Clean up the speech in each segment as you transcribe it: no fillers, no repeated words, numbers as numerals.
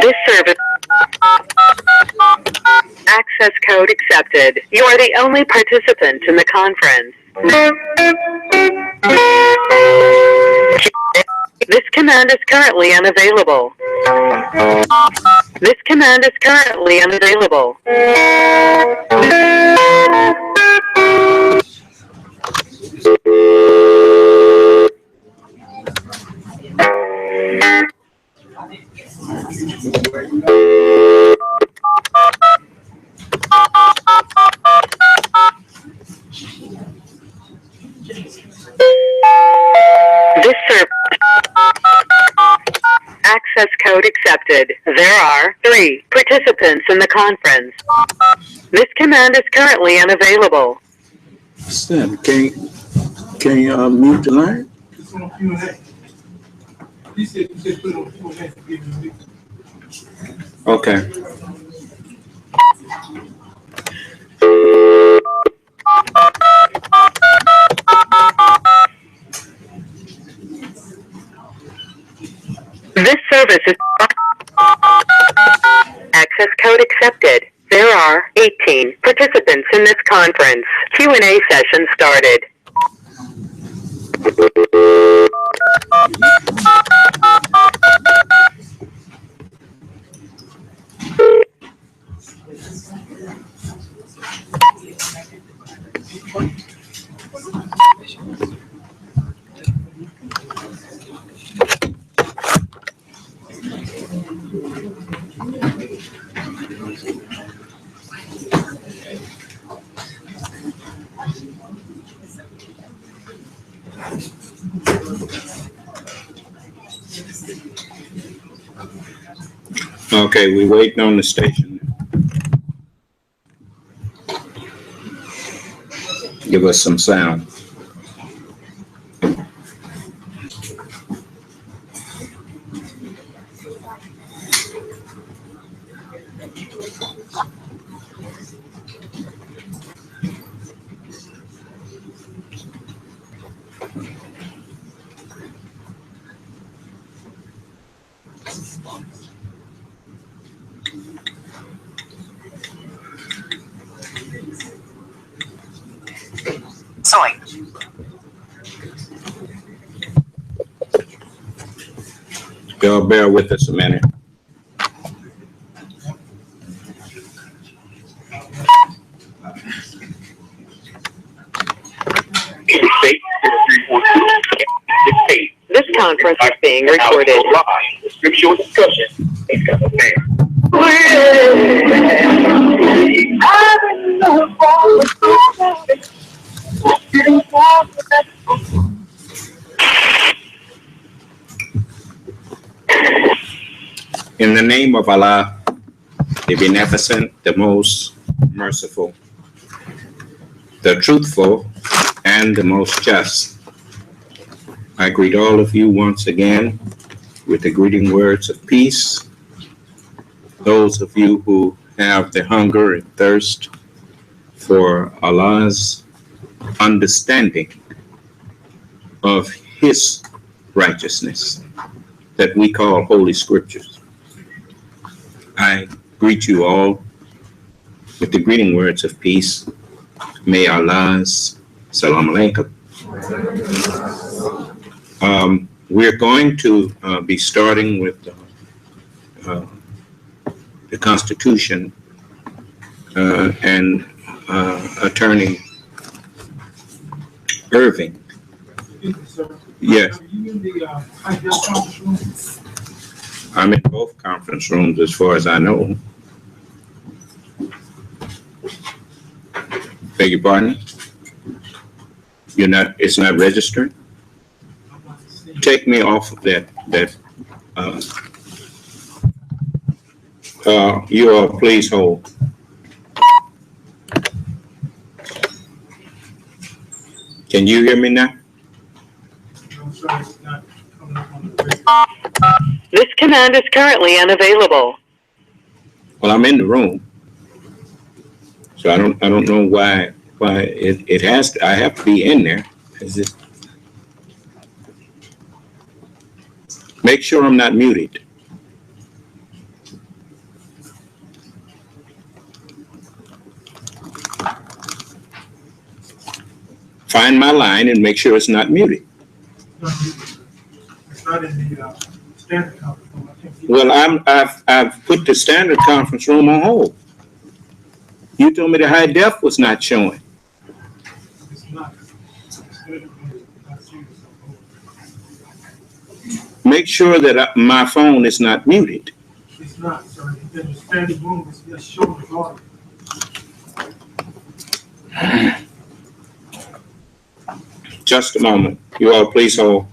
This service. Access code accepted. You are the only participant in the conference. This command is currently unavailable. This command is currently unavailable. This service. Access code accepted. There are 3 participants in the conference. This command is currently unavailable. Stan, can you mute the line? It's on Q&A. He said put it on Q&A. Okay. This service is access code accepted. There are 18 participants in this conference. Q&A session started. Okay, we're waiting on the station. Give us some sound. Soy. Y'all bear with us a minute. This conference is being recorded. Scriptural discussion. In the name of Allah, the Beneficent, the Most Merciful, the Truthful, and the Most Just, I greet all of you once again with the greeting words of peace. Those of you who have the hunger and thirst for Allah's understanding of His righteousness that we call Holy Scriptures. I greet you all with the greeting words of peace. May Allah's salam alaikum. We're going to be starting with the Constitution and Attorney Irving. Yes. I'm in both conference rooms as far as I know. Beg your pardon? It's not registered? Take me off of that, you all please hold. Can you hear me now? I'm sorry, it's not coming up on the radio. This command is currently unavailable. Well, I'm in the room, so I don't know why it has to, I have to be in there. Is it? Make sure I'm not muted. Find my line and make sure it's not muted. It's not in the standard conference room. I can't get Well, I've put the standard conference room on hold. You told me the high def was not showing. It's not. The standard room is not serious. Make sure that my phone is not muted. It's not, sir. In the standard room, it's just showing the audio. Just a moment. You all please hold.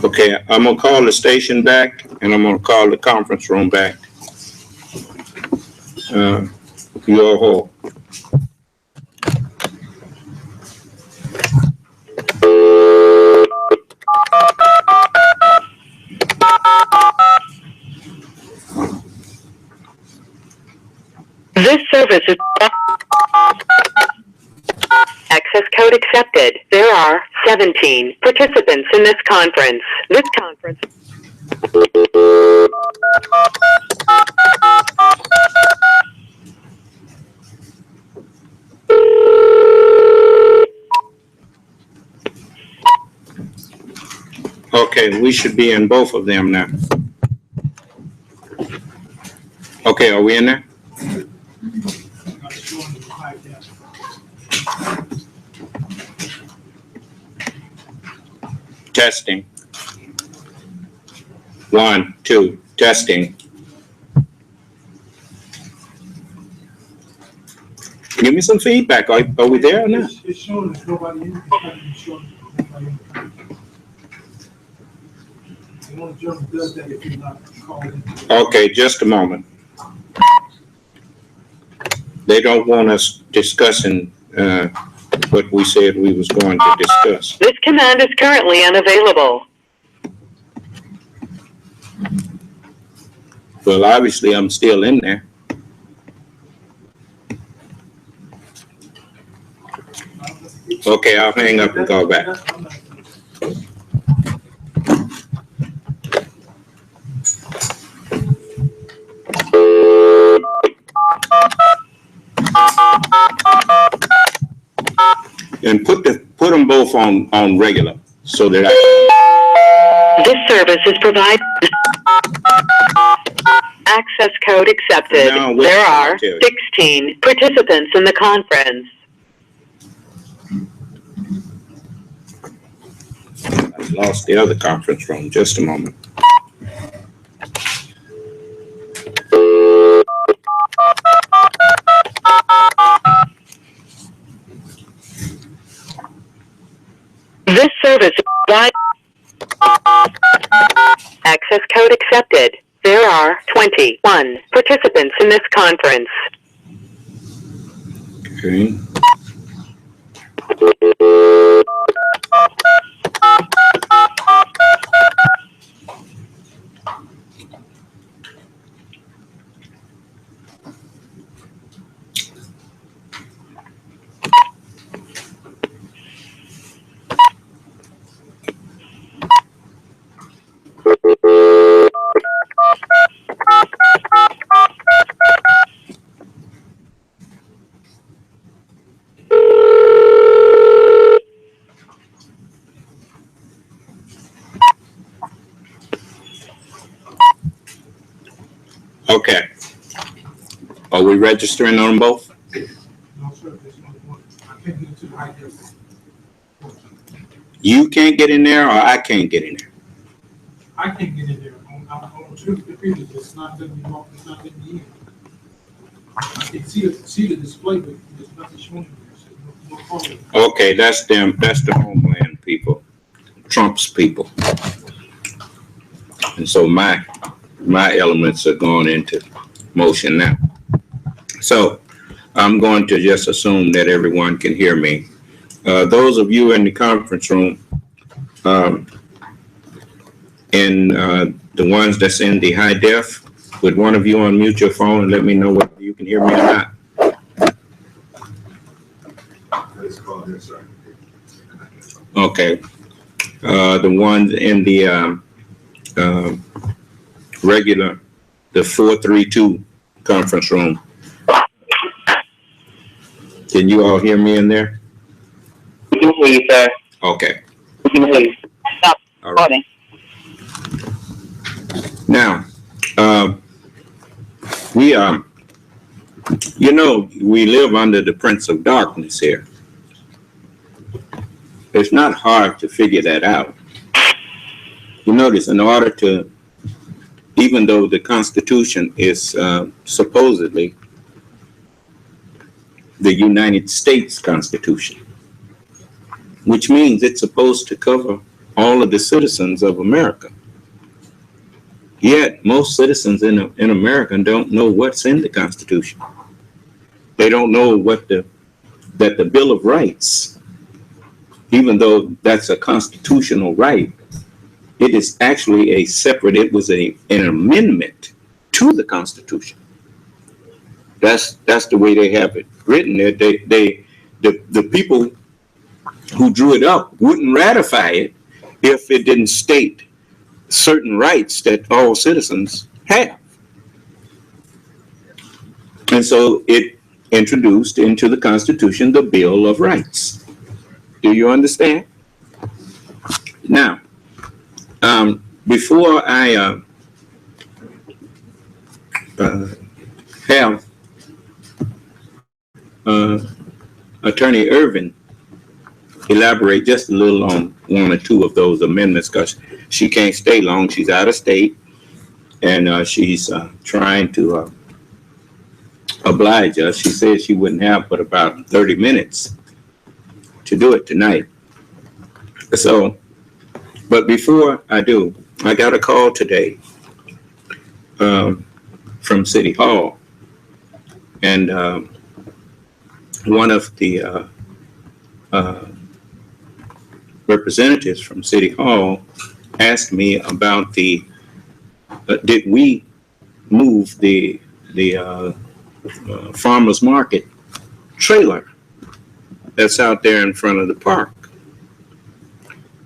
Okay, I'm gonna call the station back and I'm gonna call the conference room back. You all hold. This service is access code accepted. There are 17 participants in this conference. This conference. Okay, we should be in both of them now. Okay, are we in there? Not showing the high def. Testing. 1, 2, testing. Give me some feedback. Are we there or not? It's showing there's nobody in. It's not even showing there's nobody in the conference. The only German does that if you're not called in. Okay, just a moment. They don't want us discussing what we said we was going to discuss. This command is currently unavailable. Well, obviously, I'm still in there. Okay, I'll hang up and call back. And put them both on regular so that This service is provided. Access code accepted. Now, wait, There are I'll tell you. 16 participants in the conference. I lost the other conference room. Just a moment. This service is provided. Access code accepted. There are 21 participants in this conference. Okay. Okay. Are we registering on them both? No, sir, there's only one. I can't get into the high def. You can't get in there or I can't get in there? I can't get in there. On two computers, it's not letting me walk, it's not letting me in. I can see the display, but there's nothing showing there. So no phone. Okay, that's them. That's the homeland people. Trump's people. And so my elements are going into motion now. So I'm going to just assume that everyone can hear me. Those of you in the conference room, the ones that's in the high def, would one of you unmute your phone and let me know whether you can hear me or not? Okay. The ones in the regular, the 432 conference room. Can you all hear me in there? We can hear you, sir. Okay. We can hear you. Stop recording. Now, we live under the prince of darkness here. It's not hard to figure that out. You notice, in order to, even though the Constitution is supposedly the United States Constitution, which means it's supposed to cover all of the citizens of America. Yet, most citizens in America don't know what's in the Constitution. They don't know that the Bill of Rights, even though that's a constitutional right, it is actually it was an amendment to the Constitution. That's the way they have it written. The people who drew it up wouldn't ratify it if it didn't state certain rights that all citizens have. And so it introduced into the Constitution the Bill of Rights. Do you understand? Now, before I have Attorney Ervin elaborate just a little on one or two of those amendments, because she can't stay long. She's out of state, and she's trying to oblige us. She said she wouldn't have but about 30 minutes to do it tonight. So, but before I do, I got a call today from City Hall, and one of the representatives from City Hall asked me about did we move the farmers market trailer that's out there in front of the park?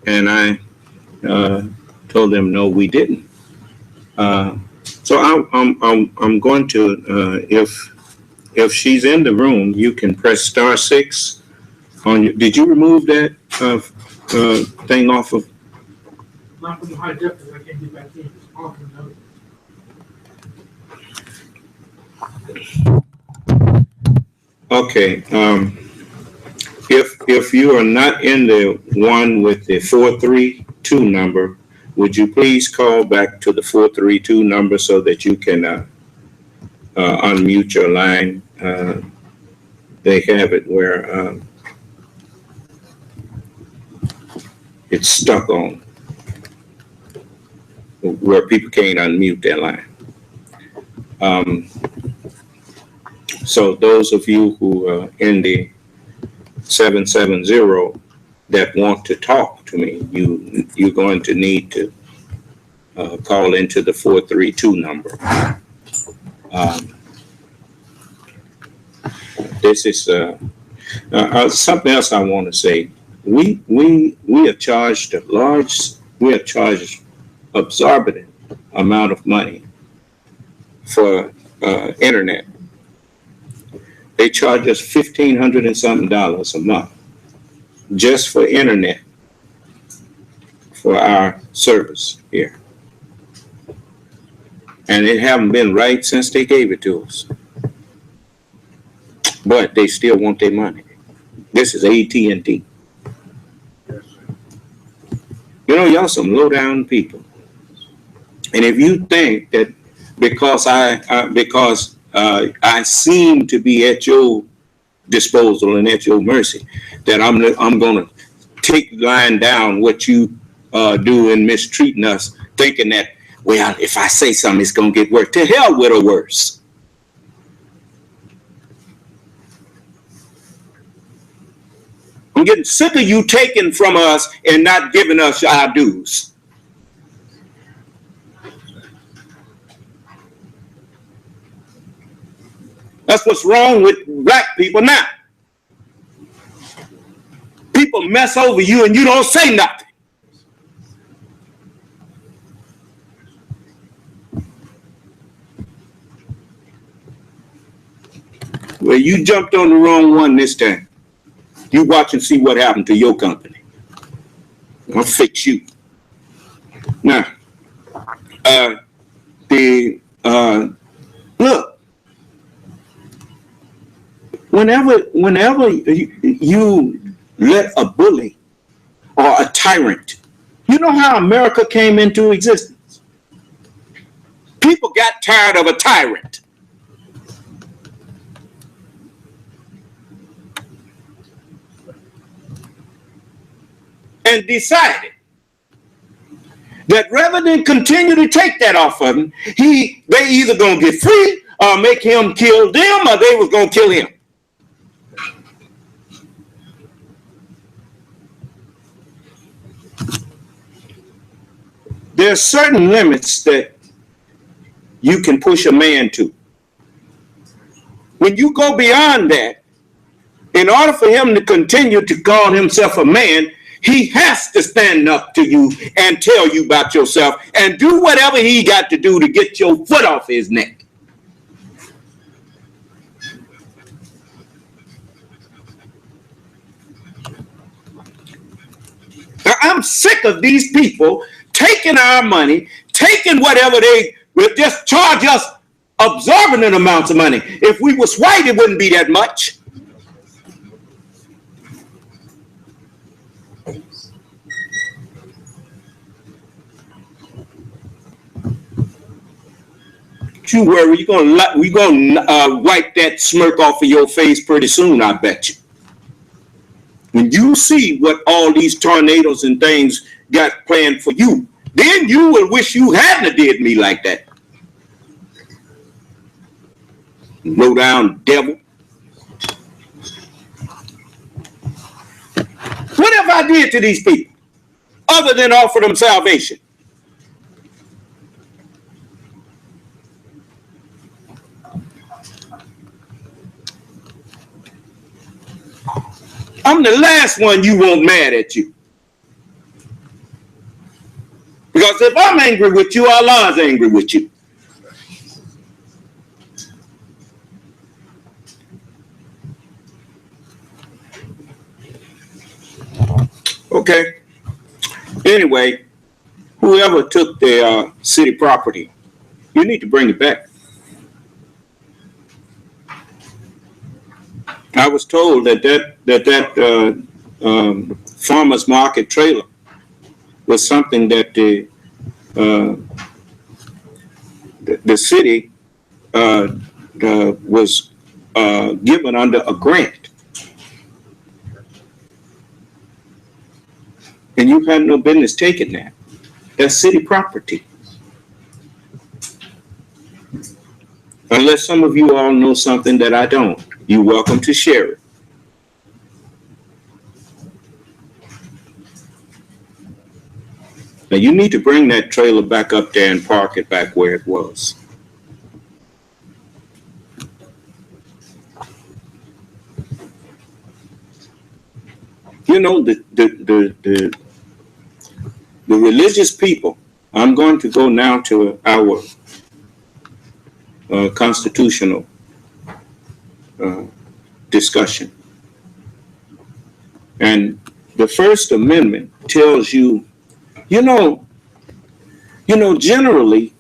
And I told them, no, we didn't. So I'm going to, if she's in the room, you can press *6 on your. Did you remove that thing off of? Not from the high def, I can't get back in. It's all from the other. Okay. If you are not in the one with the 432 number, would you please call back to the 432 number so that you can unmute your line? They have it where it's stuck on, where people can't unmute their line. So those of you who are in the 770 that want to talk to me, you're going to need to call into the 432 number. This is something else I want to say. We are charged exorbitant amount of money for internet. They charge us $1,500 and something a month just for internet for our service here. And it haven't been right since they gave it to us. But they still want their money. This is AT&T. You know, y'all some low down people. And if you think that because I seem to be at your disposal and at your mercy, that I'm going to take lying down what you do in mistreating us, thinking that, well, if I say something, it's going to get worse. To hell with a worse. I'm getting sick of you taking from us and not giving us our dues. That's what's wrong with black people now. People mess over you and you don't say nothing. Well, you jumped on the wrong one this time. You watch and see what happened to your company. I'll fix you. Now, look, whenever you let a bully or a tyrant, you know how America came into existence? People got tired of a tyrant. And decided that rather than continue to take that off of him, they either gonna get free or make him kill them, or they was gonna kill him. There are certain limits that you can push a man to. When you go beyond that, in order for him to continue to call himself a man, he has to stand up to you and tell you about yourself and do whatever he got to do to get your foot off his neck. Now, I'm sick of these people taking our money, taking whatever they will just charge us exorbitant amounts of money. If we was white, it wouldn't be that much. You worry, we're gonna wipe that smirk off of your face pretty soon, I bet you. When you see what all these tornadoes and things got planned for you, then you will wish you hadn't did me like that. Low down devil. What have I did to these people other than offer them salvation? I'm the last one you want mad at you. Because if I'm angry with you, Allah's angry with you. Okay. Anyway, whoever took their city property, you need to bring it back. I was told that farmer's market trailer was something that the city was given under a grant. And you had no business taking that. That's city property. Unless some of you all know something that I don't. You're welcome to share it. Now you need to bring that trailer back up there and park it back where it was. You know, the religious people, I'm going to go now to our constitutional discussion. And the First Amendment tells you, generally,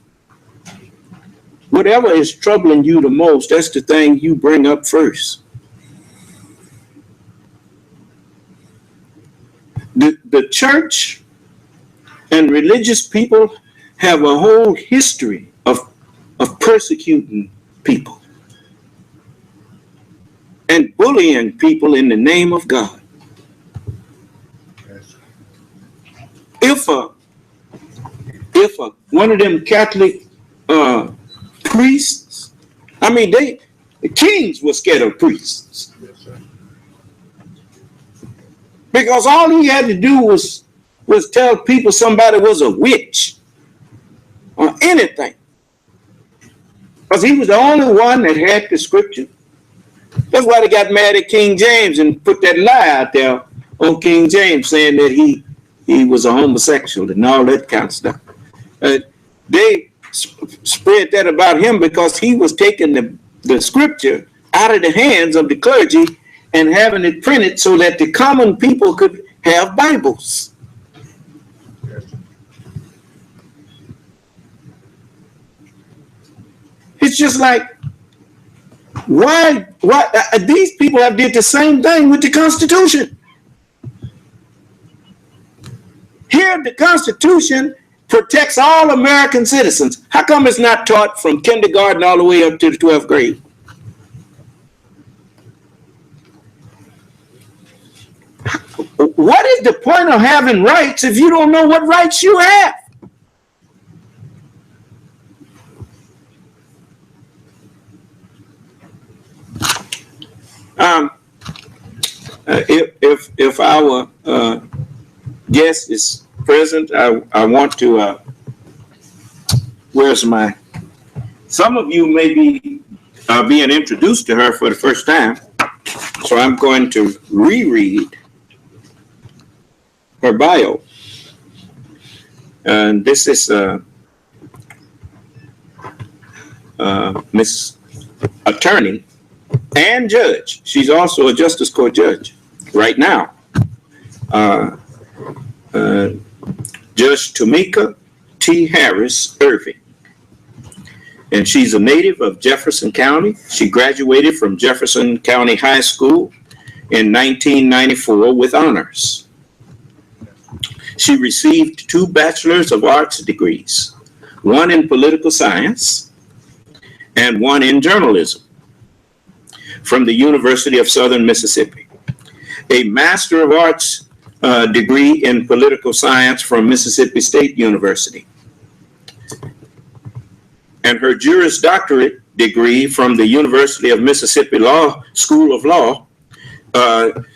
whatever is troubling you the most, that's the thing you bring up first. The church and religious people have a whole history of persecuting people and bullying people in the name of God. if one of them Catholic priests, I mean, the kings were scared of priests. Because all he had to do was tell people somebody was a witch or anything. Because he was the only one that had the scripture. That's why they got mad at King James and put that lie out there on King James saying that he was a homosexual and all that kind of stuff. They spread that about him because he was taking the scripture out of the hands of the clergy and having it printed so that the common people could have Bibles. It's just like, why these people have did the same thing with the Constitution. Here, the Constitution protects all American citizens. How come it's not taught from kindergarten all the way up to the 12th grade? What is the point of having rights if you don't know what rights you have? If our guest is present, I want to. Some of you may be being introduced to her for the first time, so I'm going to reread her bio. And this is Miss Attorney and Judge. She's also a Justice Court Judge right now. Judge Tomika T. Harris Irving. And she's a native of Jefferson County. She graduated from Jefferson County High School in 1994 with honors. She received 2 Bachelor's of Arts degrees, one in political science and one in journalism from the University of Southern Mississippi, a Master of Arts degree in political science from Mississippi State University, and her Juris Doctorate degree from the University of Mississippi School of Law.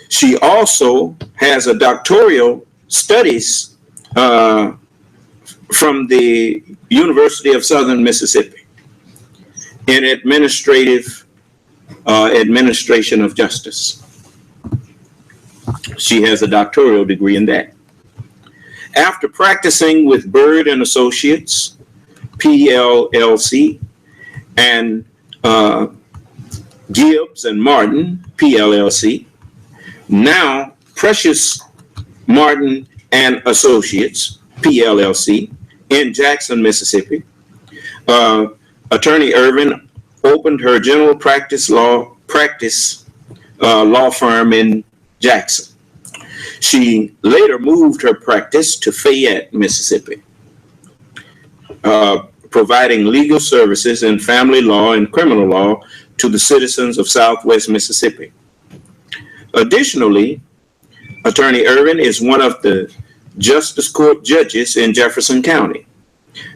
She also has a doctoral studies from the University of Southern Mississippi in administration of justice. She has a doctoral degree in that. After practicing with Bird and Associates, PLLC, and Gibbs and Martin, PLLC, now Precious Martin and Associates, PLLC, in Jackson, Mississippi. Attorney Ervin opened her general practice law firm in Jackson. She later moved her practice to Fayette, Mississippi, providing legal services in family law and criminal law to the citizens of Southwest Mississippi. Additionally, Attorney Ervin is one of the Justice Court judges in Jefferson County,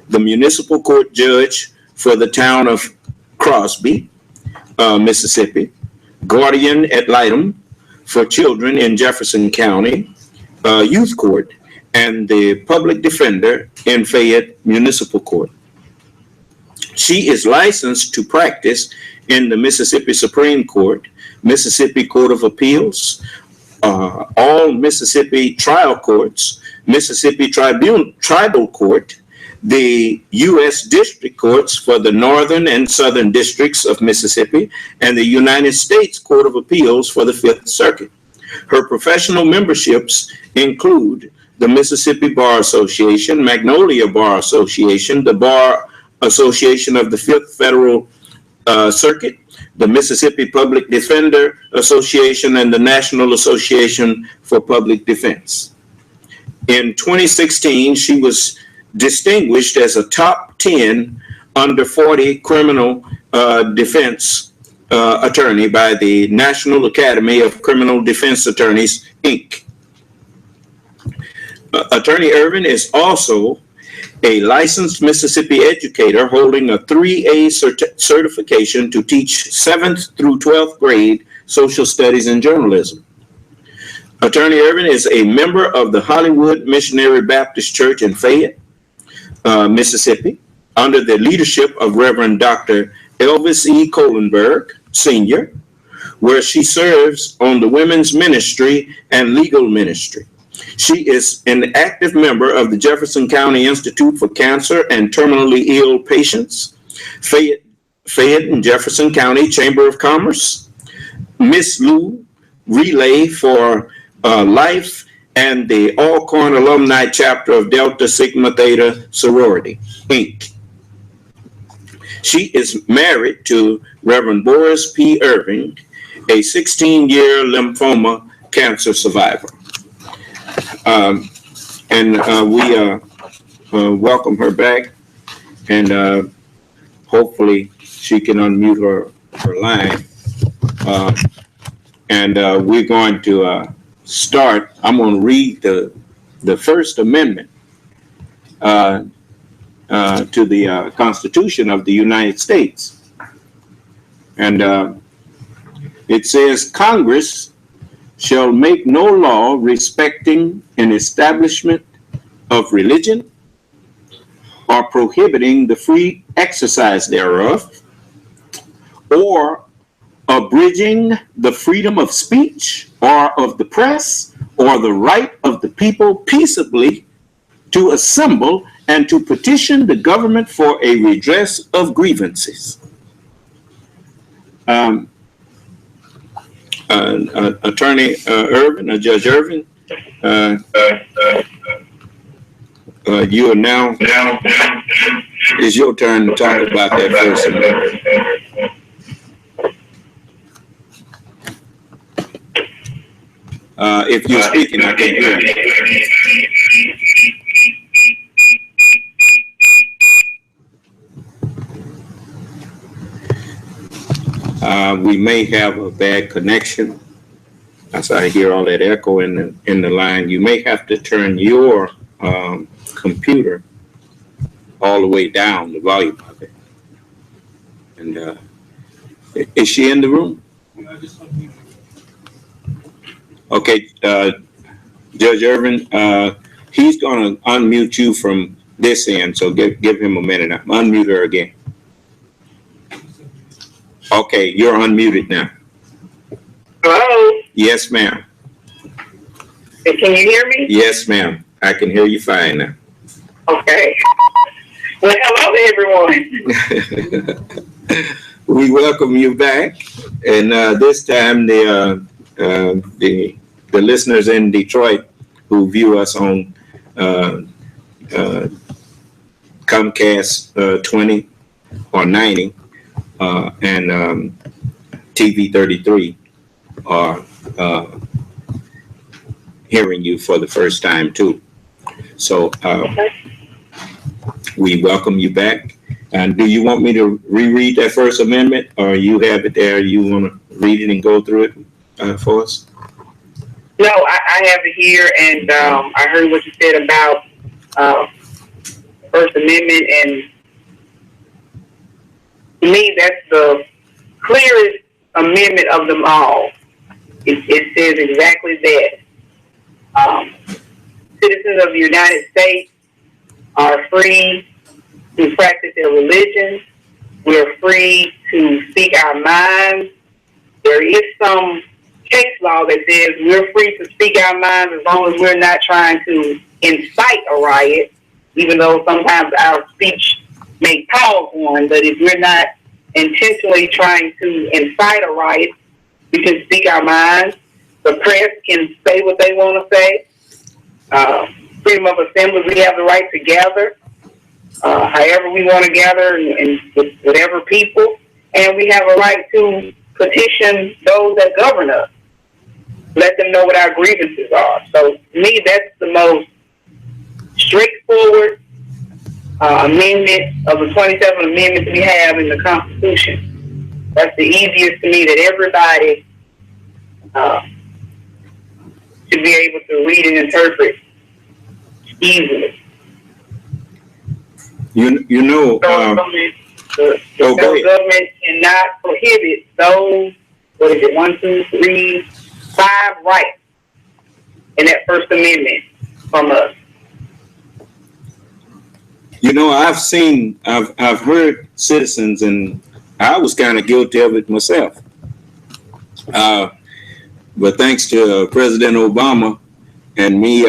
the municipal court judge for the town of Crosby, Mississippi, guardian ad litem for children in Jefferson County Youth Court, and the public defender in Fayette Municipal Court. She is licensed to practice in the Mississippi Supreme Court, Mississippi Court of Appeals, all Mississippi trial courts, Mississippi Tribal Court, the U.S. District Courts for the Northern and Southern Districts of Mississippi, and the United States Court of Appeals for the Fifth Circuit. Her professional memberships include the Mississippi Bar Association, Magnolia Bar Association, the Bar Association of the Fifth Federal Circuit, the Mississippi Public Defender Association, and the National Association for Public Defense. In 2016, she was distinguished as a top 10 under 40 criminal defense attorney by the National Academy of Criminal Defense Attorneys, Inc. Attorney Ervin is also a licensed Mississippi educator holding a 3A certification to teach 7th through 12th grade social studies and journalism. Attorney Ervin is a member of the Hollywood Missionary Baptist Church in Fayette, Mississippi, under the leadership of Reverend Dr. Elvis E. Kohlenberg, Sr., where she serves on the women's ministry and legal ministry. She is an active member of the Jefferson County Institute for Cancer and Terminally Ill Patients, Fayette and Jefferson County Chamber of Commerce, Miss Lou Relay for Life, and the Alcorn Alumni Chapter of Delta Sigma Theta Sorority, Inc. She is married to Reverend Boris P. Irving, a 16-year lymphoma cancer survivor. We welcome her back, and hopefully she can unmute her line. We're going to start. I'm going to read the First Amendment to the Constitution of the United States. And it says, Congress shall make no law respecting an establishment of religion or prohibiting the free exercise thereof, or abridging the freedom of speech or of the press or the right of the people peaceably to assemble and to petition the government for a redress of grievances. Attorney Ervin, Judge Ervin, you are now, it's your turn to talk about that First Amendment. If you're speaking, I can't hear you. We may have a bad connection. As I hear all that echo in the line, you may have to turn your computer all the way down, the volume of it. And is she in the room? Okay, Judge Ervin, he's going to unmute you from this end, so give him a minute. Unmute her again. Okay, you're unmuted now. Hello? Yes, ma'am. Can you hear me? Yes, ma'am. I can hear you fine now. Okay. Well, hello to everyone. We welcome you back, and this time the listeners in Detroit who view us on Comcast 20 or 90 and TV 33 are hearing you for the first time too. So we welcome you back. And do you want me to reread that First Amendment, or you have it there? You want to read it and go through it for us? No, I have it here, and I heard what you said about First Amendment, and to me, that's the clearest amendment of them all. It says exactly that. Citizens of the United States are free to practice their religion. We're free to speak our minds. There is some case law that says we're free to speak our minds as long as we're not trying to incite a riot, even though sometimes our speech may cause one. But if we're not intentionally trying to incite a riot, we can speak our minds. The press can say what they want to say. Freedom of assembly, we have the right to gather however we want to gather and with whatever people. And we have a right to petition those that govern us. Let them know what our grievances are. So to me, that's the most straightforward amendment of the 27 amendments we have in the Constitution. That's the easiest to me that everybody should be able to read and interpret easily. You know. The federal government cannot prohibit those, what is it, 1, 2, 3, 5 rights in that First Amendment from us. You know, I've heard citizens, and I was kind of guilty of it myself. But thanks to President Obama and me,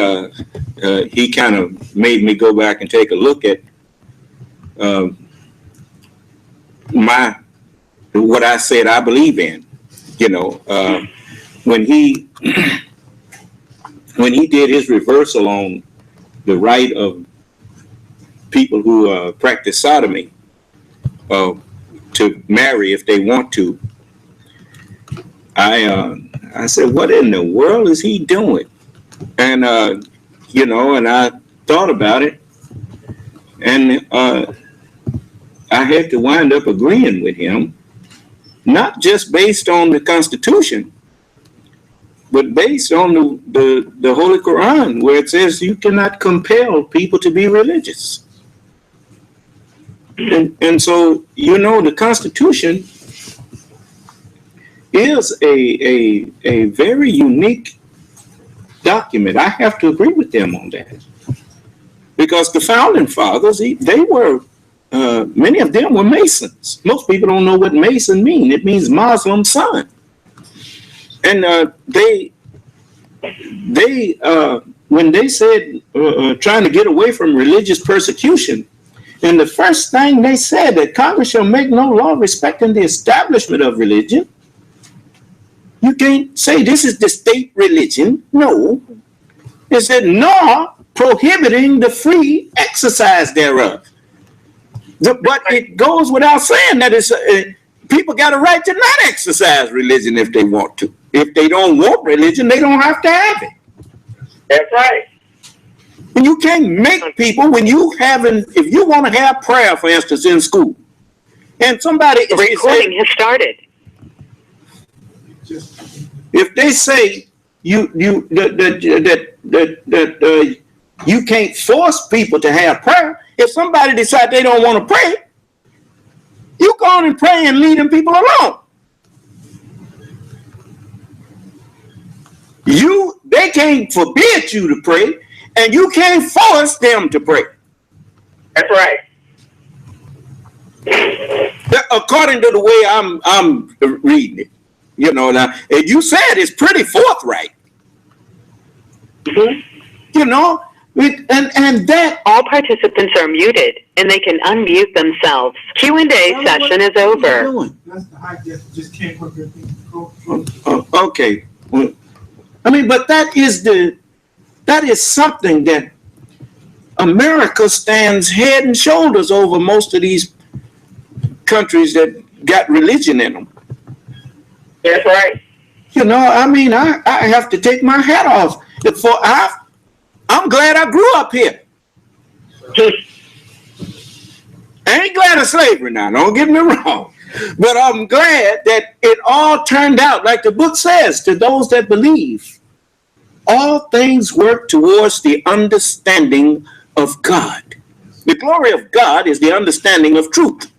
he kind of made me go back and take a look at what I said I believe in. You know, when he did his reversal on the right of people who practice sodomy to marry if they want to, I said, what in the world is he doing? And you know, and I thought about it, and I had to wind up agreeing with him, not just based on the Constitution, but based on the Holy Quran, where it says you cannot compel people to be religious. And so, you know, the Constitution is a very unique document. I have to agree with them on that, because the founding fathers, they were many of them were Masons. Most people don't know what Mason means. It means Muslim son. And they when they said trying to get away from religious persecution, and the first thing they said, that Congress shall make no law respecting the establishment of religion. You can't say this is the state religion. No. It said, nor prohibiting the free exercise thereof. But it goes without saying that it's people got a right to not exercise religion if they want to. If they don't want religion, they don't have to have it. That's right. And you can't make people, when you if you want to have prayer, for instance, in school, and somebody the recording has started. If they say you can't force people to have prayer, if somebody decides they don't want to pray, you go on and pray and lead them people alone. They can't forbid you to pray, and you can't force them to pray. That's right. According to the way I'm reading it, you know, now, and you said it's pretty forthright. Mm-hmm. You know, and that all participants are muted, and they can unmute themselves. Q&A session is over. That's the high def, just can't work everything. Okay. Well, I mean, but that is something that America stands head and shoulders over most of these countries that got religion in them. That's right. You know, I mean, I have to take my hat off. I'm glad I grew up here. I ain't glad of slavery now, don't get me wrong. But I'm glad that it all turned out like the book says, to those that believe. All things work towards the understanding of God. The glory of God is the understanding of truth.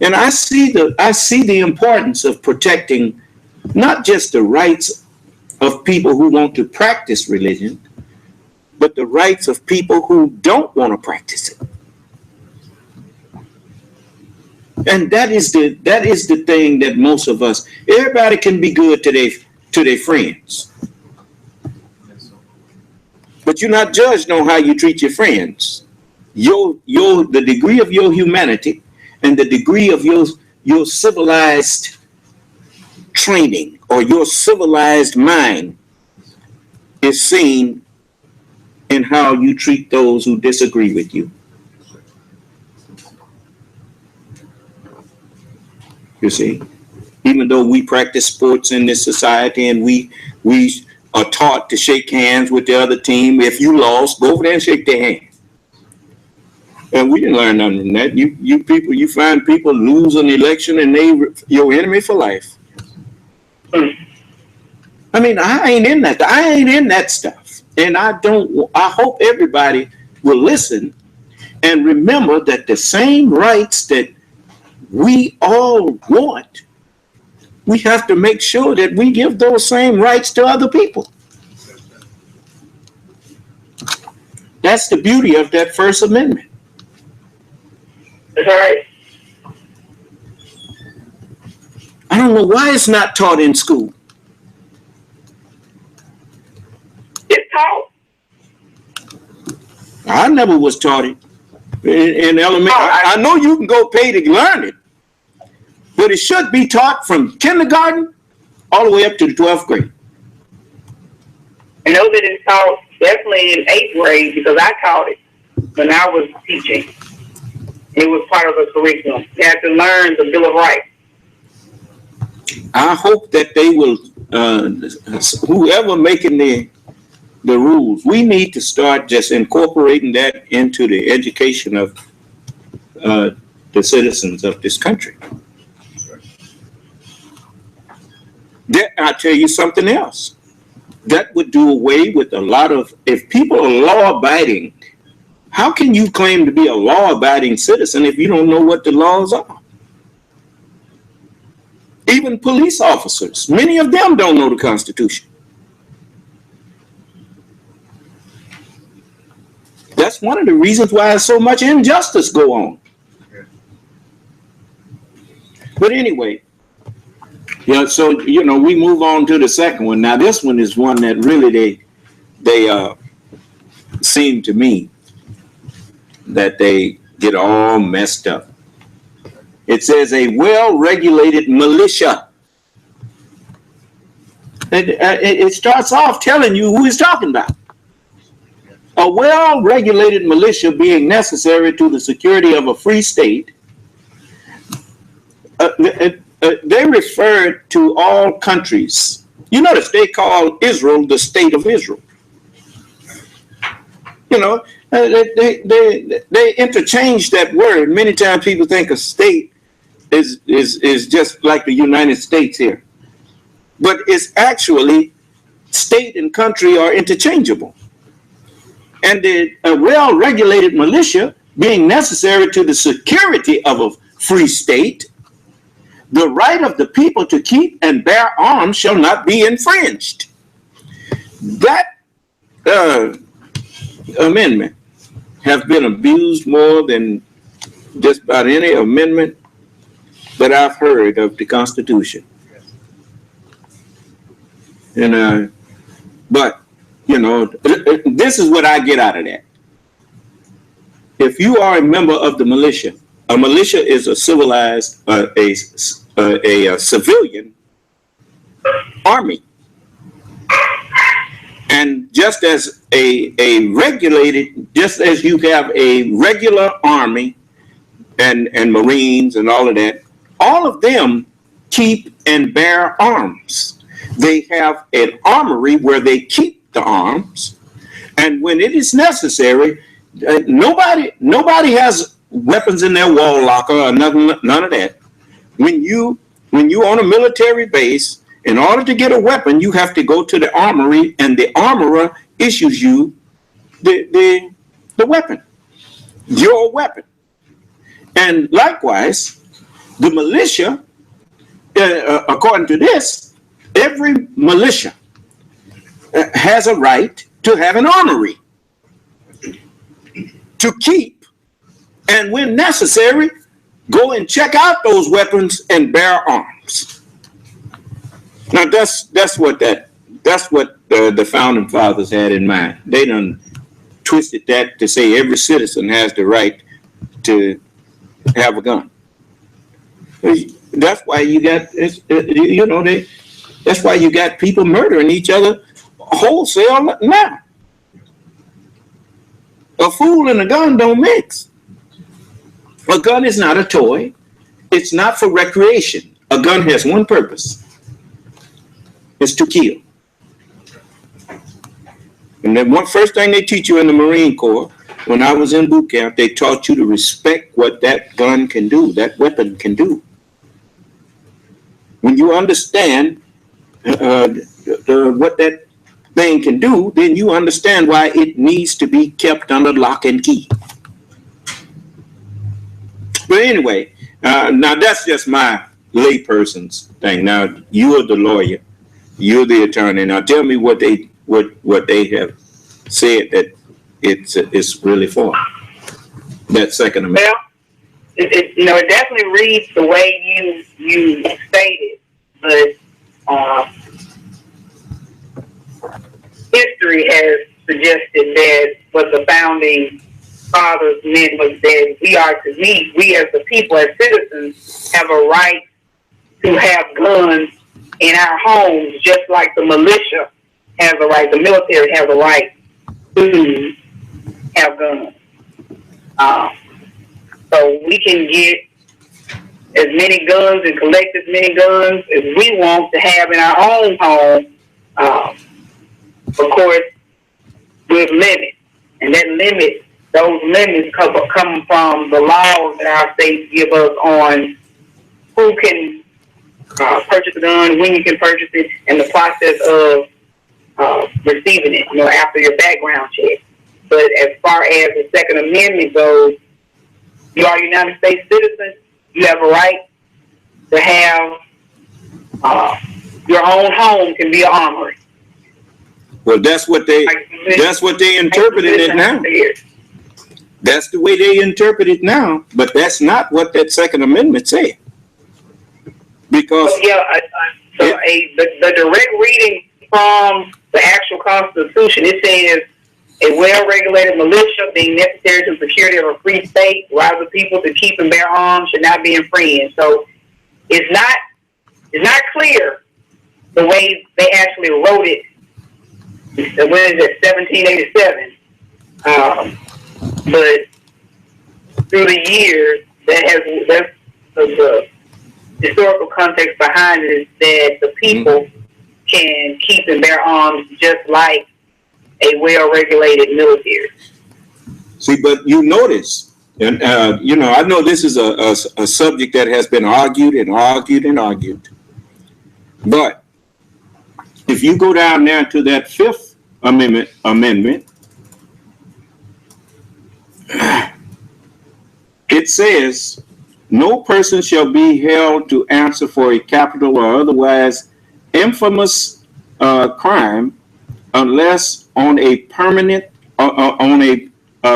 And I see the importance of protecting not just the rights of people who want to practice religion, but the rights of people who don't want to practice it. And that is the thing that most of us, everybody can be good to their friends. But you're not judged on how you treat your friends. The degree of your humanity and the degree of your civilized training or your civilized mind is seen in how you treat those who disagree with you. You see, even though we practice sports in this society and we are taught to shake hands with the other team, if you lost, go over there and shake their hand. And we didn't learn nothing from that. You find people lose an election and they your enemy for life. I mean, I ain't in that. I ain't in that stuff. And I hope everybody will listen And remember that the same rights that we all want, we have to make sure that we give those same rights to other people. That's the beauty of that First Amendment. That's right. I don't know why it's not taught in school. It's taught. I never was taught it in elementary. I know you can go pay to learn it, but it should be taught from kindergarten all the way up to the 12th grade. I know that it's taught definitely in 8th grade because I taught it when I was teaching. It was part of the curriculum. You had to learn the Bill of Rights. I hope that they will, whoever making the rules, we need to start just incorporating that into the education of the citizens of this country. I'll tell you something else. That would do away with a lot of, if people are law-abiding, how can you claim to be a law-abiding citizen if you don't know what the laws are? Even police officers, many of them don't know the Constitution. That's one of the reasons why so much injustice go on. But anyway, yeah, so, we move on to the second one. Now, this one is one that really they seem to me that they get all messed up. It says a well-regulated militia. It starts off telling you who he's talking about. A well-regulated militia being necessary to the security of a free state. They refer to all countries. You notice they call Israel the state of Israel. They interchange that word. Many times people think a state is just like the United States here. But it's actually state and country are interchangeable. And a well-regulated militia being necessary to the security of a free state, the right of the people to keep and bear arms shall not be infringed. That amendment has been abused more than just about any amendment that I've heard of the Constitution. And but this is what I get out of that. If you are a member of the militia, a militia is a civilized, a civilian army. And just as a regulated, just as you have a regular army and Marines and all of that, all of them keep and bear arms. They have an armory where they keep the arms. And when it is necessary, nobody has weapons in their wall locker or none of that. When you on a military base, in order to get a weapon, you have to go to the armory, and the armorer issues you the weapon, your weapon. And likewise, the militia, according to this, every militia has a right to have an armory to keep, and when necessary, go and check out those weapons and bear arms. Now that's what the founding fathers had in mind. They done twisted that to say every citizen has the right to have a gun. That's why you got that's why you got people murdering each other wholesale now. A fool and a gun don't mix. A gun is not a toy. It's not for recreation. A gun has one purpose. It's to kill. And then one first thing they teach you in the Marine Corps, when I was in boot camp, they taught you to respect what that gun can do, that weapon can do. When you understand what that thing can do, then you understand why it needs to be kept under lock and key. But anyway, now that's just my layperson's thing. Now you're the lawyer, you're the attorney. Now tell me what they have said that it's really for. That Second Amendment. Well, it definitely reads the way you stated, but history has suggested that what the founding fathers meant was that we as the people, as citizens, have a right to have guns in our homes, just like the militia has a right, the military has a right to have guns. So we can get as many guns and collect as many guns as we want to have in our own home. Of course, with limits, and those limits come from the laws that our states give us on who can purchase a gun, when you can purchase it, and the process of receiving it, after your background check. But as far as the Second Amendment goes, you are a United States citizen. You have a right to have your own home can be an armory. Well, that's what they interpreted it now. That's the way they interpret it now, but that's not what that Second Amendment said. Because the direct reading from the actual Constitution, it says a well-regulated militia being necessary to the security of a free state, while the people to keep and bear arms should not be infringed. So it's not clear the way they actually wrote it. When is it, 1787? But through the years, that's the historical context behind it is that the people can keep and bear arms just like a well-regulated military. See, but you notice, and I know this is a subject that has been argued and argued and argued. But if you go down now to that Fifth Amendment, it says, no person shall be held to answer for a capital or otherwise infamous crime unless on a permanent on a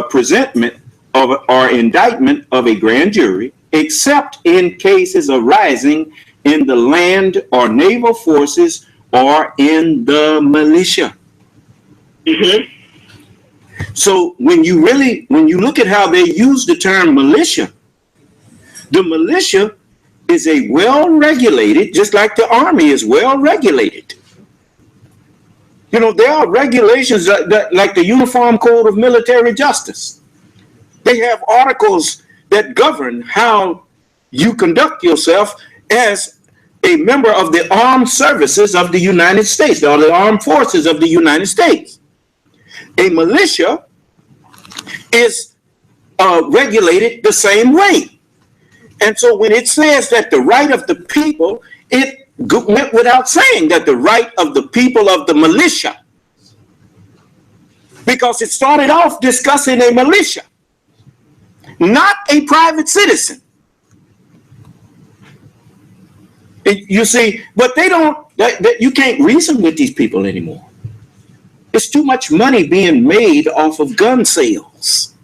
presentment of or indictment of a grand jury, except in cases arising in the land or naval forces or in the militia. Mm-hmm. So when you look at how they use the term militia, the militia is a well-regulated, just like the Army is well-regulated. There are regulations that like the Uniform Code of Military Justice. They have articles that govern how you conduct yourself as a member of the armed services of the United States, or the armed forces of the United States. A militia is regulated the same way. And so when it says that the right of the people, it went without saying that the right of the people of the militia, because it started off discussing a militia, not a private citizen. You see, but they don't, you can't reason with these people anymore. There's too much money being made off of gun sales.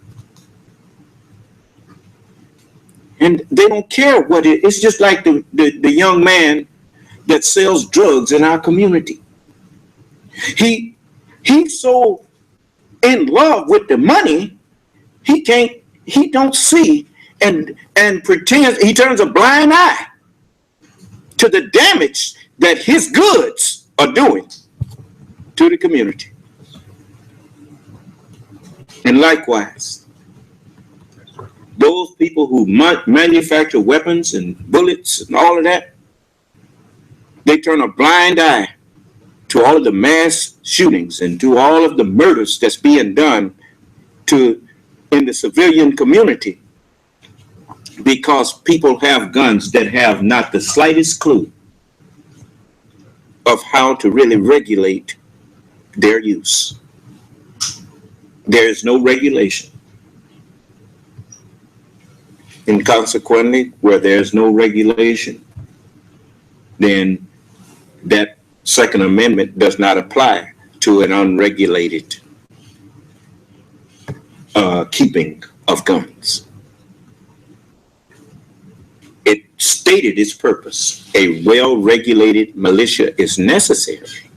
And they don't care what it's just like the young man that sells drugs in our community. He's so in love with the money, he don't see and pretends, he turns a blind eye to the damage that his goods are doing to the community. And likewise, those people who manufacture weapons and bullets and all of that, they turn a blind eye to all of the mass shootings and to all of the murders that's being done in the civilian community, because people have guns that have not the slightest clue of how to really regulate their use. There is no regulation. And consequently, where there's no regulation, then that Second Amendment does not apply to an unregulated keeping of guns. It stated its purpose. A well-regulated militia is necessary.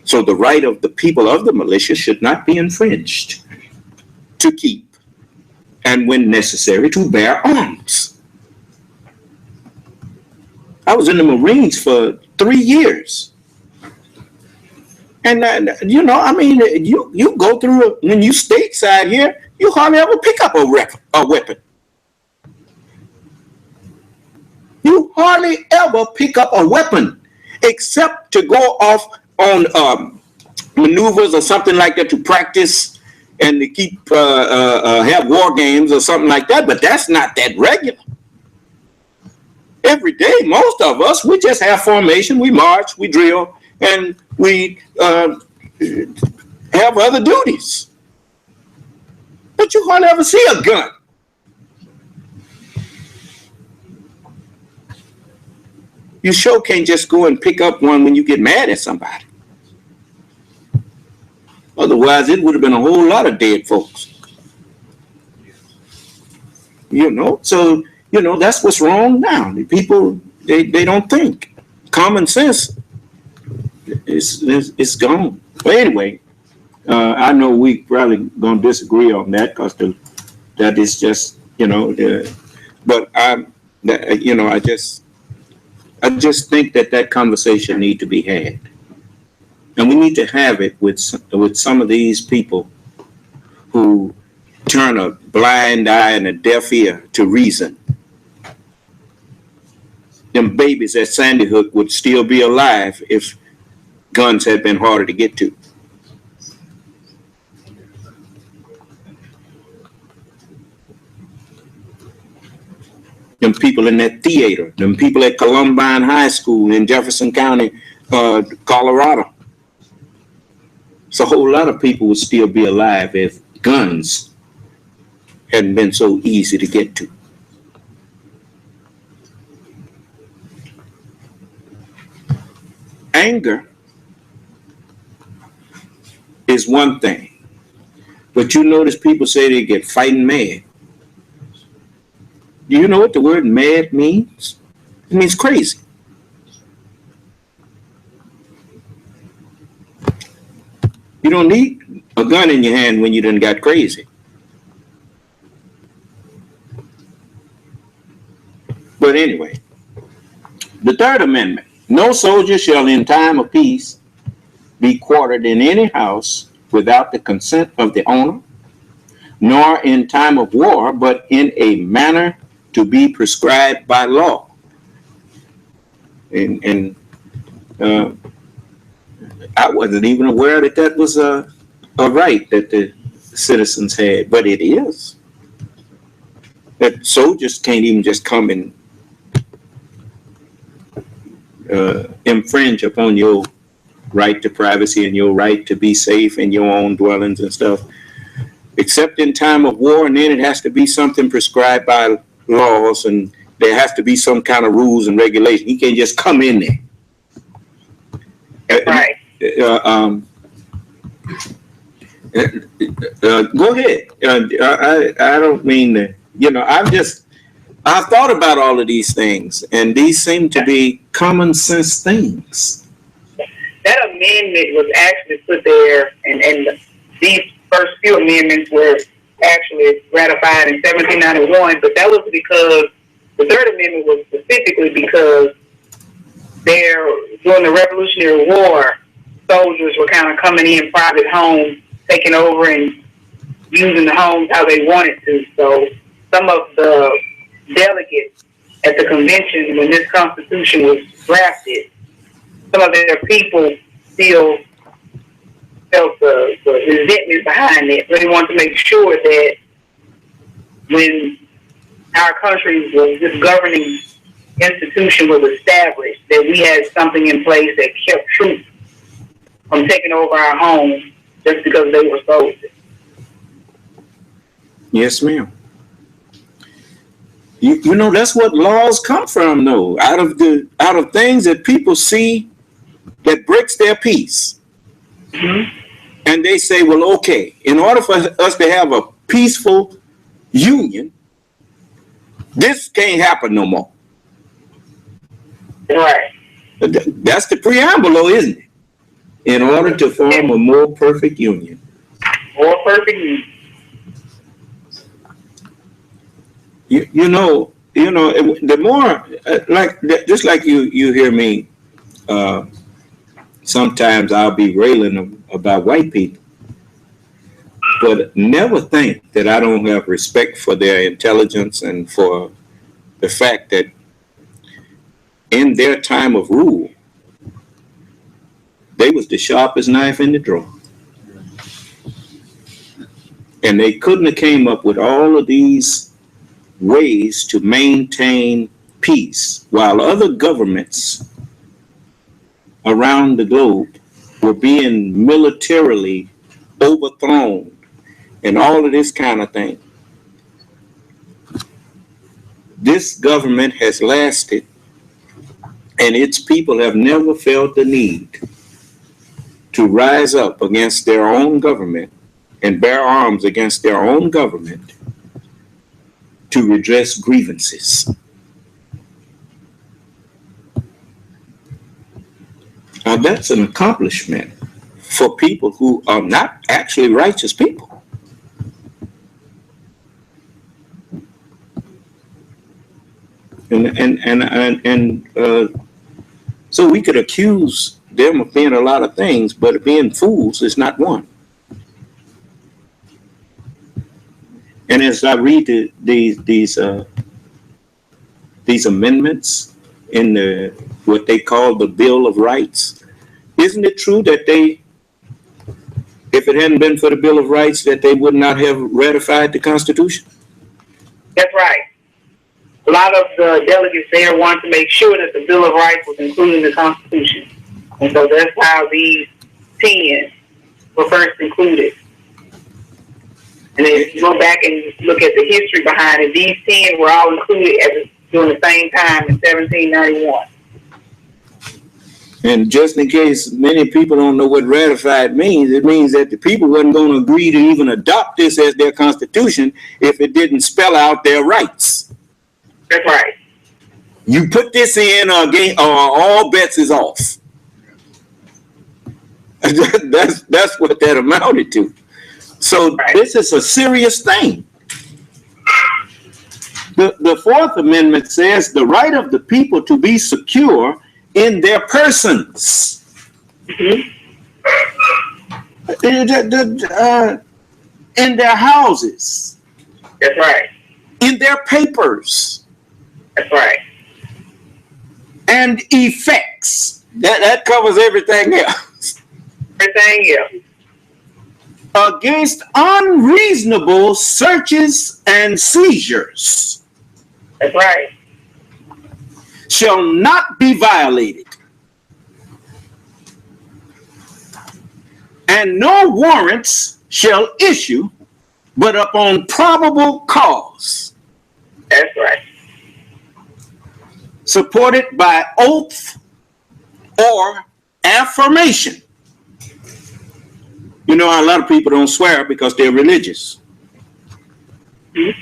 So the right of the people of the militia should not be infringed to keep, and when necessary, to bear arms. I was in the Marines for 3 years. And, you go through, when you stateside here, you hardly ever pick up a weapon. You hardly ever pick up a weapon except to go off on maneuvers or something like that to practice and to keep have war games or something like that. But that's not that regular. Every day, most of us, we just have formation, we march, we drill, and we have other duties. But you hardly ever see a gun. You sure can't just go and pick up one when you get mad at somebody. Otherwise, it would have been a whole lot of dead folks. So, that's what's wrong now. The people, they don't think. Common sense is gone. But anyway, I know we probably going to disagree on that because that is just, but I just think that conversation need to be had. And we need to have it with some of these people who turn a blind eye and a deaf ear to reason. Them babies at Sandy Hook would still be alive if guns had been harder to get to. Them people in that theater, them people at Columbine High School in Jefferson County, Colorado. So a whole lot of people would still be alive if guns hadn't been so easy to get to. Anger is one thing, but you notice people say they get fighting mad. Do you know what the word mad means? It means crazy. You don't need a gun in your hand when you done got crazy. But anyway, the Third Amendment. No soldier shall in time of peace be quartered in any house without the consent of the owner, nor in time of war, but in a manner to be prescribed by law. And I wasn't even aware that was a right that the citizens had, but it is. That soldiers can't even just come and infringe upon your right to privacy and your right to be safe in your own dwellings and stuff, except in time of war, and then it has to be something prescribed by laws, and there has to be some kind of rules and regulation. He can't just come in there. Right. Go ahead. I don't mean to, I've thought about all of these things, and these seem to be common sense things. That amendment was actually put there, and these first few amendments were actually ratified in 1791, but that was because the Third Amendment was specifically because during the Revolutionary War, soldiers were kind of coming in private homes, taking over and using the homes how they wanted to. So some of the delegates at the convention, when this Constitution was drafted, some of their people still felt the resentment behind it. But they wanted to make sure that when our country's this governing institution was established, that we had something in place that kept troops from taking over our homes just because they were soldiers. Yes, ma'am. You know, that's what laws come from, though, out of things that people see that breaks their peace. Mm-hmm. And they say, well, okay, in order for us to have a peaceful union, this can't happen no more. Right. That's the preamble, though, isn't it? In order to form a more perfect union. More perfect union. You know, the more, just like you hear me, sometimes I'll be railing about white people, but never think that I don't have respect for their intelligence and for the fact that in their time of rule, they was the sharpest knife in the drawer. And they couldn't have came up with all of these ways to maintain peace while other governments around the globe were being militarily overthrown and all of this kind of thing. This government has lasted, and its people have never felt the need to rise up against their own government and bear arms against their own government to redress grievances. Now that's an accomplishment for people who are not actually righteous people. And so we could accuse them of being a lot of things, but being fools is not one. And as I read these amendments in what they call the Bill of Rights, isn't it true that if it hadn't been for the Bill of Rights, that they would not have ratified the Constitution? That's right. A lot of the delegates there wanted to make sure that the Bill of Rights was included in the Constitution. And so that's how these 10 were first included. And then if you go back and look at the history behind it, these 10 were all included during the same time in 1791. And just in case many people don't know what ratified means, it means that the people wasn't going to agree to even adopt this as their constitution if it didn't spell out their rights. That's right. You put this in or all bets is off. That's what that amounted to. So this is a serious thing. The Fourth Amendment says the right of the people to be secure in their persons. Mm-hmm. In their houses. That's right. In their papers. That's right. And effects. That covers everything else. Everything else. Against unreasonable searches and seizures. That's right. Shall not be violated. And no warrants shall issue but upon probable cause. That's right. Supported by oath or affirmation. You know, a lot of people don't swear because they're religious. Mm-hmm.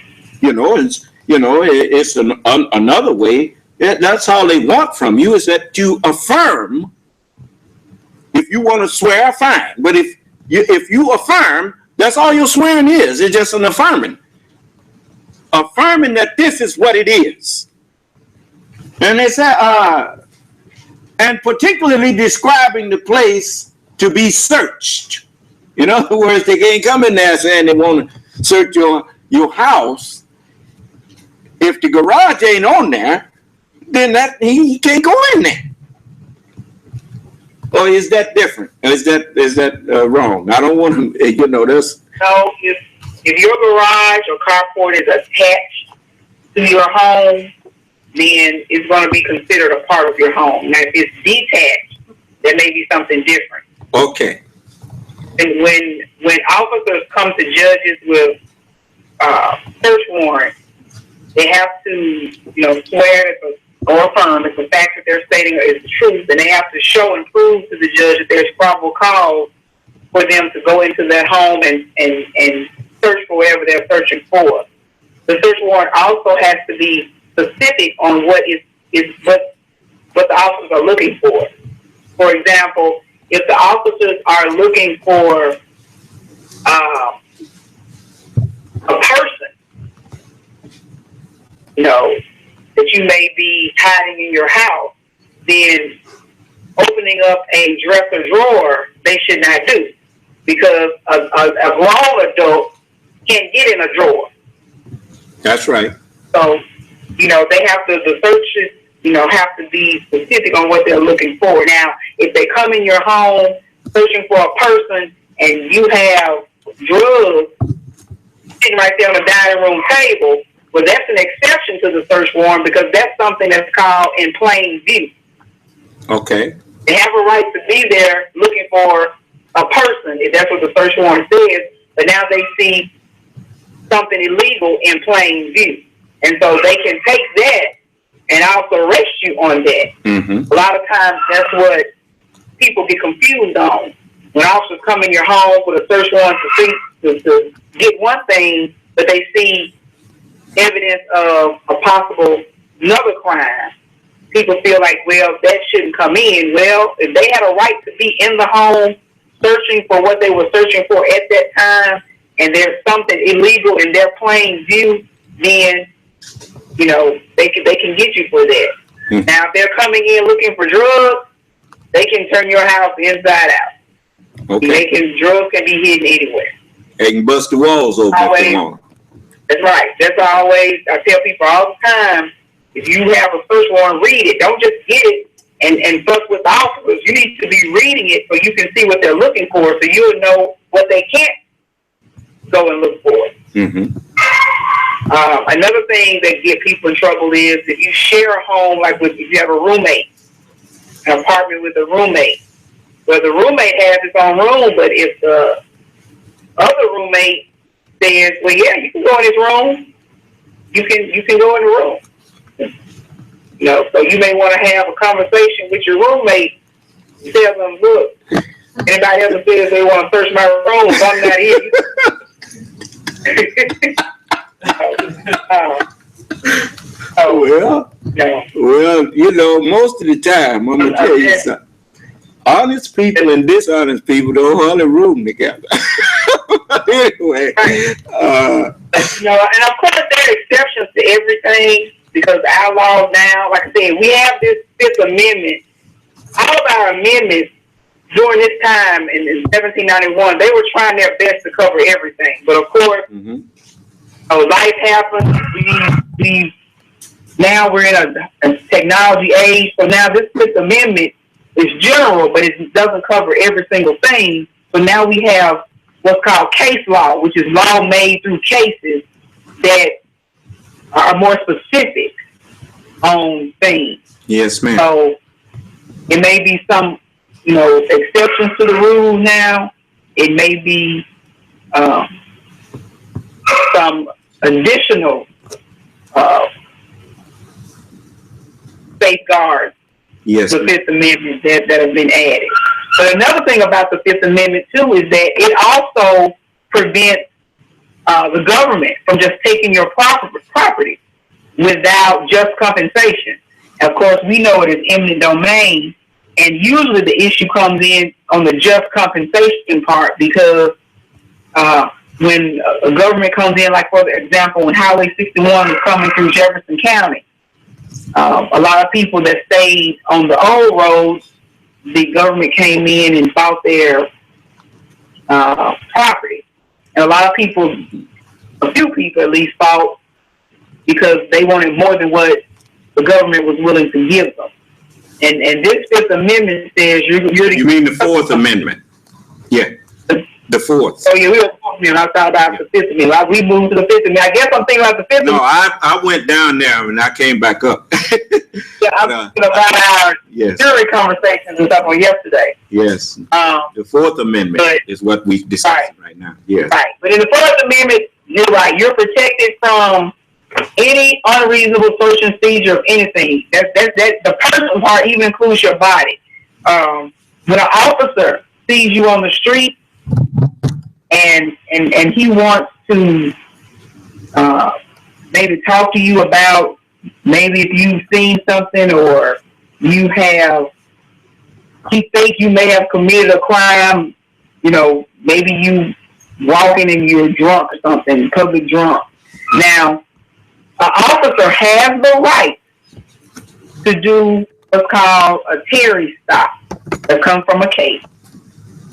It's another way. That's all they want from you, is that you affirm. If you want to swear, fine. But if you affirm, that's all your swearing is. It's just an affirming. Affirming that this is what it is. And they say, and particularly describing the place to be searched. In other words, they can't come in there saying they want to search your house. If the garage ain't on there, then he can't go in there. Or is that different? Is that wrong? I don't want to, that's... No, if your garage or carport is attached to your home, then it's going to be considered a part of your home. Now, if it's detached, there may be something different. Okay. And when officers come to judges with search warrants, They have to, swear or affirm that the fact that they're stating is the truth, and they have to show and prove to the judge that there's probable cause for them to go into their home and search for whatever they're searching for. The search warrant also has to be specific on what the officers are looking for. For example, if the officers are looking for a person, that you may be hiding in your house, then opening up a dresser drawer, they should not do, because a grown adult can't get in a drawer. That's right. So, they have to, the searches, have to be specific on what they're looking for. Now, if they come in your home searching for a person and you have drugs sitting right there on the dining room table, well, that's an exception to the search warrant, because that's something that's called in plain view. Okay. They have a right to be there looking for a person, if that's what the search warrant says, but now they see something illegal in plain view. And so they can take that and also arrest you on that. Mm-hmm. A lot of times that's what people get confused on. When officers come in your home with a search warrant to get one thing, but they see evidence of a possible another crime, people feel like, well, that shouldn't come in. Well, if they had a right to be in the home searching for what they were searching for at that time, and there's something illegal in their plain view, then they can get you for that. Mm-hmm. Now, if they're coming in looking for drugs, they can turn your house inside out. Okay. Drugs can be hidden anywhere. They can bust the walls open if they want. That's right. That's always, I tell people all the time, if you have a search warrant, read it. Don't just get it and fuss with the officers. You need to be reading it so you can see what they're looking for, so you'll know what they can't go and look for. Mm-hmm. Another thing that get people in trouble is if you share a home, like if you have a roommate, an apartment with a roommate, where the roommate has his own room, but if the other roommate says, well, yeah, you can go in his room, you can go in the room. So you may want to have a conversation with your roommate. Tell them, look, anybody ever says they want to search my room, so I'm not here. Well, most of the time, I'm going to tell you something. Honest people and dishonest people don't hold a room together. Anyway. And of course, there are exceptions to everything, because our laws now, like I said, we have this Fifth Amendment. All of our amendments during this time in 1791, they were trying their best to cover everything. But of course, life happens. Now we're in a technology age, so now this Fifth Amendment is general, but it doesn't cover every single thing. So now we have what's called case law, which is law made through cases that are more specific on things. Yes, ma'am. So it may be some, exceptions to the rules now. It may be some additional safeguards. Yes, the Fifth Amendment that have been added. But another thing about the Fifth Amendment, too, is that it also prevents the government from just taking your property without just compensation. Of course, we know it is eminent domain, and usually the issue comes in on the just compensation part, because when a government comes in, like for example, when Highway 61 was coming through Jefferson County, a lot of people that stayed on the old roads, the government came in and bought their property. And a lot of people, a few people at least, fought because they wanted more than what the government was willing to give them. And this Fifth Amendment says you mean the Fourth Amendment? Yeah. The Fourth. Oh, yeah, we were talking about, I thought about the Fifth Amendment. We moved to the Fifth Amendment. I guess I'm thinking about the Fifth Amendment. No, I went down there and I came back up. Yeah, I'm thinking about our jury conversations and stuff on yesterday. Yes. The Fourth Amendment is what we discussing right now. Yes. Right. But in the Fourth Amendment, you're right. You're protected from any unreasonable search and seizure of anything. That the personal part even includes your body. When an officer sees you on the street and he wants to maybe talk to you about maybe if you've seen something or he think you may have committed a crime, maybe you walking and you're drunk or something, public drunk. Now, an officer has the right to do what's called a Terry stop that comes from a case.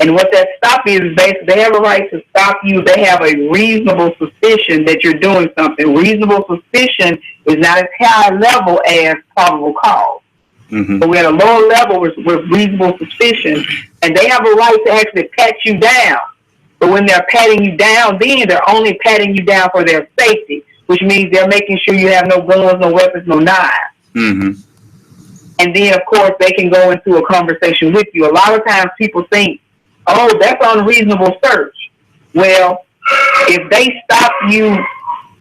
And what that stop is basically they have a right to stop you. They have a reasonable suspicion that you're doing something. Reasonable suspicion is not as high level as probable cause. Mm-hmm. But we're at a lower level with reasonable suspicion, and they have a right to actually pat you down. But when they're patting you down, then they're only patting you down for their safety, which means they're making sure you have no guns, no weapons, no knives. Mm-hmm. And then, of course, they can go into a conversation with you. A lot of times people think, oh, that's unreasonable search. Well, if they stop you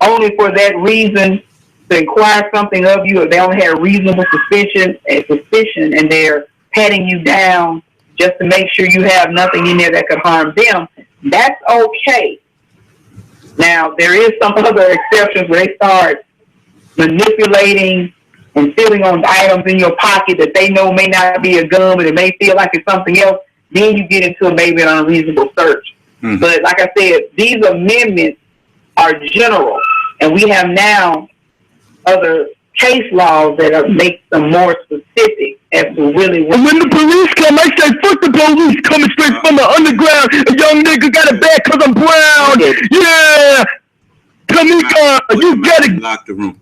only for that reason, to inquire something of you, if they only have reasonable suspicion, and they're patting you down just to make sure you have nothing in there that could harm them, that's okay. Now, there is some other exceptions where they start manipulating and feeling on items in your pocket that they know may not be a gun, but it may feel like it's something else. Then you get into maybe an unreasonable search. Mm-hmm. But like I said, these amendments are general, and we have now other case laws that make them more specific as to really what. And when the police come, I say, fuck the police coming straight from the underground. A young nigga got it bad because I'm brown. Yeah. Tomika, you get it. Lock the room.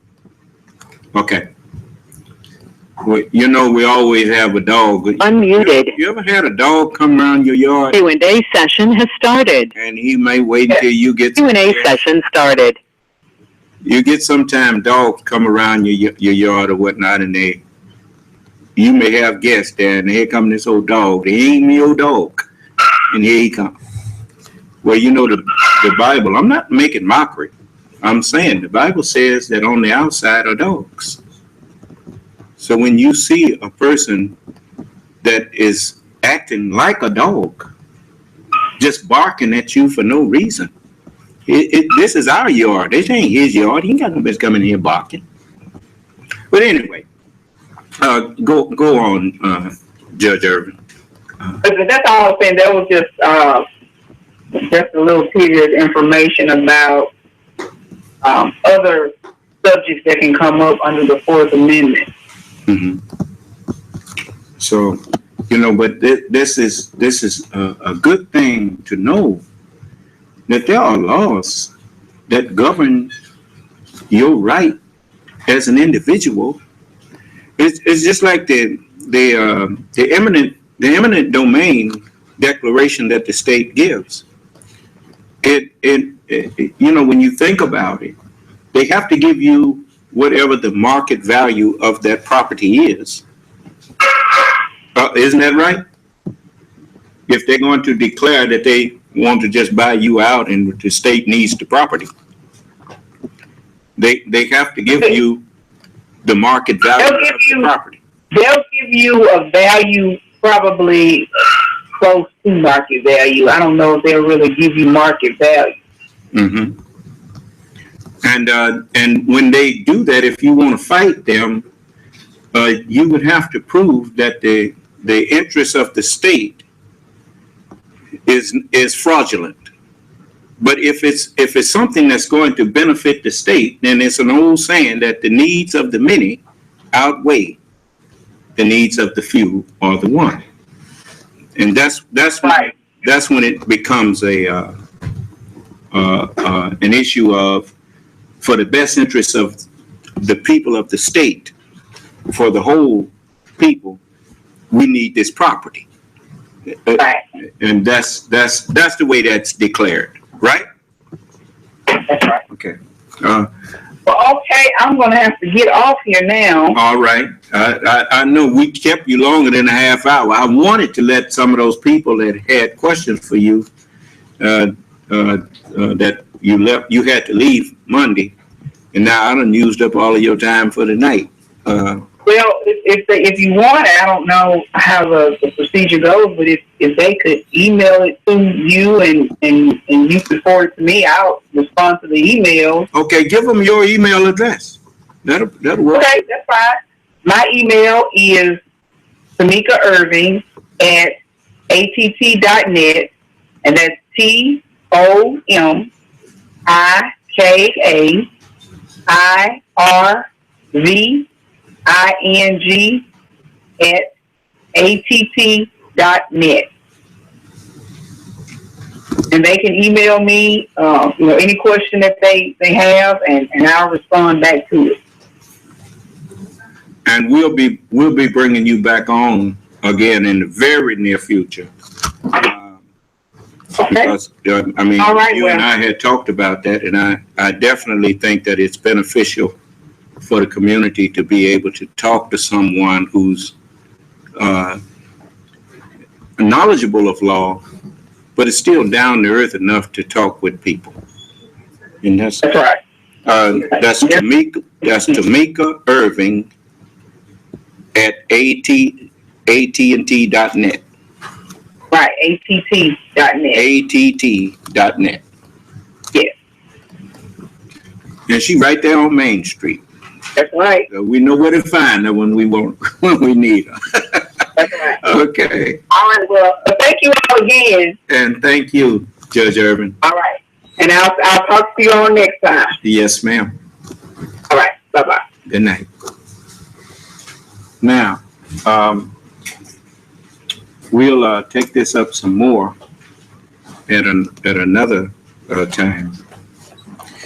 Okay. Well, we always have a dog. Unmuted. You ever had a dog come around your yard? Q&A session has started. And he may wait until you get... Q&A session started. You get sometime dogs come around your yard or whatnot, and you may have guests there, and here come this old dog. They ain't your dog. And here he comes. Well, the Bible, I'm not making mockery. I'm saying the Bible says that on the outside are dogs. So when you see a person that is acting like a dog, just barking at you for no reason, this is our yard. This ain't his yard. He ain't got no business coming in here barking. But anyway, go on, Judge Ervin. That's all I'm saying. That was just a little period information about other subjects that can come up under the Fourth Amendment. Mm-hmm. So, but this is a good thing to know that there are laws that govern your right as an individual. It's just like the eminent domain declaration that the state gives. When you think about it, they have to give you whatever the market value of that property is. Isn't that right? If they're going to declare that they want to just buy you out and the state needs the property, they have to give you the market value of the property. They'll give you a value probably close to market value. I don't know if they'll really give you market value. Mm-hmm. And when they do that, if you want to fight them, you would have to prove that the interest of the state is fraudulent. But if it's something that's going to benefit the state, then it's an old saying that the needs of the many outweigh the needs of the few or the one. And that's when it becomes an issue of, for the best interests of the people of the state, for the whole people, we need this property. Right. And that's the way that's declared, right? That's right. Okay. Well, okay, I'm going to have to get off here now. All right. I know we kept you longer than a half hour. I wanted to let some of those people that had questions for you, that you had to leave Monday, And now I done used up all of your time for the night. Well, if you want, I don't know how the procedure goes, but if they could email it to you and you could forward it to me, I'll respond to the email. Okay, give them your email address. That'll work. Okay, that's fine. My email is Tomika Irving at att.net, and that's TOMIKAIRVING at att.net. And they can email me, any question that they have, and I'll respond back to it. And we'll be bringing you back on again in the very near future. Okay. Because, I mean, All right, you and I had talked about that, and I definitely think that it's beneficial for the community to be able to talk to someone who's knowledgeable of law, but is still down to earth enough to talk with people. And that's right. That's Tomika Irving at att.net. Right, att.net. att.net. Yes. And she right there on Main Street. That's right. So we know where to find her when we need her. That's right. Okay. All right. Well, thank you all again. And thank you, Judge Ervin. All right. And I'll talk to you all next time. Yes, ma'am. All right. Bye-bye. Good night. Now, we'll take this up some more at another time.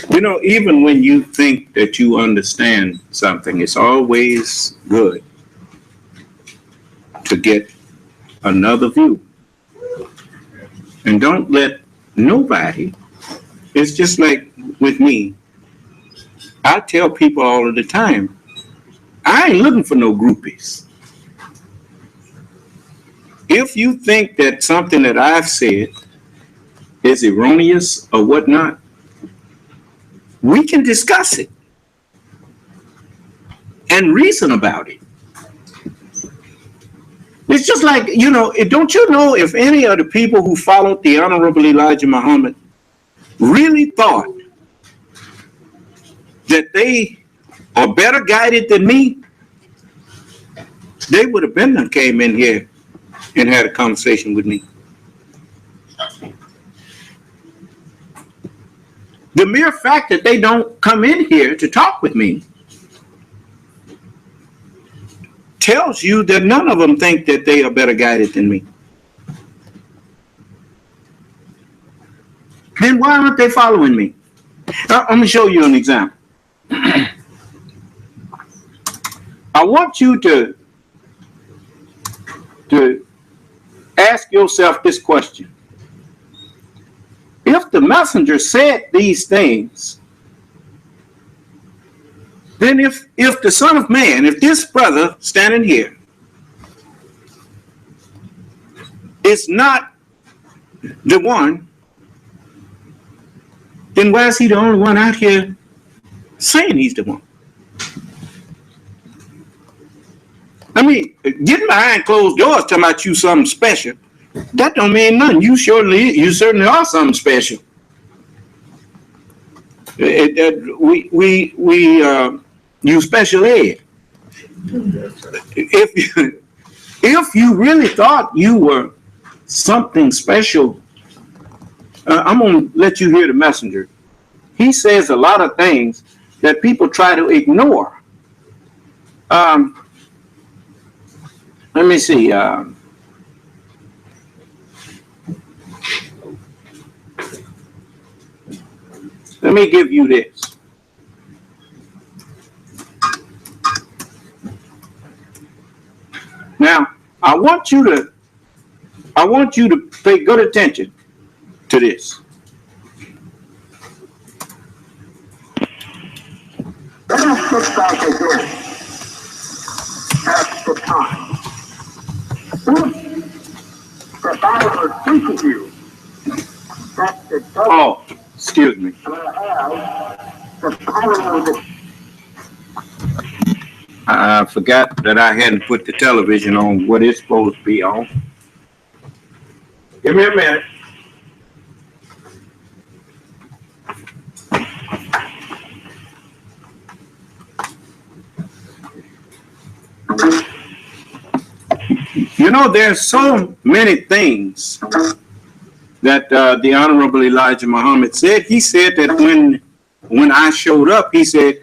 You know, even when you think that you understand something, it's always good to get another view. And don't let nobody, it's just like with me, I tell people all of the time, I ain't looking for no groupies. If you think that something that I've said is erroneous or whatnot, we can discuss it and reason about it. It's just like, don't you know if any of the people who followed the Honorable Elijah Muhammad really thought that they are better guided than me, they would have been came in here and had a conversation with me. The mere fact that they don't come in here to talk with me tells you that none of them think that they are better guided than me. Then why aren't they following me? Let me show you an example. I want you to ask yourself this question. If the messenger said these things, then if the Son of Man, if this brother standing here is not the one, then why is he the only one out here saying he's the one? I mean, getting behind closed doors talking about you something special, that don't mean nothing. You certainly are something special. You special ed. If you really thought you were something special, I'm gonna let you hear the messenger. He says a lot of things that people try to ignore. Let me see. Let me give you this. Now, I want you to pay good attention to this. Let us sit back again at the time. If the Bible teaches you that the devil Oh, excuse me. will have the power of the I forgot that I hadn't put the television on what it's supposed to be on. Give me a minute. You know, there's so many things that the Honorable Elijah Muhammad said. He said that when I showed up, he said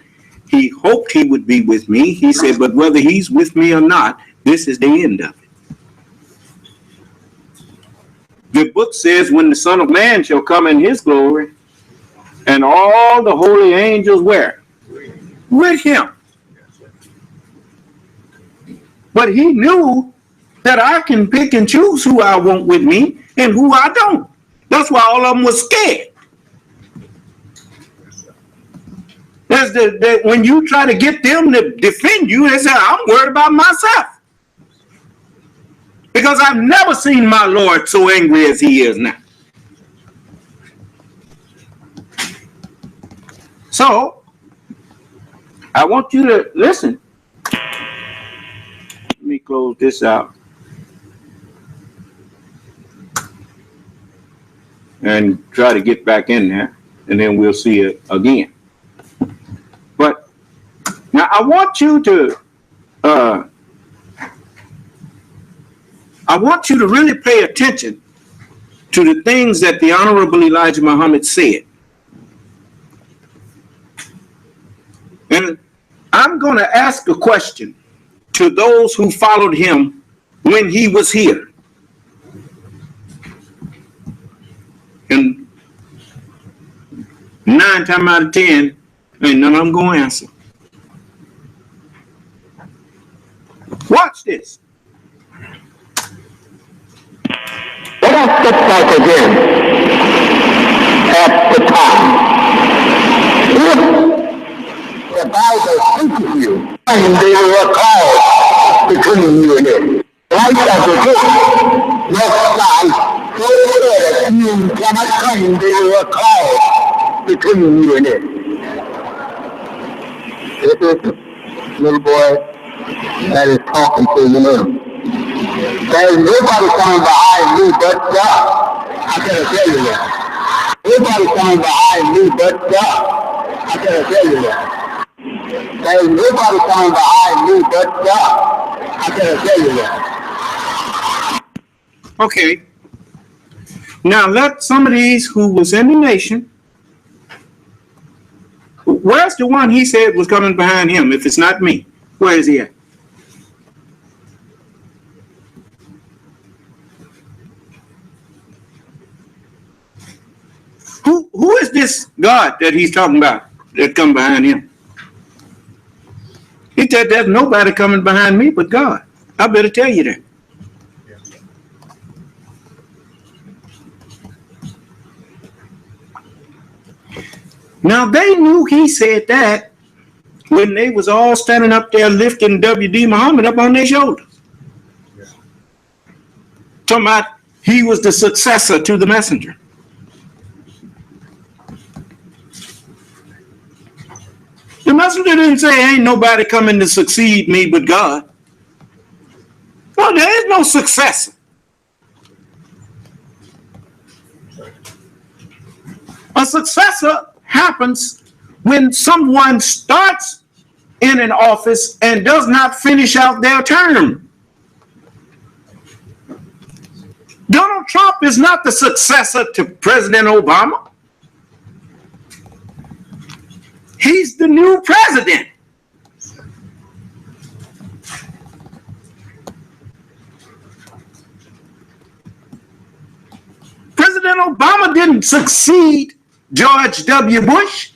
he hoped he would be with me. He said, but whether he's with me or not, this is the end of it. The book says when the Son of Man shall come in his glory, and all the holy angels where? With him. But he knew that I can pick and choose who I want with me and who I don't. That's why all of them was scared. When you try to get them to defend you, they say, I'm worried about myself. Because I've never seen my Lord so angry as he is now. So, I want you to listen. Let me close this out. And try to get back in there, and then we'll see it again. But now I want you to really pay attention to the things that the Honorable Elijah Muhammad said. And I'm going to ask a question to those who followed him when he was here. And 9 times out of 10, ain't none of them going to answer. Watch this. Let us get back again at the time. If the Bible teaches you, and they were called between you and it. Right as it is, next time, so that you cannot claim they were called between you and it. This is the little boy that is talking to you now. There's nobody coming behind me but God. I gotta tell you that. Nobody coming behind me but God. I gotta tell you that. There's nobody coming behind me but God. I gotta tell you that. Okay. Now let some of these who was in the nation, where's the one he said was coming behind him? If it's not me, where is he at? Who is this God that he's talking about that come behind him? He said there's nobody coming behind me but God. I better tell you that. Now they knew he said that when they was all standing up there lifting W.D. Muhammad up on their shoulders. Talking about he was the successor to the messenger. The messenger didn't say ain't nobody coming to succeed me but God. No, there is no successor. A successor happens when someone starts in an office and does not finish out their term. Donald Trump is not the successor to President Obama. He's the new president. President Obama didn't succeed George W. Bush.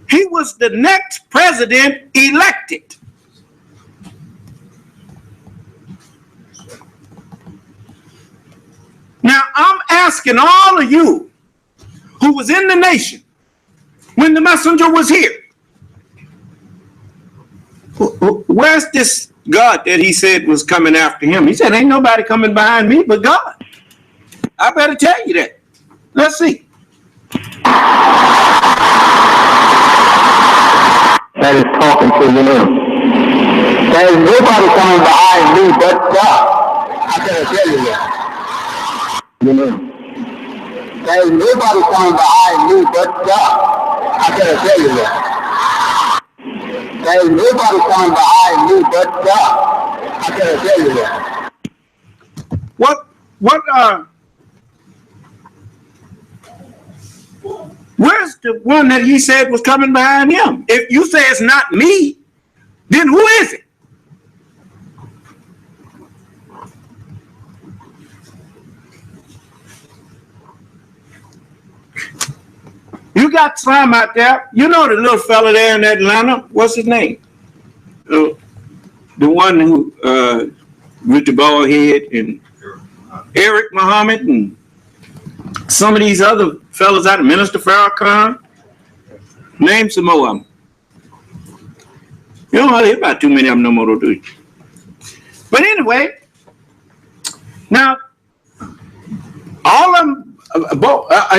He was the next president elected. Now, I'm asking all of you who was in the nation when the messenger was here, where's this God that he said was coming after him? He said, ain't nobody coming behind me but God. I better tell you that. Let's see. That is talking to you now. There is nobody coming behind me but God. I gotta tell you that. You know. There is nobody coming behind me but God. I gotta tell you that. There is nobody coming behind me but God. I gotta tell you that. Where's the one that he said was coming behind him? If you say it's not me, then who is it? You got some out there. You know the little fella there in Atlanta. What's his name? The one who with the bald head, and Eric Muhammad, and some of these other fellas out of Minister Farrakhan. Name some more of them. You don't hear about too many of them no more, do you? But anyway, now all of them,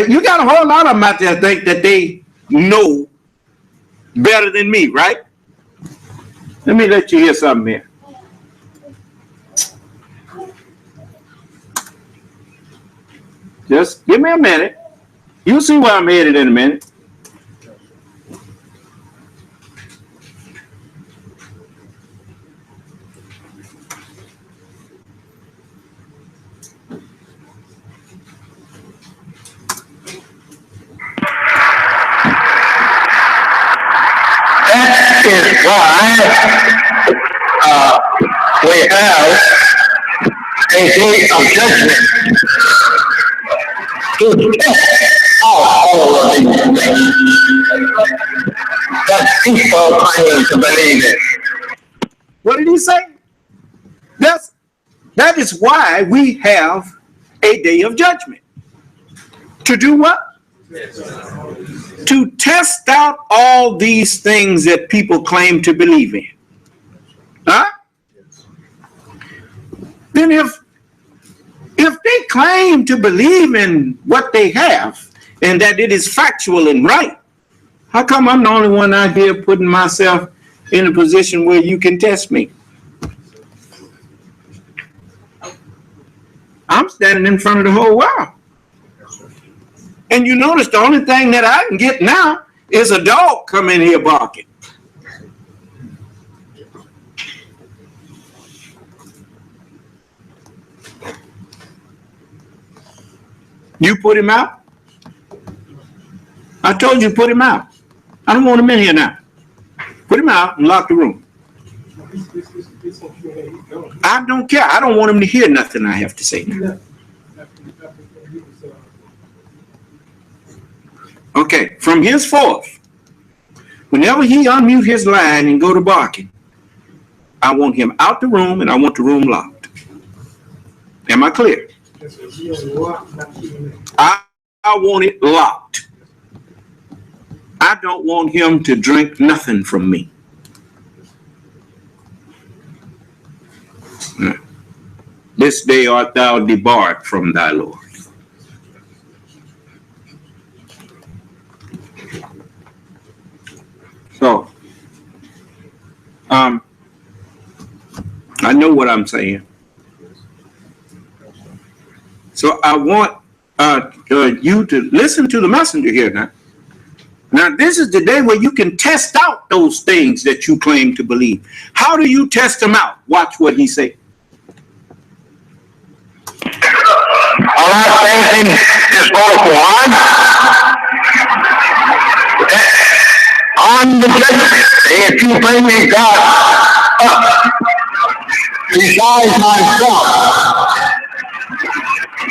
you got a whole lot of them out there think that they know better than me, right? Let me let you hear something here. Just give me a minute. You'll see where I'm headed in a minute. That is why we have a day of judgment to test all of these things that people claim to believe in. What did he say? That is why we have a day of judgment. To do what? To test out all these things that people claim to believe in. Huh? Then if they claim to believe in what they have and that it is factual and right, how come I'm the only one out here putting myself in a position where you can test me? I'm standing in front of the whole world. And you notice the only thing that I can get now is a dog come in here barking. You put him out? I told you put him out. I don't want him in here now. Put him out and lock the room. I don't care. I don't want him to hear nothing I have to say now. Okay, from henceforth, whenever he unmute his line and go to barking, I want him out the room and I want the room locked. Am I clear? I want it locked. I don't want him to drink nothing from me. This day art thou debarred from thy Lord. So, I know what I'm saying. So I want you to listen to the messenger here now. Now, this is the day where you can test out those things that you claim to believe. How do you test them out? Watch what he said. Allah says in His Holy Quran, on the judgment, if you bring me God up besides myself,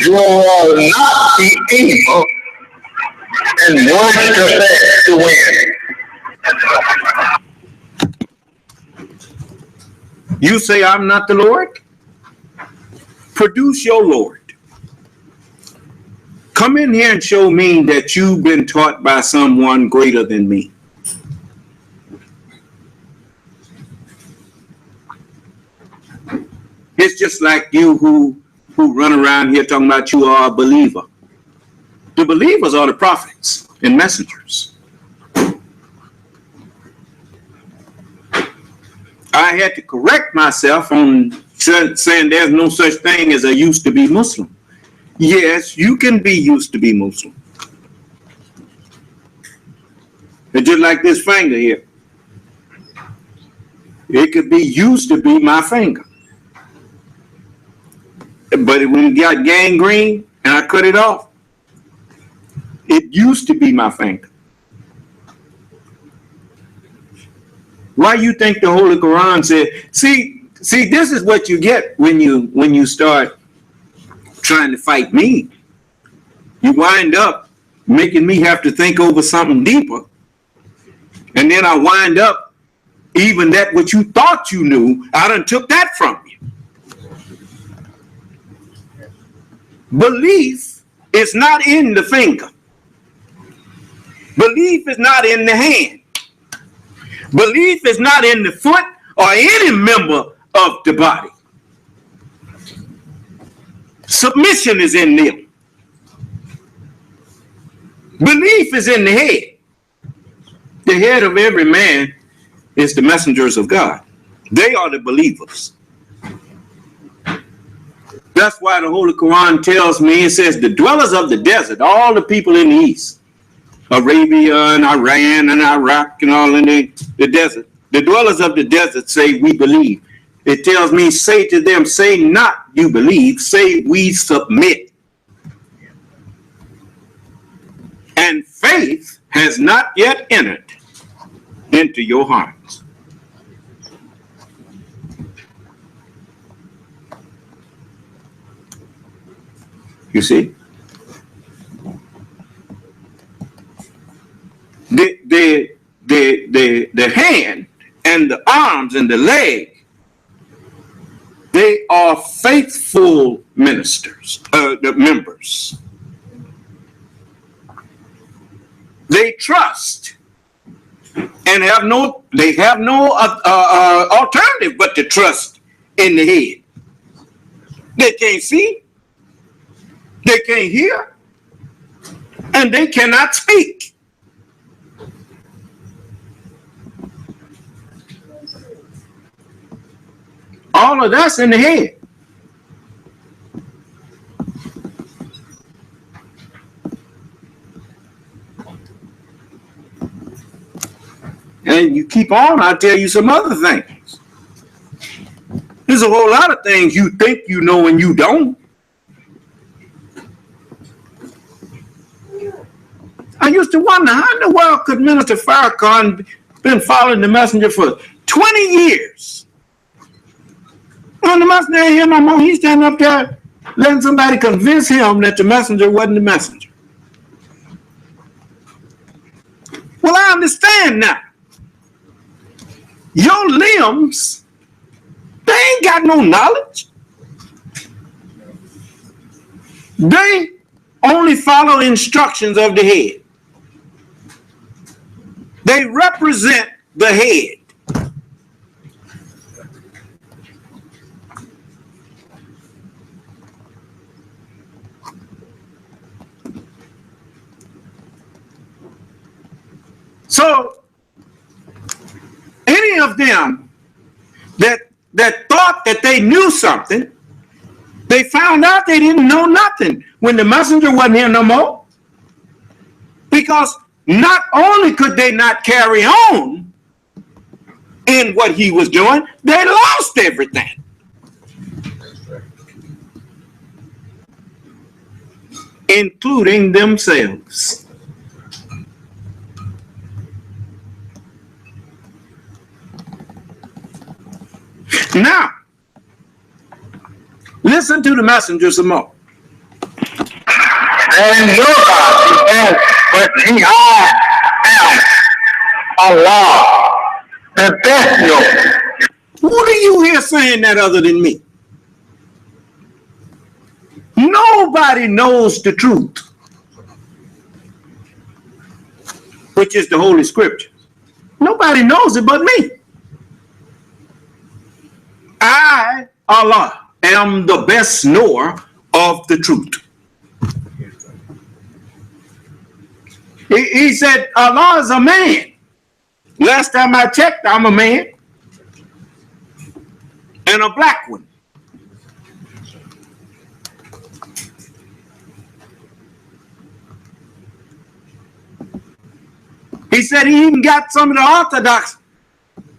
you will not be able in words to say to win. You say I'm not the Lord? Produce your Lord. Come in here and show me that you've been taught by someone greater than me. It's just like you who who run around here talking about you are a believer. The believers are the prophets and messengers. I had to correct myself on saying there's no such thing as a used to be Muslim. Yes, you can be used to be Muslim. It's just like this finger here. It could be used to be my finger. But when it got gangrene and I cut it off, it used to be my finger. Why you think the Holy Quran said, see, this is what you get when you start trying to fight me. You wind up making me have to think over something deeper. And then I wind up, even that what you thought you knew, I done took that from you. Belief is not in the finger. Belief is not in the hand. Belief is not in the foot or any member of the body. Submission is in them. Belief is in the head. The head of every man is the messengers of God. They are the believers. That's why the Holy Quran tells me, it says the dwellers of the desert, all the people in the east, Arabia and Iran and Iraq and all in the desert, the dwellers of the desert say we believe. It tells me, say to them, say not you believe, say we submit. And faith has not yet entered into your hearts. You see? The hand and the arms and the leg, they are faithful ministers, the members. They trust and have no alternative but to trust in the head. They can't see, they can't hear, and they cannot speak. All of that's in the head. And you keep on, I'll tell you some other things. There's a whole lot of things you think you know and you don't. I used to wonder, how in the world could Minister Farrakhan been following the messenger for 20 years? When the messenger ain't here no more, he's standing up there letting somebody convince him that the messenger wasn't the messenger. Well, I understand now. Your limbs, they ain't got no knowledge. They only follow instructions of the head. They represent the head. So, any of them that thought that they knew something, they found out they didn't know nothing when the messenger wasn't here no more. Because not only could they not carry on in what he was doing, they lost everything. Including themselves. Now, listen to the messenger some more. And your God says, but I am Allah, the best knower. Who do you hear saying that other than me? Nobody knows the truth, which is the Holy Scriptures. Nobody knows it but me. I, Allah, am the best knower of the truth. He said, Allah is a man. Last time I checked, I'm a man. And a black one. He said he even got some of the Orthodox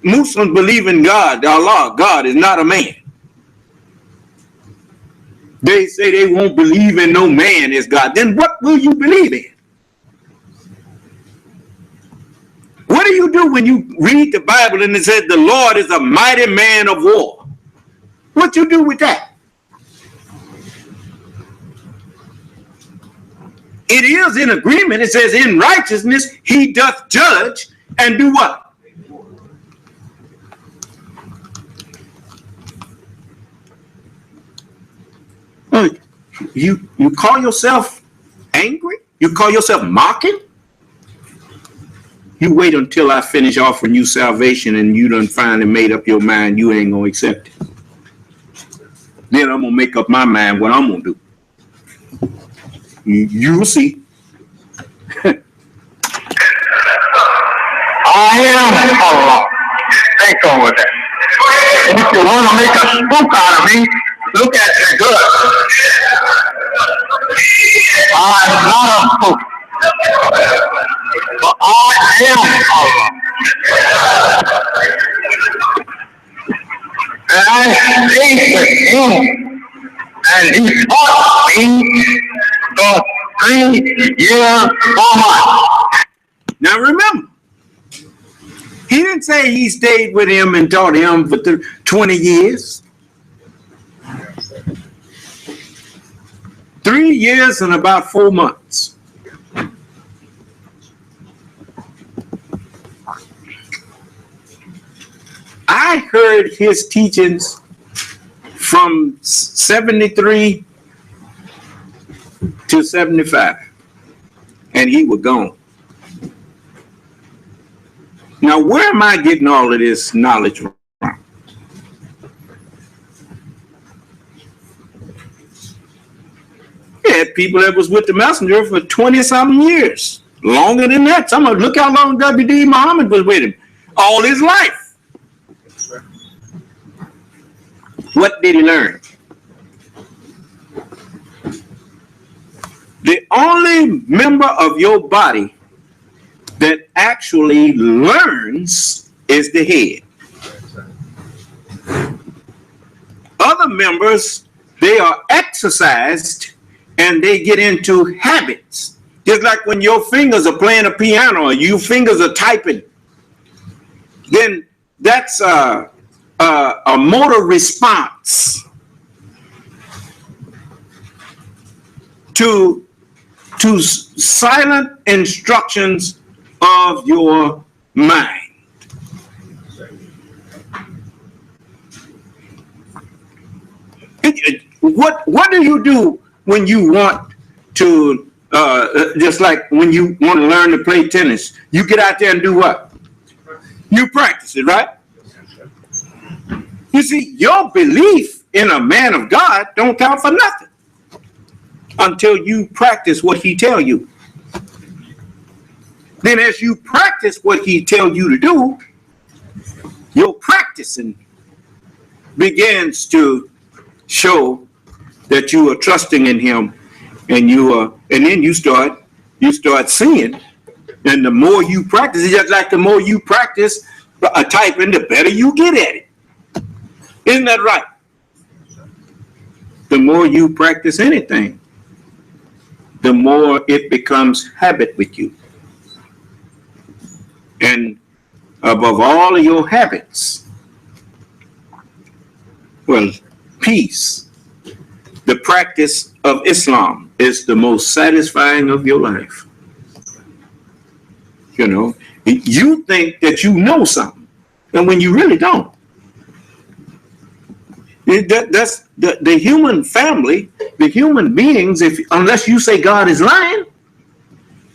Muslims believe in God, Allah. God is not a man. They say they won't believe in no man as God. Then what will you believe in? What do you do when you read the Bible and it says the Lord is a mighty man of war? What you do with that? It is in agreement. It says in righteousness he doth judge and do what? You call yourself angry? You call yourself mocking? You wait until I finish offering you salvation and you done finally made up your mind you ain't gonna accept it. Then I'm gonna make up my mind what I'm gonna do. You'll see. I am Allah. Think over that. If you want to make a spook out of me, look at the good. I'm not a spook. But I am Allah. And I stayed with him. And he taught me for 3 years 4 months. Now remember, he didn't say he stayed with him and taught him for 20 years. 3 years and about 4 months. I heard his teachings from 73 to 75, and he was gone. Now, where am I getting all of this knowledge from? You had people that was with the messenger for 20-something years, longer than that. Look how long W.D. Muhammad was with him, all his life. What did he learn? The only member of your body that actually learns is the head. Other members, they are exercised and they get into habits. Just like when your fingers are playing a piano or your fingers are typing, then that's a motor response to silent instructions of your mind. What do you do when you want to, just like when you want to learn to play tennis? You get out there and do what? You practice it, right? You see, your belief in a man of God don't count for nothing until you practice what he tell you. Then as you practice what he tell you to do, your practicing begins to show that you are trusting in him, and then you start seeing. And the more you practice, it's just like the more you practice typing, the better you get at it. Isn't that right? The more you practice anything, the more it becomes habit with you. And above all of your habits, well, peace, the practice of Islam is the most satisfying of your life. You know, you think that you know something, and when you really don't. That's the human family, the human beings, unless you say God is lying.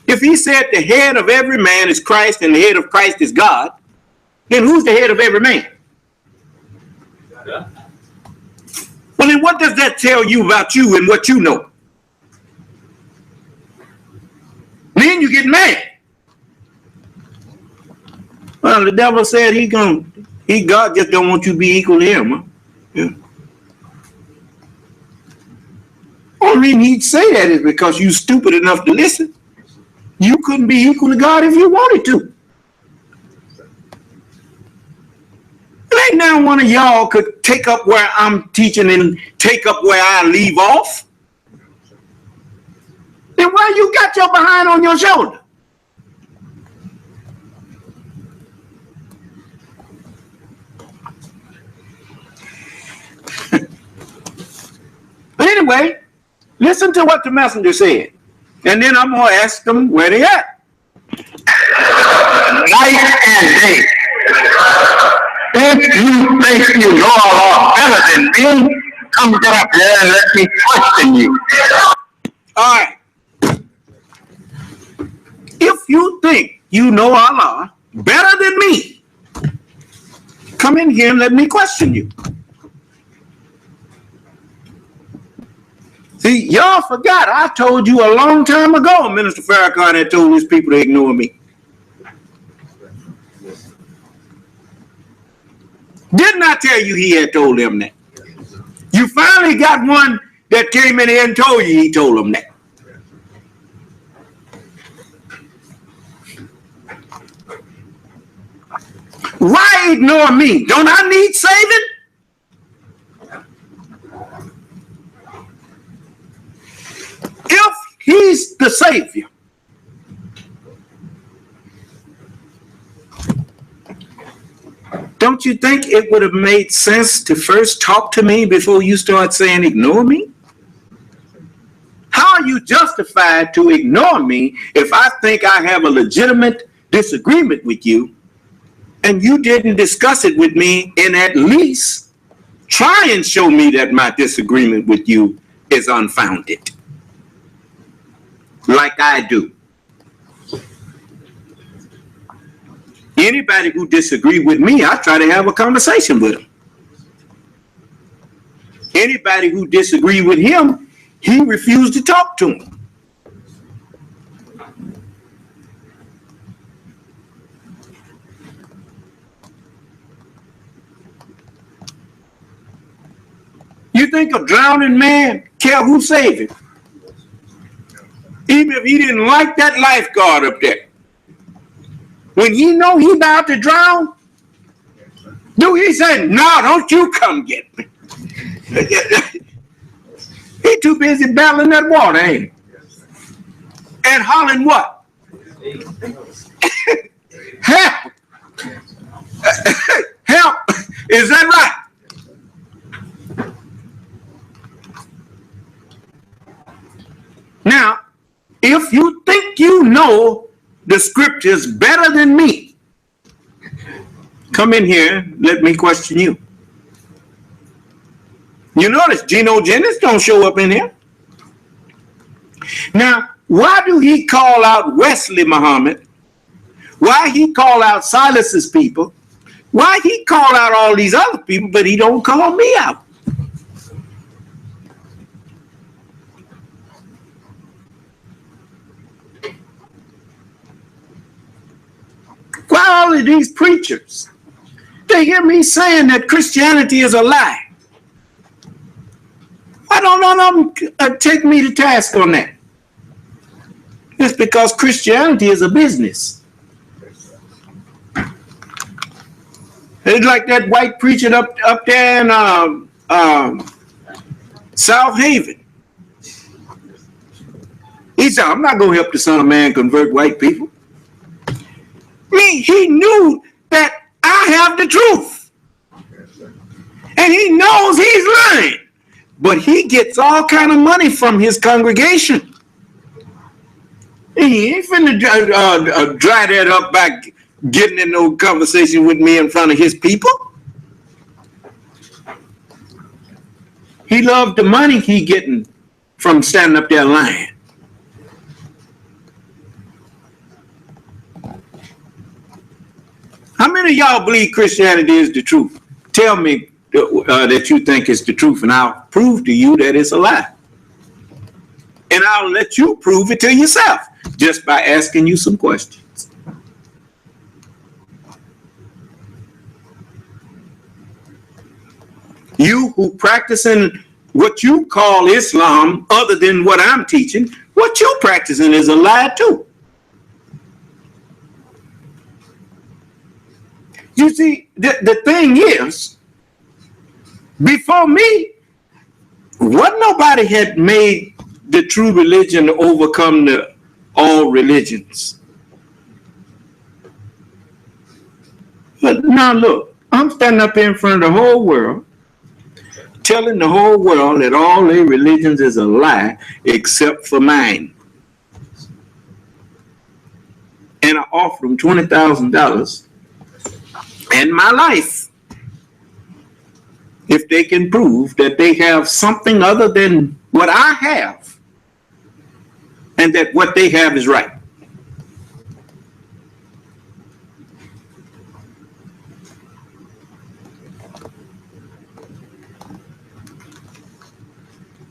If he said the head of every man is Christ and the head of Christ is God, then who's the head of every man? Yeah. Well, then Then what does that tell you about you and what you know? Then you get mad. Well, the devil said God just don't want you to be equal to him. Huh? Yeah. Only reason he'd say that is because you stupid enough to listen. You couldn't be equal to God if you wanted to. Right now, one of y'all could take up where I'm teaching and take up where I leave off. Then why you got your behind on your shoulder? But anyway, listen to what the messenger said. And then I'm going to ask them where they at. Night and day. If you think you know Allah better than me, come get up here and let me question you. All right. If you think you know Allah better than me, come in here and let me question you. See, y'all forgot. I told you a long time ago Minister Farrakhan had told his people to ignore me. Didn't I tell you he had told them that? You finally got one that came in here and told you he told them that. Why ignore me? Don't I need saving? If he's the Savior, don't you think it would have made sense to first talk to me before you start saying ignore me? How are you justified to ignore me if I think I have a legitimate disagreement with you and you didn't discuss it with me and at least try and show me that my disagreement with you is unfounded, like I do? Anybody who disagrees with me, I try to have a conversation with him. Anybody who disagrees with him, he refused to talk to him. You think a drowning man care who saved him? Even if he didn't like that lifeguard up there. When he know he about to drown, do he say, no, don't you come get me? He too busy battling that water, ain't he? And hollering what? Help! Help! Is that right? Now, if you think you know the scriptures better than me, come in here, let me question you. You notice Geno Jennings don't show up in here. Now, why do he call out Wesley Muhammad? Why he call out Silas's people? Why he call out all these other people, but he don't call me out? Why all of these preachers? They hear me saying that Christianity is a lie. Why don't none of them take me to task on that? It's because Christianity is a business. It's like that white preacher up there in South Haven. He said, I'm not going to help the Son of Man convert white people. He knew that I have the truth. And he knows he's lying. But he gets all kind of money from his congregation. He ain't finna dry that up by getting in no conversation with me in front of his people. He loved the money he getting from standing up there lying. How many of y'all believe Christianity is the truth? Tell me that you think is the truth, and I'll prove to you that it's a lie. And I'll let you prove it to yourself just by asking you some questions. You who practicing what you call Islam other than what I'm teaching, what you're practicing is a lie too. You see, the thing is, before me, what nobody had made the true religion to overcome all religions. But now look, I'm standing up here in front of the whole world, telling the whole world that all their religions is a lie except for mine. And I offered them $20,000 and my life if they can prove that they have something other than what I have and that what they have is right.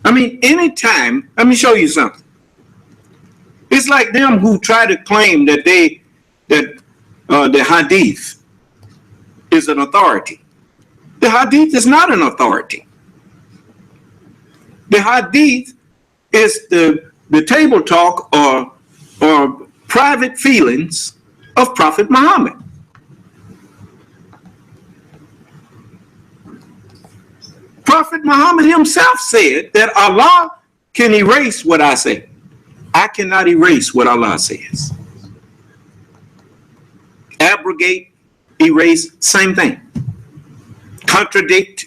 I mean, anytime, let me show you something. It's like them who try to claim that the hadith is an authority. The hadith is not an authority. The hadith is the table talk or private feelings of Prophet Muhammad. Prophet Muhammad himself said that Allah can erase what I say. I cannot erase what Allah says. Abrogate, erase, same thing. Contradict.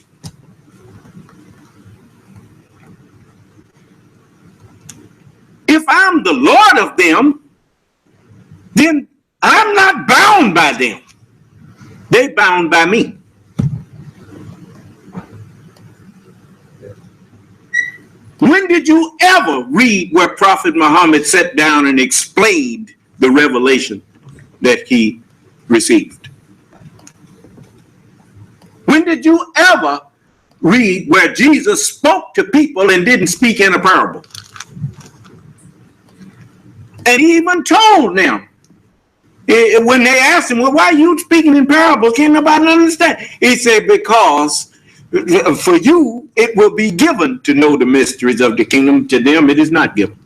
If I'm the Lord of them, then I'm not bound by them. They're bound by me. When did you ever read where Prophet Muhammad sat down and explained the revelation that he received? When did you ever read where Jesus spoke to people and didn't speak in a parable? And he even told them, when they asked him, well, why are you speaking in parables? Can't nobody understand? He said, because for you, it will be given to know the mysteries of the kingdom. To them, it is not given.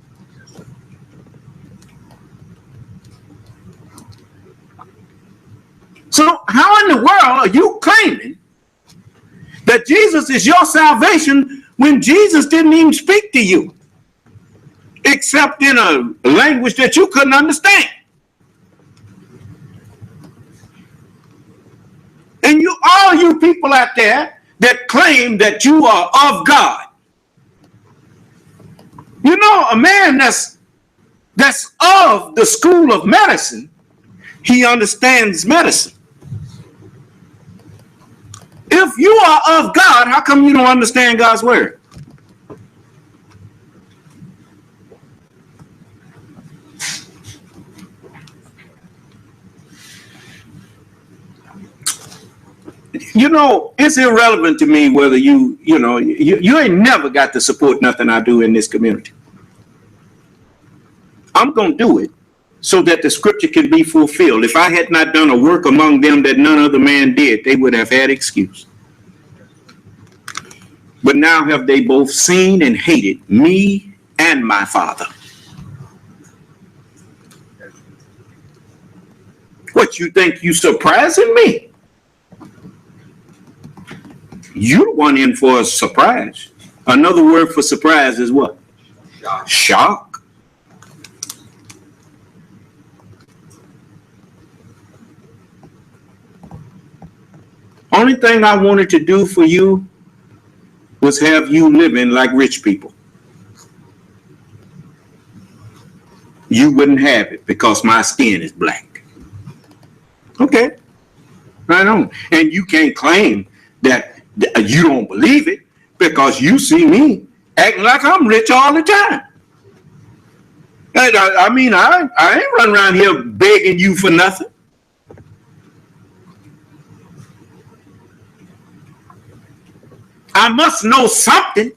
So how in the world are you claiming that Jesus is your salvation when Jesus didn't even speak to you, except in a language that you couldn't understand? And all you people out there that claim that you are of God. You know, a man that's of the school of medicine, he understands medicine. If you are of God, how come you don't understand God's word? You know, it's irrelevant to me whether you ain't never got to support nothing I do in this community. I'm going to do it so that the scripture can be fulfilled. If I had not done a work among them that none other man did, they would have had excuse. But now have they both seen and hated me and my Father. What, you think you surprising me? You went in for a surprise. Another word for surprise is what? Shock. Only thing I wanted to do for you was have you living like rich people. You wouldn't have it because my skin is black. Okay, right on. And you can't claim that you don't believe it because you see me acting like I'm rich all the time. I mean, I ain't running around here begging you for nothing. I must know something.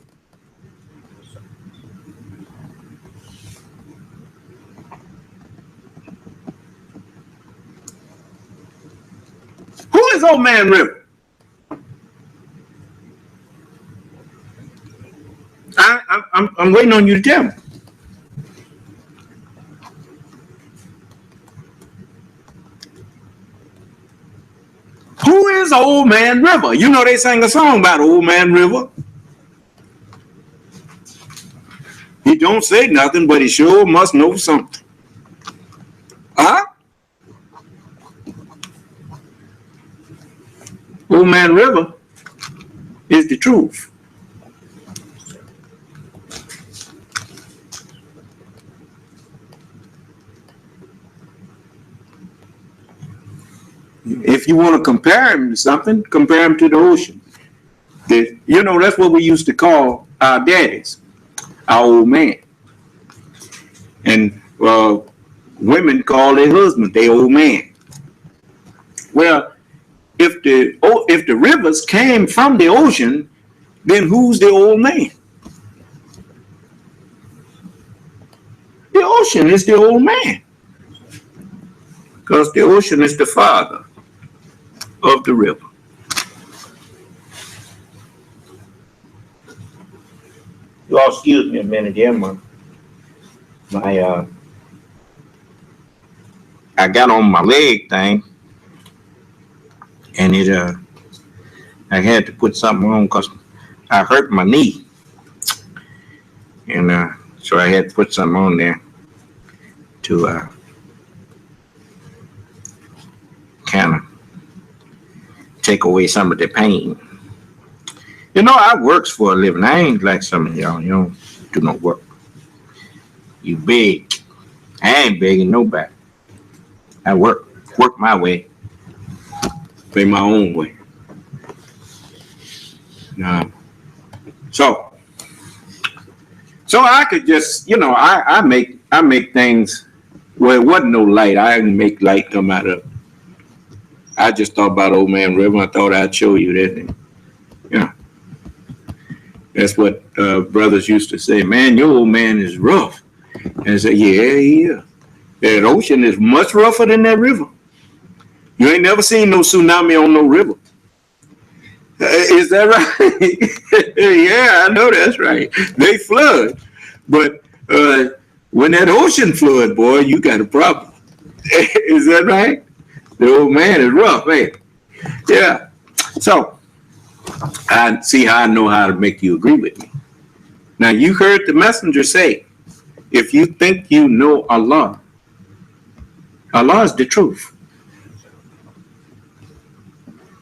Who is Old Man River? I'm waiting on you to tell me. Who is Old Man River? You know they sang a song about Old Man River. He don't say nothing, but he sure must know something. Huh? Old Man River is the truth. If you want to compare him to something, compare him to the ocean. You know, that's what we used to call our daddies, our old man. And women call their husband their old man. Well, if the rivers came from the ocean, then who's the old man? The ocean is the old man. Because the ocean is the father of the river. You all excuse me a minute here, I got on my leg thing, and I had to put something on because I hurt my knee, and so I had to put something on there to kind of take away some of the pain. You know, I works for a living. I ain't like some of y'all. You don't do no work. You beg. I ain't begging nobody. I work my way. Pay my own way. So I could just, you know, I make things where it wasn't no light. I can make light come out of. I just thought about Old Man River. I thought I'd show you that. And, you know, that's what brothers used to say. Man, your old man is rough. And I said, yeah, he is. That ocean is much rougher than that river. You ain't never seen no tsunami on no river. Is that right? Yeah, I know that's right. They flood. But when that ocean flood, boy, you got a problem. Is that right? The old man is rough, eh? Yeah. So, I see how I know how to make you agree with me. Now, you heard the messenger say, if you think you know Allah, Allah is the truth.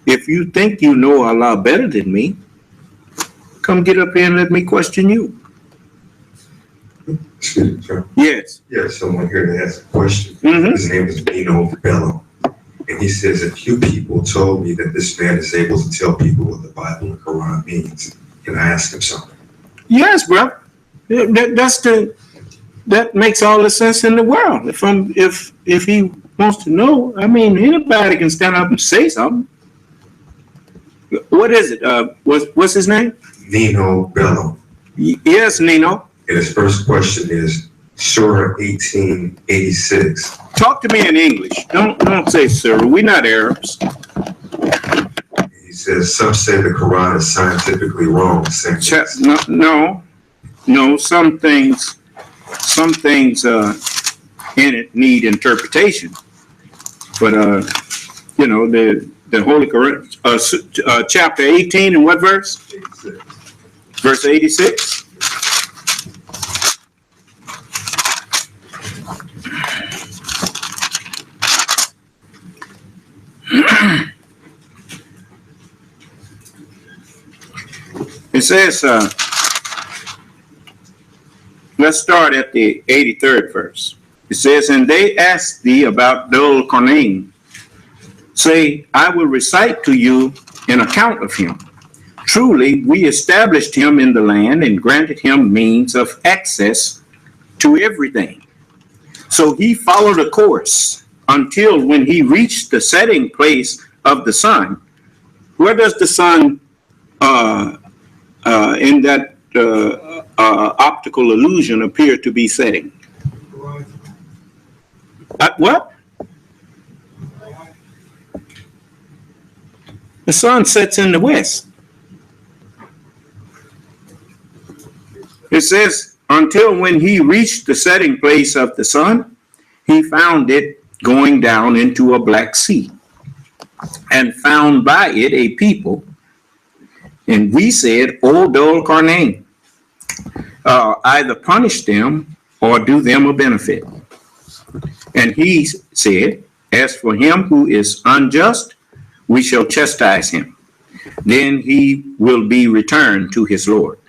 If you think you know Allah better than me, come get up here and let me question you. Excuse me, sir. Yes. Yeah, someone here to ask a question. Mm-hmm. His name is Nino Bello. And he says, a few people told me that this man is able to tell people what the Bible and Quran means. Can I ask him something? Yes, bro. That makes all the sense in the world. If he wants to know, I mean, anybody can stand up and say something. What is it? What's his name? Nino Bello. Yes, Nino. And his first question is Surah 1886. Talk to me in English. Don't say sir. We're not Arabs. He says some say the Quran is scientifically wrong. No. Some things in it need interpretation. But you know, the Holy Quran, chapter 18 and what verse? 86. Verse 86. It says, let's start at the 83rd verse. It says, and they asked thee about Dhul Qarnayn. Say, I will recite to you an account of him. Truly, we established him in the land and granted him means of access to everything. So he followed a course until when he reached the setting place of the sun. Where does the sun in that optical illusion appear to be setting? What? The sun sets in the west. It says, until when he reached the setting place of the sun, he found it going down into a black sea, and found by it a people. And we said, O dull carnane, either punish them or do them a benefit. And he said, as for him who is unjust, we shall chastise him. Then he will be returned to his Lord,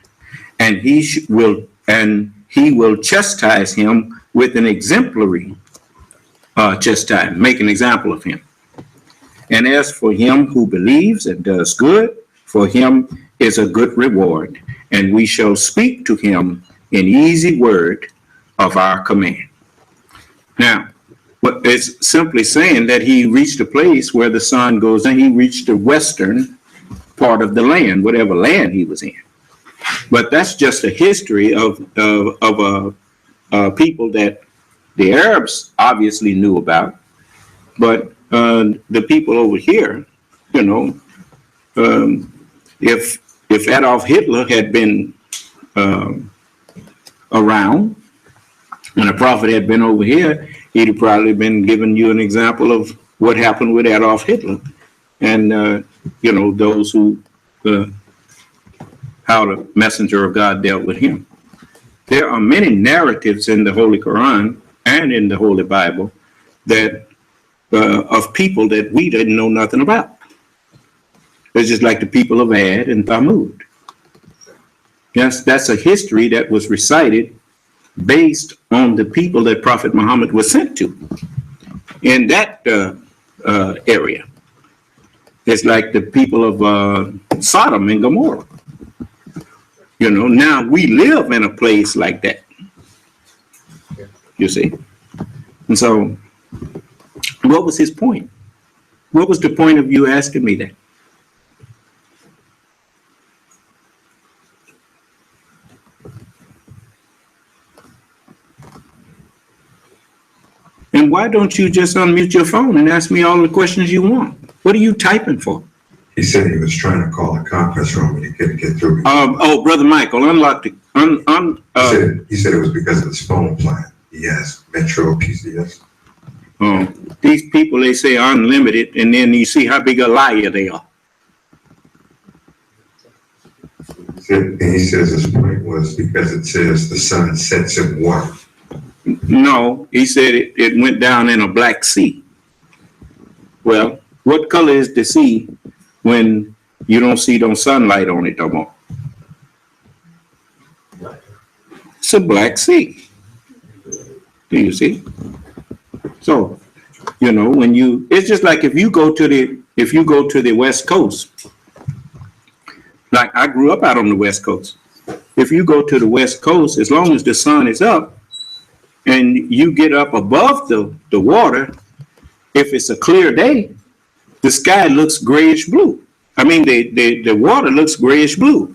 and he will chastise him with an exemplary chastisement, make an example of him. And as for him who believes and does good, for him is a good reward, and we shall speak to him in easy word of our command. Now, it's simply saying that he reached a place where the sun goes in. He reached the western part of the land, whatever land he was in. But that's just a history of people that the Arabs obviously knew about. But the people over here, you know, if Adolf Hitler had been around and a prophet had been over here, he'd have probably been giving you an example of what happened with Adolf Hitler and, you know, those who, how the messenger of God dealt with him. There are many narratives in the Holy Quran and in the Holy Bible that of people that we didn't know nothing about. It's just like the people of Ad and Thamud. Yes, that's a history that was recited based on the people that Prophet Muhammad was sent to in that area. It's like the people of Sodom and Gomorrah. You know, now we live in a place like that. You see? And so, what was his point? What was the point of you asking me that? And why don't you just unmute your phone and ask me all the questions you want? What are you typing for? He said he was trying to call a conference room and he couldn't get through. Oh, Brother Michael, unlock the... he said it was because of his phone plan. He has Metro PCS. Oh, these people, they say unlimited, and then you see how big a liar they are. And he says his point was because it says the sun sets in water. No, he said it went down in a black sea. Well, what color is the sea when you don't see no sunlight on it no more? It's a black sea. Do you see? So, you know, when you, it's just like if you go to the West Coast, like I grew up out on the West Coast. If you go to the West Coast, as long as the sun is up and you get up above the water, if it's a clear day, the sky looks grayish blue. I mean, the water looks grayish blue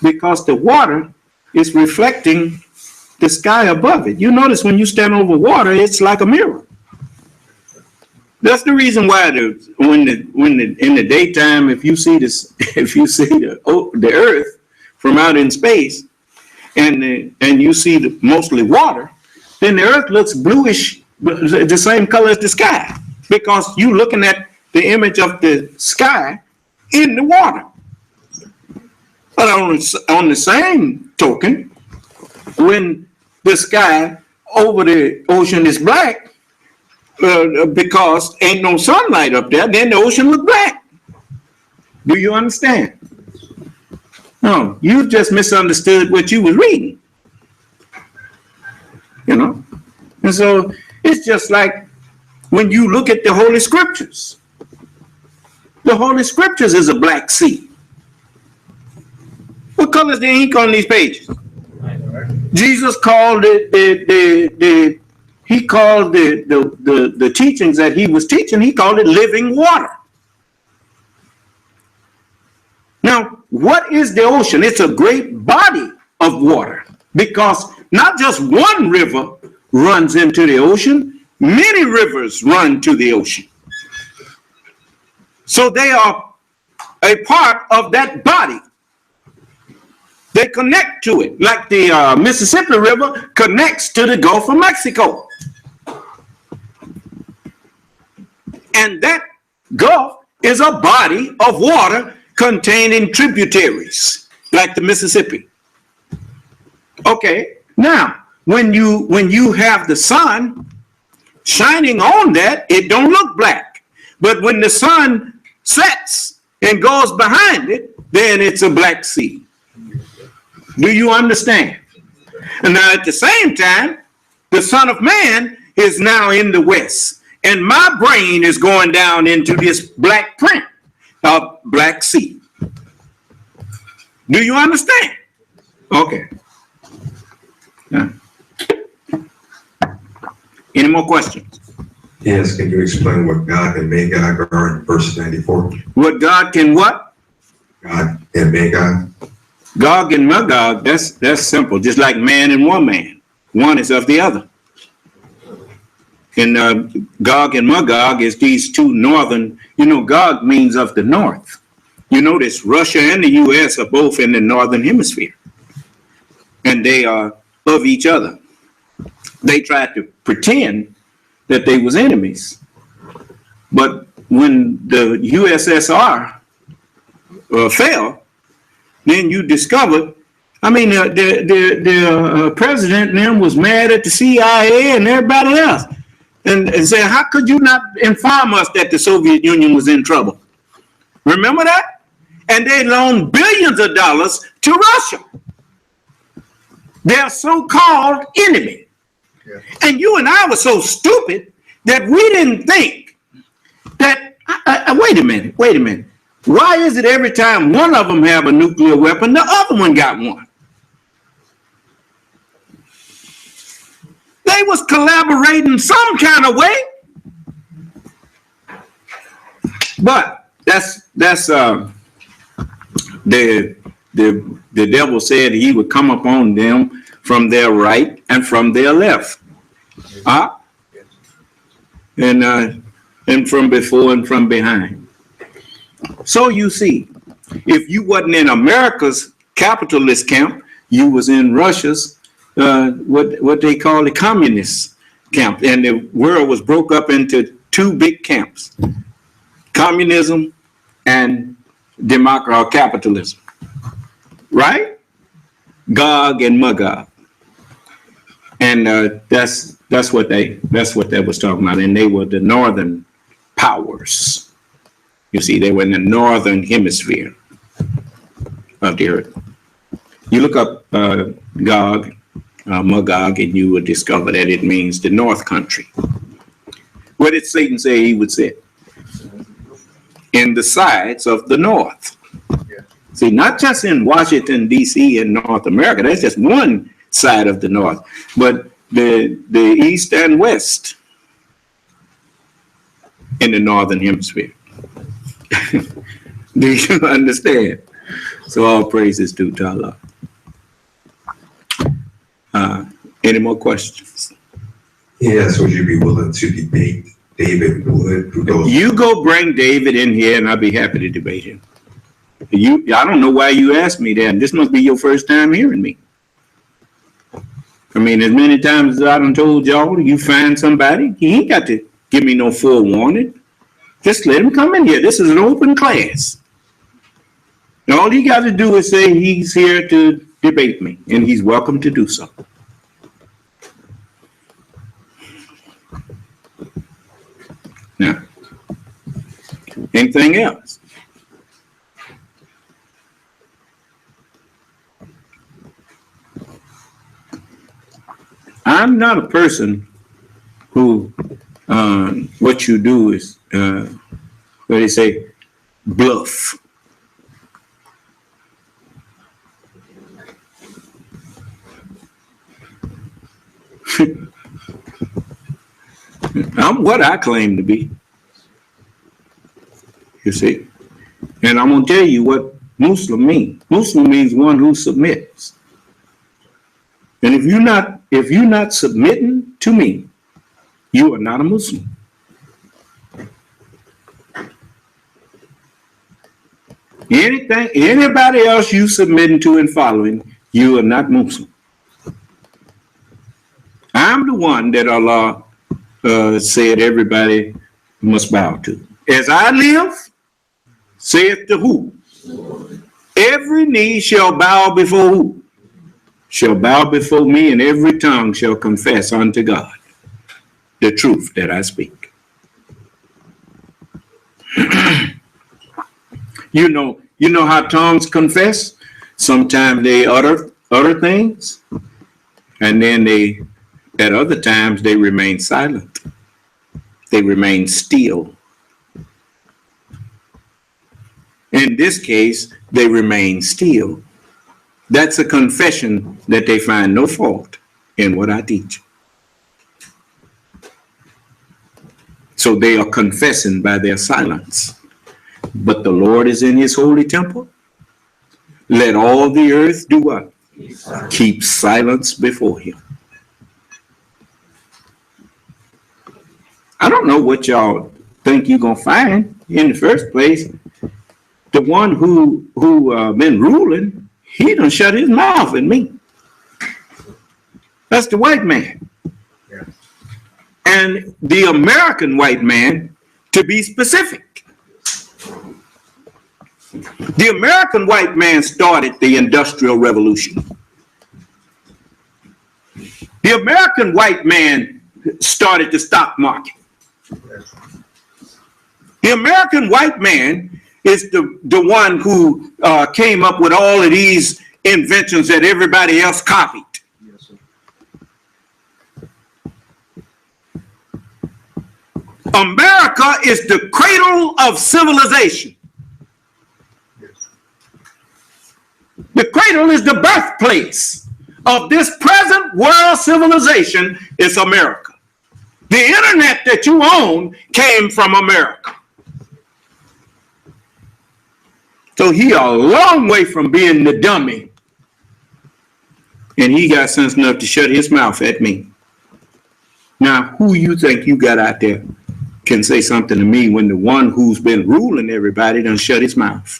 because the water is reflecting the sky above it. You notice when you stand over water, it's like a mirror. That's the reason why in the daytime, if you see the Earth from out in space, and you see mostly water, then the Earth looks bluish, the same color as the sky, because you're looking at the image of the sky in the water. But on the same token, when the sky over the ocean is black, because ain't no sunlight up there, then the ocean look black. Do you understand? No, you just misunderstood what you was reading. You know? And so it's just like when you look at the Holy Scriptures. The Holy Scriptures is a black sea. What color is the ink on these pages? Jesus called he called the teachings that he was teaching, he called it living water. Now, what is the ocean? It's a great body of water, because not just one river runs into the ocean, many rivers run to the ocean. So they are a part of that body. They connect to it, like the Mississippi River connects to the Gulf of Mexico. And that Gulf is a body of water containing tributaries, like the Mississippi. Okay, now, when you have the sun shining on that, it don't look black. But when the sun sets and goes behind it, then it's a black sea. Do you understand? And now at the same time, the Son of Man is now in the west. And my brain is going down into this black print of Black Sea. Do you understand? Okay. Yeah. Any more questions? Yes, can you explain what God and Magog are in verse 94? What God can what? God and Magog. Gog and Magog, that's simple. Just like man and woman. One is of the other. And Gog and Magog is these two northern, Gog means of the north. You notice Russia and the U.S. are both in the northern hemisphere. And they are of each other. They tried to pretend that they was enemies. But when the USSR fell, then you discovered, the president and them was mad at the CIA and everybody else. And said, how could you not inform us that the Soviet Union was in trouble? Remember that? And they loaned billions of dollars to Russia, their so-called enemy. Yeah. And you and I were so stupid that we didn't think that, wait a minute. Why is it every time one of them have a nuclear weapon, the other one got one? They was collaborating some kind of way. But that's the devil said he would come upon them from their right and from their left. And from before and from behind. So you see, if you wasn't in America's capitalist camp, you was in Russia's what they call the communist camp. And the world was broke up into two big camps: communism and democracy, capitalism. Right? Gog and Magog. And that's what they was talking about. And they were the northern powers. You see, they were in the northern hemisphere of the earth. You look up Gog, Magog, and you will discover that it means the north country. What did Satan say he would sit? In the sides of the north. Yeah. See, not just in Washington, D.C. and North America. That's just one side of the north. But the east and west in the northern hemisphere. Do you understand? So all praises due to Allah. Any more questions? Yes, would you be willing to debate David Wood? You go bring David in here and I'll be happy to debate him. I don't know why you asked me that. This must be your first time hearing me. As many times as I done told y'all, you find somebody, he ain't got to give me no forewarning. Just let him come in here. This is an open class. And all he got to do is say he's here to debate me, and he's welcome to do so. Now, anything else? I'm not a person who, what you do is, what they say, bluff. I'm what I claim to be. You see? And I'm going to tell you Muslim mean? Muslim means one who submits. And if you're not submitting to me, you are not a Muslim. Anybody else you submitting to and following, you are not Muslim. I'm the one that Allah said everybody must bow to. As I live, saith the who? Every knee shall bow before who? Shall bow before me, and every tongue shall confess unto God the truth that I speak. You know how tongues confess? Sometimes they utter things, and then at other times they remain silent. They remain still. In this case, they remain still. That's a confession that they find no fault in what I teach. So they are confessing by their silence. But the Lord is in his holy temple. Let all the earth do what? Keep silence before him. I don't know what y'all think you're going to find in the first place. The one who been ruling, he done shut his mouth at me. That's the white man. Yeah. And the American white man, to be specific. The American white man started the Industrial Revolution. The American white man started the stock market. The American white man is the one who came up with all of these inventions that everybody else copied. Yes, sir. America is the cradle of civilization. Yes. The cradle is the birthplace of this present world civilization. Is America. The internet that you own came from America. So he a long way from being the dummy. And he got sense enough to shut his mouth at me. Now, who you think you got out there can say something to me when the one who's been ruling everybody done shut his mouth?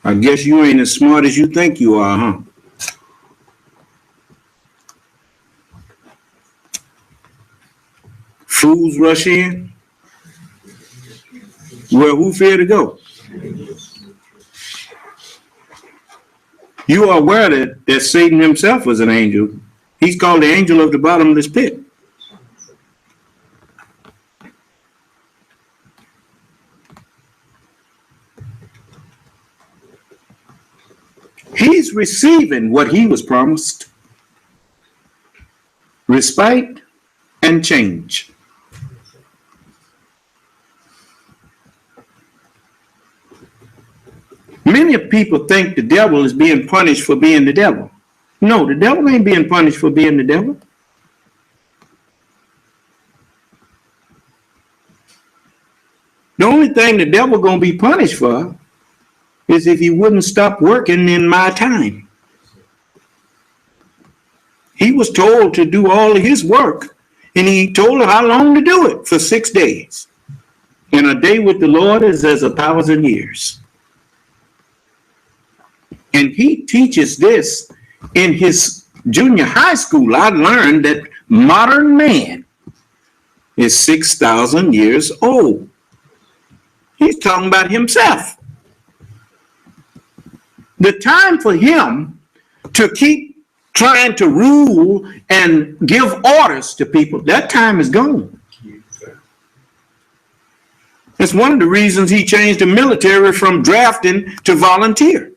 I guess you ain't as smart as you think you are, huh? Fools rush in. Well, who fear to go? You are aware that Satan himself was an angel. He's called the angel of the bottomless pit. He's receiving what he was promised. Respite and change. Many people think the devil is being punished for being the devil. No, the devil ain't being punished for being the devil. The only thing the devil gonna be punished for is if he wouldn't stop working in my time. He was told to do all of his work, and he told her how long to do it, for 6 days. And a day with the Lord is as 1,000 years. And he teaches this in his junior high school. I learned that modern man is 6,000 years old. He's talking about himself. The time for him to keep trying to rule and give orders to people, that time is gone. That's one of the reasons he changed the military from drafting to volunteer.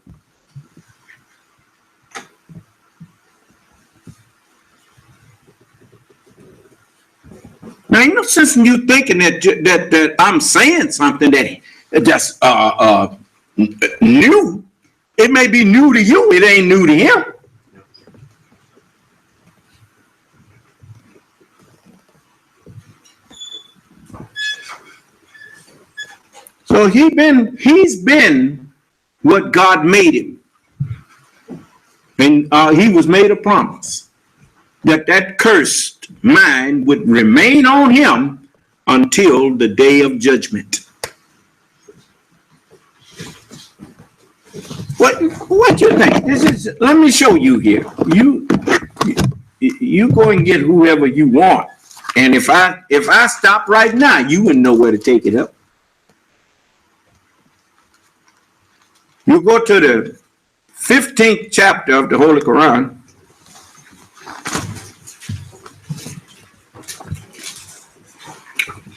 Now, ain't no sense in you thinking that I'm saying something that's new. It may be new to you. It ain't new to him. So he's been what God made him. And he was made a promise that cursed mind would remain on him until the day of judgment. What you think? Let me show you here. You go and get whoever you want. And if I stop right now, you wouldn't know where to take it up. You go to the 15th chapter of the Holy Quran.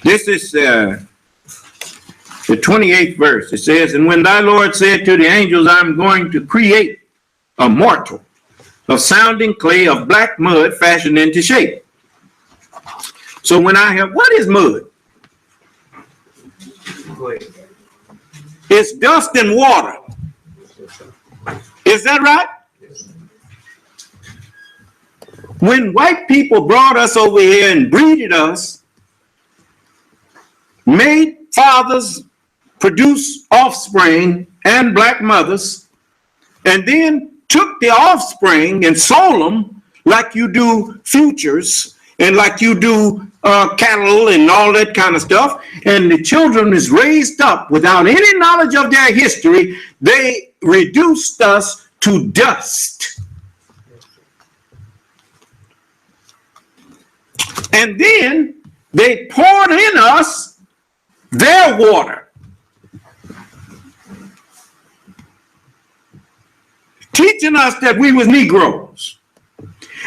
This is the 28th verse. It says, and when thy Lord said to the angels, I'm going to create a mortal of sounding clay of black mud fashioned into shape. So when I have, what is mud? It's dust and water. Is that right? When white people brought us over here and breeded us, made fathers produce offspring and black mothers, and then took the offspring and sold them like you do futures and like you do cattle and all that kind of stuff, and the children is raised up without any knowledge of their history. They reduced us to dust. And then they poured in us their water, teaching us that we was Negroes,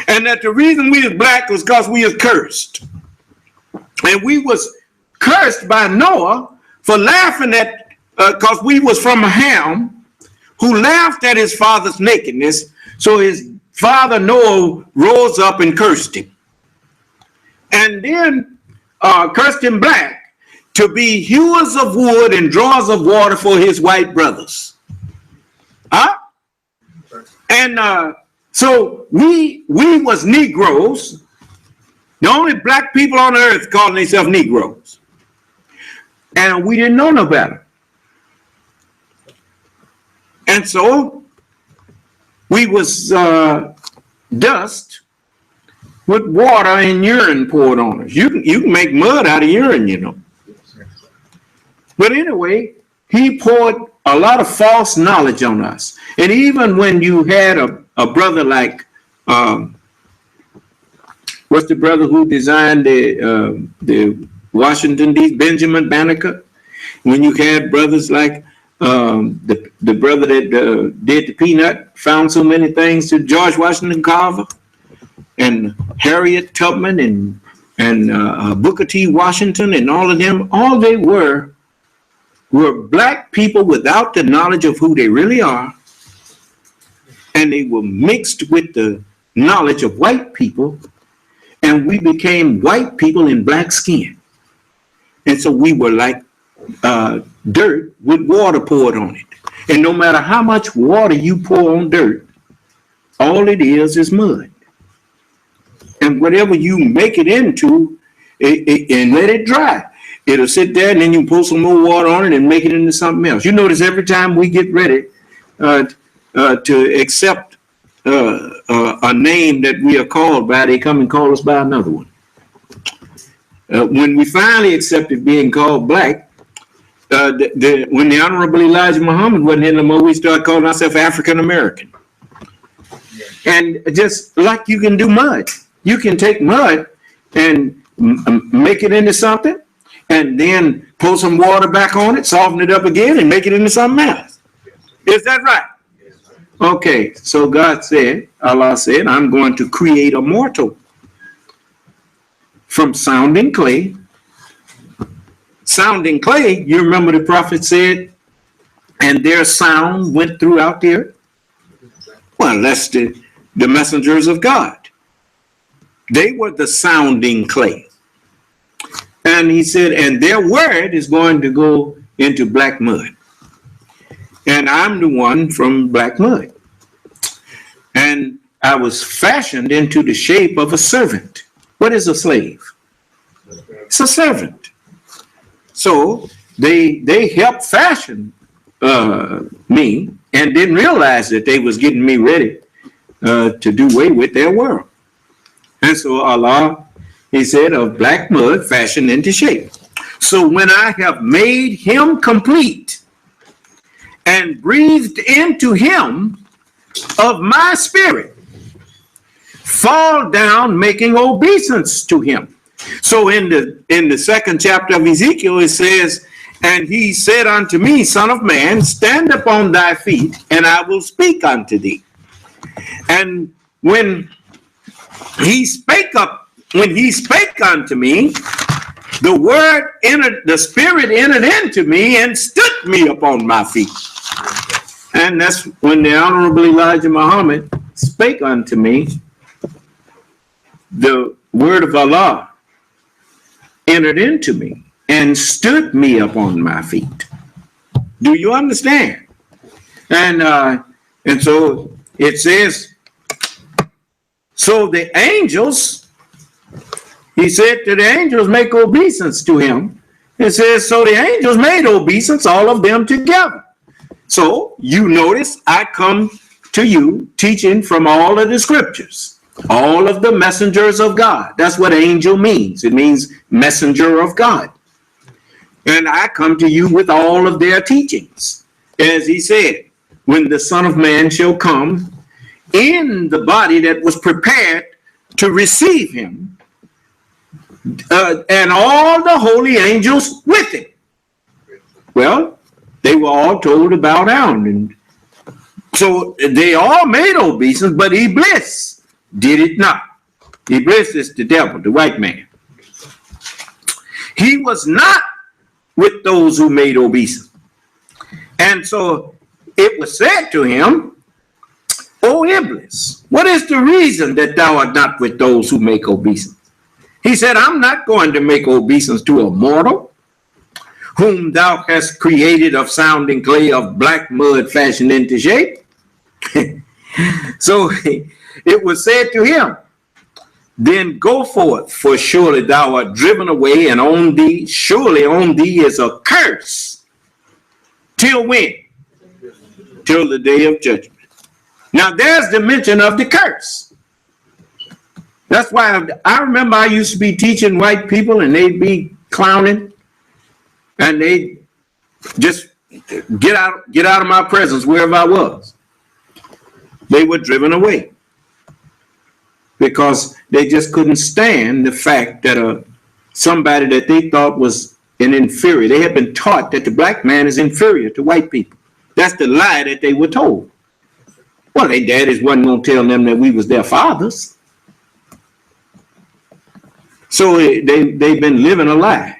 and that the reason we was black was because we was cursed. And we was cursed by Noah for laughing at, because we was from Ham, who laughed at his father's nakedness. So his father Noah rose up and cursed him. And then cursed him black to be hewers of wood and drawers of water for his white brothers. And so we was Negroes. The only black people on earth calling themselves Negroes. And we didn't know no better. And so we was dust with water and urine poured on us. You can make mud out of urine, you know. But anyway, he poured a lot of false knowledge on us. And even when you had a brother like, what's the brother who designed the Washington, D.C., Benjamin Banneker? When you had brothers like the brother that did the peanut, found so many things to George Washington Carver, and Harriet Tubman, and Booker T. Washington, and all of them, all they were black people without the knowledge of who they really are, and they were mixed with the knowledge of white people, and we became white people in black skin. And so we were like dirt with water poured on it. And no matter how much water you pour on dirt, all it is mud. And whatever you make it into, and let it dry, it'll sit there, and then you pull some more water on it and make it into something else. You notice every time we get ready to accept a name that we are called by, they come and call us by another one. When we finally accepted being called black, when the Honorable Elijah Muhammad wasn't here no more, we started calling ourselves African American. And just like you can do mud, you can take mud and make it into something, and then pour some water back on it, soften it up again, and make it into something else. Is that right? Okay, so God said, Allah said, I'm going to create a mortal from sounding clay. Sounding clay, you remember the prophet said, and their sound went throughout the earth? Well, that's the messengers of God. They were the sounding clay. And he said, and their word is going to go into black mud. And I'm the one from black mud. And I was fashioned into the shape of a servant. What is a slave? It's a servant. So they helped fashion me and didn't realize that they was getting me ready to do away with their world. And so Allah, he said, of black mud fashioned into shape. So when I have made him complete and breathed into him of my spirit, fall down making obeisance to him. So in the second chapter of Ezekiel, it says, and he said unto me, Son of man, stand upon thy feet, and I will speak unto thee. And when he spake unto me, the spirit entered into me and stood me upon my feet. And that's when the Honorable Elijah Muhammad spake unto me, the word of Allah entered into me and stood me upon my feet. Do you understand? And so it says, so the angels, he said to the angels, make obeisance to him. It says, so the angels made obeisance, all of them together. So you notice I come to you teaching from all of the scriptures, all of the messengers of God. That's what angel means. It means messenger of God. And I come to you with all of their teachings. As he said, when the Son of Man shall come in the body that was prepared to receive him, and all the holy angels with him. Well, they were all told to bow down. And so they all made obeisance, but Iblis did it not. Iblis is the devil, the white man. He was not with those who made obeisance. And so it was said to him, O Iblis, what is the reason that thou art not with those who make obeisance? He said, I'm not going to make obeisance to a mortal whom thou hast created of sounding clay of black mud fashioned into shape. So it was said to him, then go forth, for surely thou art driven away, and on thee, surely on thee is a curse. Till when? Till the day of judgment. Now there's the mention of the curse. That's why I remember I used to be teaching white people and they'd be clowning and they'd just get out of my presence wherever I was. They were driven away because they just couldn't stand the fact that somebody that they thought was an inferior, they had been taught that the black man is inferior to white people. That's the lie that they were told. Well, their daddies wasn't going to tell them that we was their fathers. So they've been living a lie.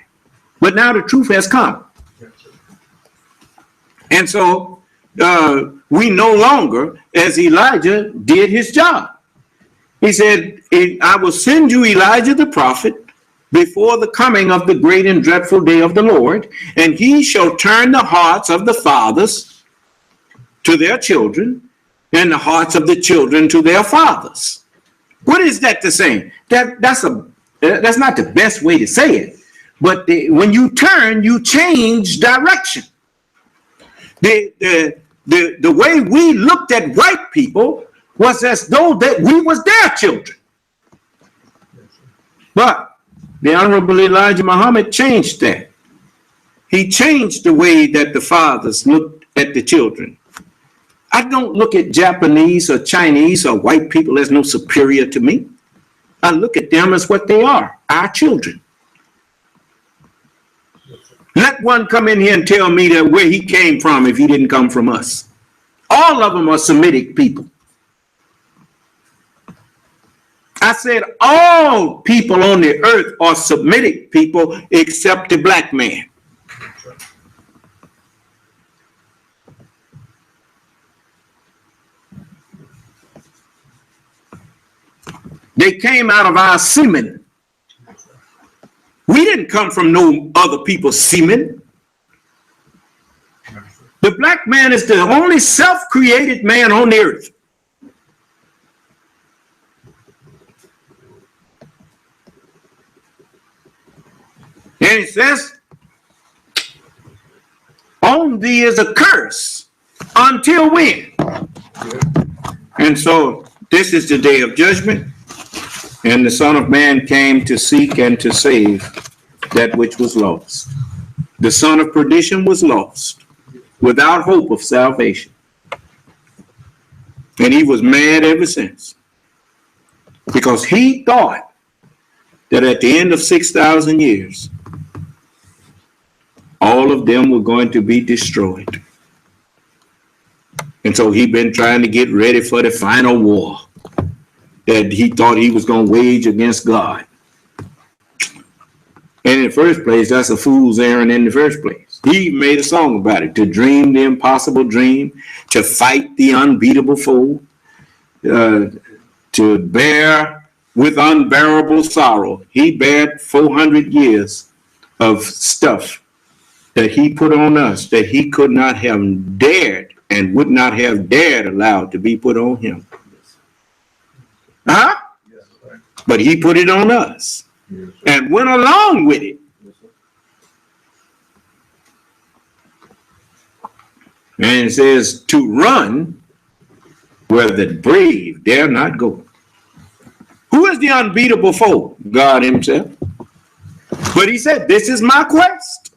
But now the truth has come. And so we no longer, as Elijah did his job. He said, I will send you Elijah the prophet before the coming of the great and dreadful day of the Lord, and he shall turn the hearts of the fathers to their children, and the hearts of the children to their fathers. What is that to say? That's not the best way to say it. But when you turn, you change direction. The way we looked at white people was as though that we was their children. But the Honorable Elijah Muhammad changed that. He changed the way that the fathers looked at the children. I don't look at Japanese or Chinese or white people as no superior to me. I look at them as what they are, our children. Let one come in here and tell me that where he came from if he didn't come from us. All of them are Semitic people. I said all people on the earth are Semitic people except the black man. They came out of our semen. We didn't come from no other people's semen. The black man is the only self-created man on the earth. And it says, On thee is a curse. Until when? And so this is the day of judgment. And the Son of Man came to seek and to save that which was lost. The son of perdition was lost, without hope of salvation. And he was mad ever since, because he thought that at the end of 6,000 years, all of them were going to be destroyed. And so he'd been trying to get ready for the final war that he thought he was going to wage against God. And in the first place, that's a fool's errand in the first place. He made a song about it, to dream the impossible dream, to fight the unbeatable foe, to bear with unbearable sorrow. He bared 400 years of stuff that he put on us that he could not have dared and would not have dared allowed to be put on him. Huh? But he put it on us and went along with it. And it says to run where the brave dare not go. Who is the unbeatable foe? God himself. But he said, this is my quest.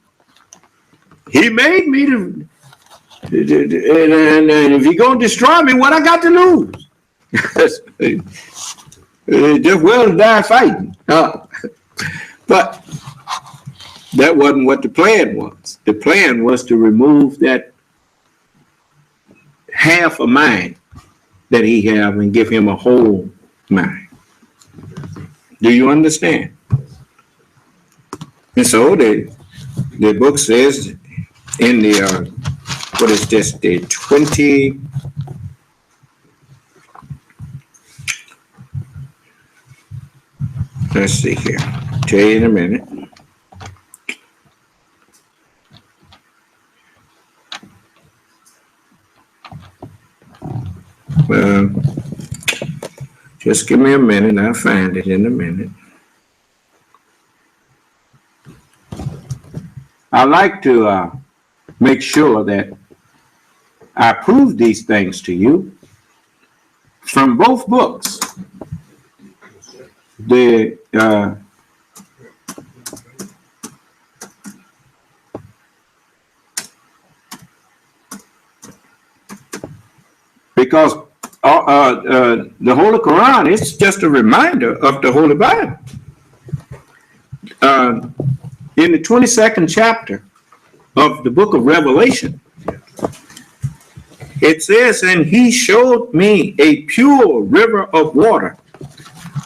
He made me to, and if he's going to destroy me, what I got to lose? Just well die fighting. But that wasn't what the plan was. The plan was to remove that half a mind that he have and give him a whole mind. Do you understand? And so the book says in the what is this, the 20 let's see here, tell you in a minute. Just give me a minute, I'll find it in a minute. I like to make sure that I prove these things to you from both books. Because the Holy Quran is just a reminder of the Holy Bible. In the 22nd chapter of the book of Revelation, it says, and he showed me a pure river of water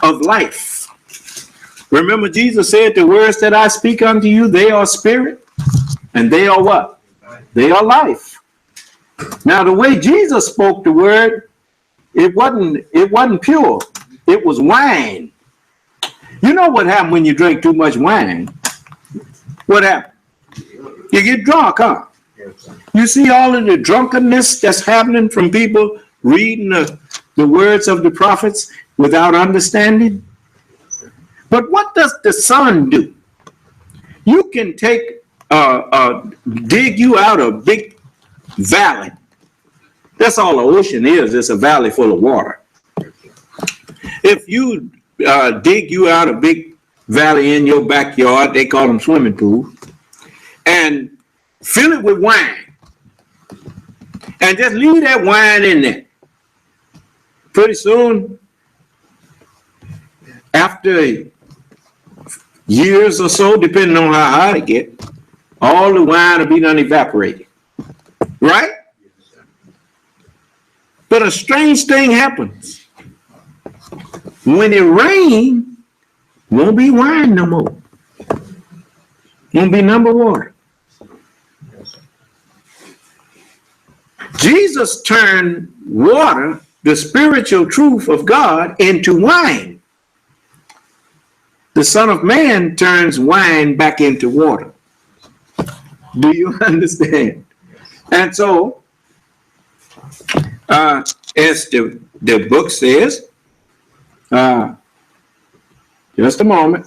of life. Remember, Jesus said, the words that I speak unto you, they are spirit, and they are what? They are life. Now, the way Jesus spoke the word, it wasn't pure. It was wine. You know what happened when you drink too much wine? What happened? You get drunk, huh? You see all of the drunkenness that's happening from people reading the words of the prophets without understanding? But what does the sun do? You can take, dig you out a big valley. That's all the ocean is. It's a valley full of water. If you dig you out a big valley in your backyard, they call them swimming pools, and fill it with wine, and just leave that wine in there. Pretty soon, after years or so, depending on how hot it gets, all the wine will be done evaporated. Right? But a strange thing happens. When it rains, won't be wine no more. Won't be number water. Jesus turned water, the spiritual truth of God, into wine. The Son of Man turns wine back into water. Do you understand? And so, as the book says, just a moment.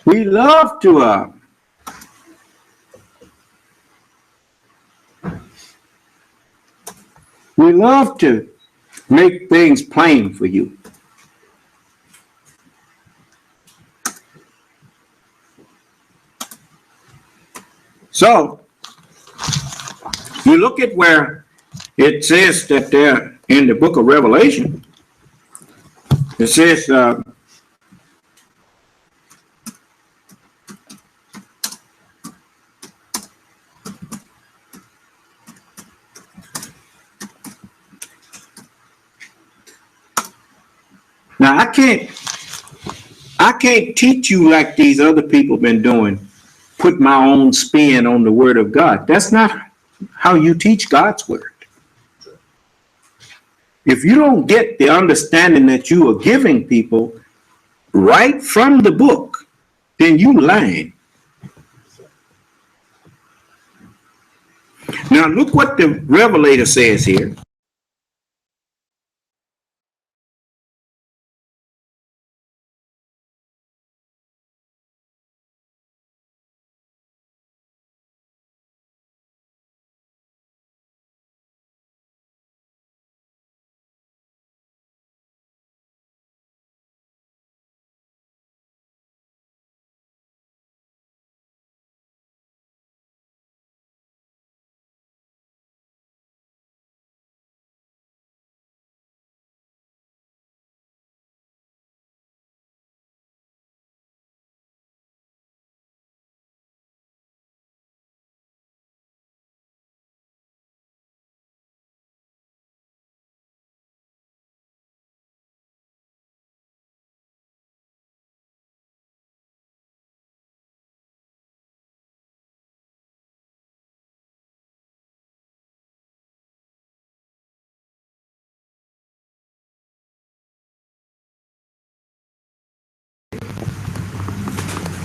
We love to make things plain for you. So, you look at where it says that there in the book of Revelation, it says, now I can't teach you like these other people been doing, put my own spin on the word of God. That's not how you teach God's word. If you don't get the understanding that you are giving people right from the book, then you lying. Now look what the Revelator says here.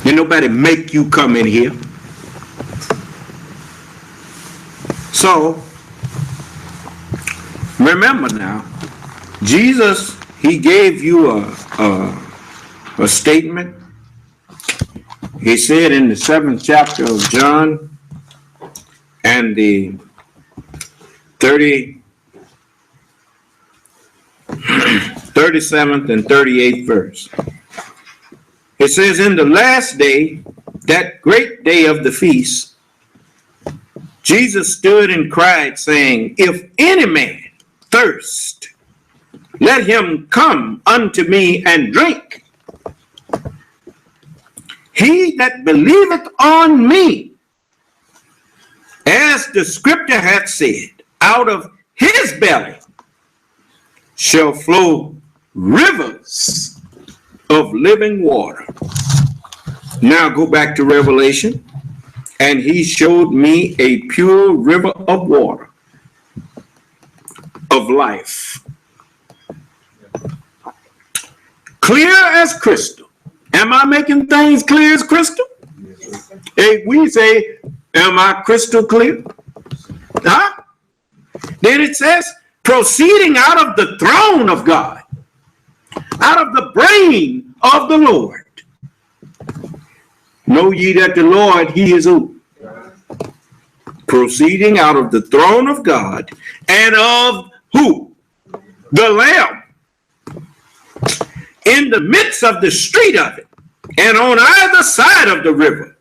Did nobody make you come in here? So, remember now, Jesus, he gave you a statement. He said in the 7th chapter of John and the 37th and 38th verse. It says, in the last day, that great day of the feast, Jesus stood and cried, saying, if any man thirst, let him come unto me and drink. He that believeth on me, as the scripture hath said, out of his belly shall flow rivers of living water. Now go back to Revelation, and he showed me a pure river of water of life, clear as crystal. Am I making things clear as crystal? Hey, we say, am I crystal clear? Huh? Then it says, proceeding out of the throne of God, out of the brain of the Lord. Know ye that the Lord, he is who? Proceeding out of the throne of God and of who? The Lamb. In the midst of the street of it, and on either side of the river,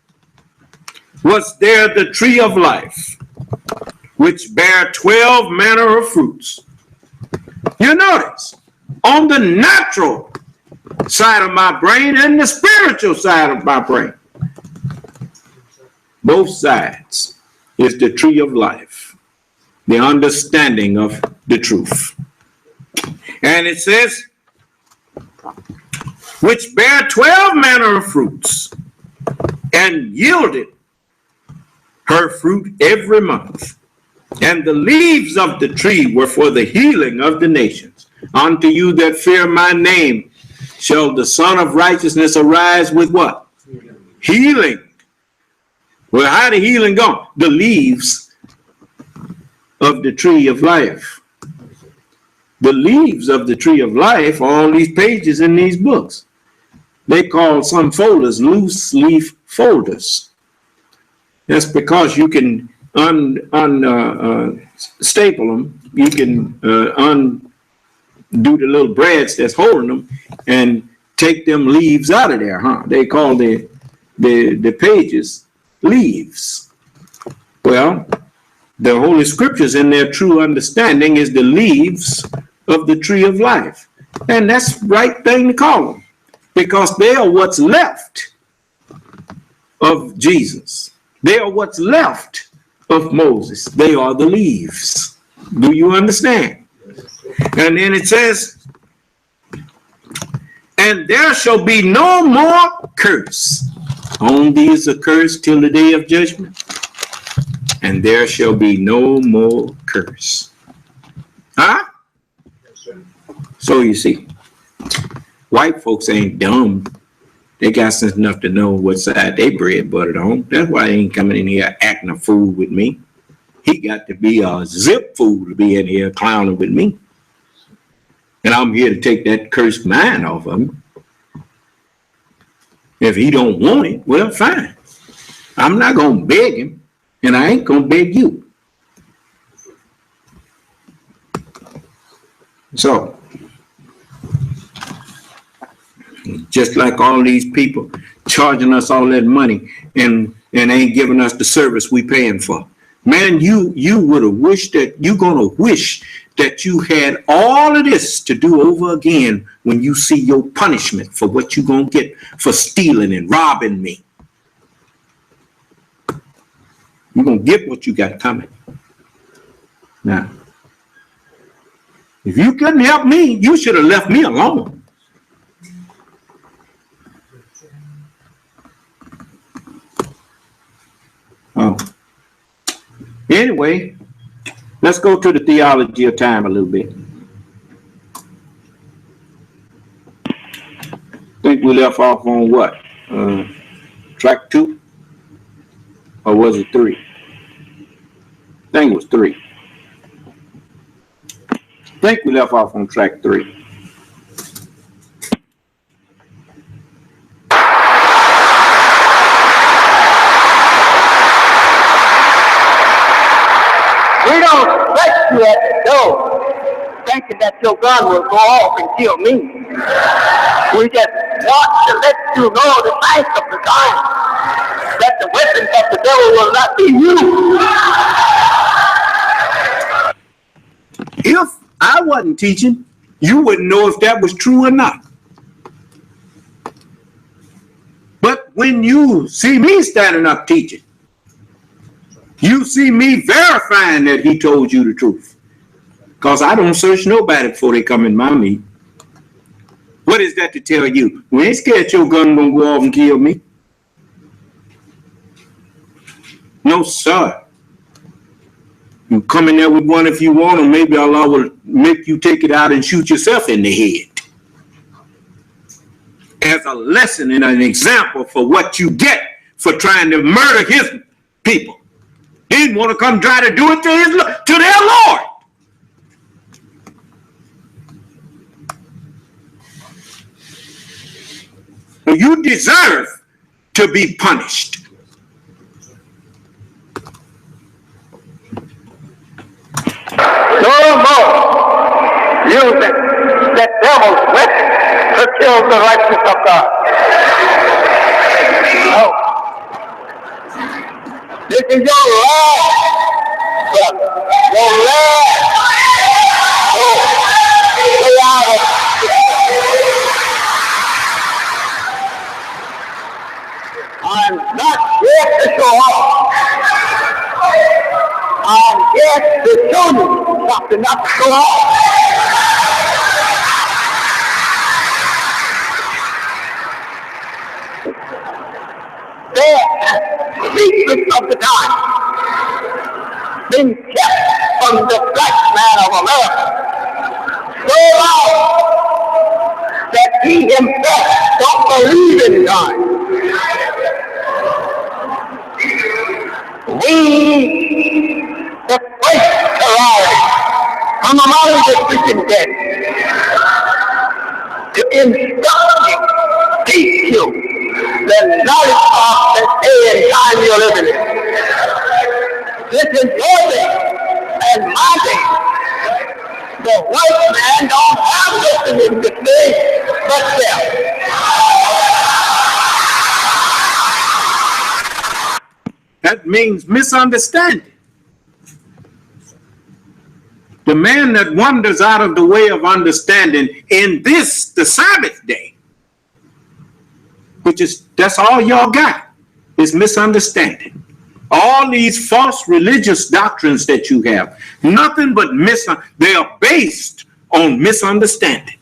was there the tree of life, which bare 12 manner of fruits. You notice, on the natural side of my brain and the spiritual side of my brain, both sides is the tree of life, the understanding of the truth. And it says, which bare 12 manner of fruits, and yielded her fruit every month. And the leaves of the tree were for the healing of the nations. Unto you that fear my name shall the Son of Righteousness arise with what? Healing. Well, how the healing go? The leaves of the tree of life. The leaves of the tree of life are all these pages in these books. They call some folders loose leaf folders. That's because you can staple them. You can undo the little brads that's holding them and take them leaves out of there, huh? They call the pages leaves. Well, the Holy Scriptures in their true understanding is the leaves of the tree of life. And that's the right thing to call them, because they are what's left of Jesus. They are what's left of Moses. They are the leaves. Do you understand? And then it says, and there shall be no more curse. On thee is a curse till the day of judgment. And there shall be no more curse. Huh? So you see, white folks ain't dumb. They got sense enough to know what side they bread buttered on. That's why they ain't coming in here acting a fool with me. He got to be a zip fool to be in here clowning with me. And I'm here to take that cursed mind off of him. If he don't want it, well, fine. I'm not going to beg him, and I ain't going to beg you. So, just like all these people charging us all that money and ain't giving us the service we paying for. Man, you would have wished that you're going to wish that you had all of this to do over again when you see your punishment for what you're going to get for stealing and robbing me. You're going to get what you got coming. Now, if you couldn't help me, you should have left me alone. Oh. Anyway, let's go to the theology of time a little bit. I think we left off on what? Track 2? Or was it 3? I think it was 3. I think we left off on track 3. We don't expect you at the door thinking that your gun will go off and kill me. We just want to let you know the fact of the time that the weapons of the devil will not be used. If I wasn't teaching, you wouldn't know if that was true or not. But when you see me standing up teaching, you see me verifying that he told you the truth. Because I don't search nobody before they come in my meeting. What is that to tell you? We ain't scared your gun gonna go off and kill me. No, sir. You come in there with one if you want, or maybe Allah will make you take it out and shoot yourself in the head. As a lesson and an example for what you get for trying to murder his people. He didn't want to come try to do it to their Lord. So you deserve to be punished. No more using the devil's weapon to kill the righteous of God. No. This is your last, brother. Your last. Stay out of it. I'm not here to show off. I'm here to show you something not to show off. There are secrets of the time been kept from the black man of America so long that he himself don't believe in God. We, the first to rise from among the Christian dead, to instruct you, teach you the knowledge of the day and time you're living in. This is your day and my day. The white man don't have nothing in this day but self. That means misunderstanding. The man that wanders out of the way of understanding in this, the Sabbath day, that's all y'all got, is misunderstanding. All these false religious doctrines that you have, nothing but they are based on misunderstanding.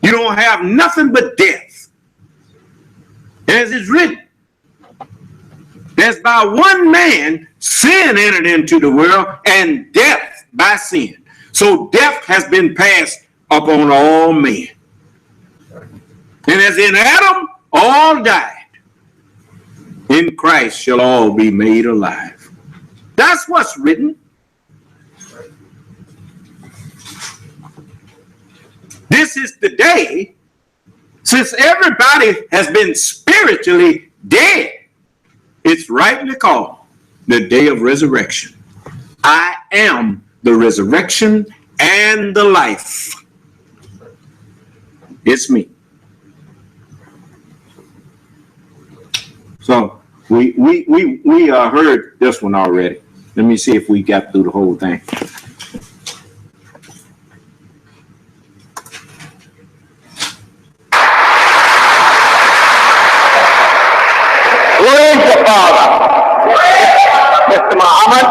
You don't have nothing but death. As it's written, there's by one man sin entered into the world, and death by sin. So death has been passed upon all men. And as in Adam all died, in Christ shall all be made alive. That's what's written. This is the day, since everybody has been spiritually dead, it's rightly called the day of resurrection. I am the resurrection and the life. It's me. So we heard this one already. Let me see if we got through the whole thing. Father. Mr. Muhammad,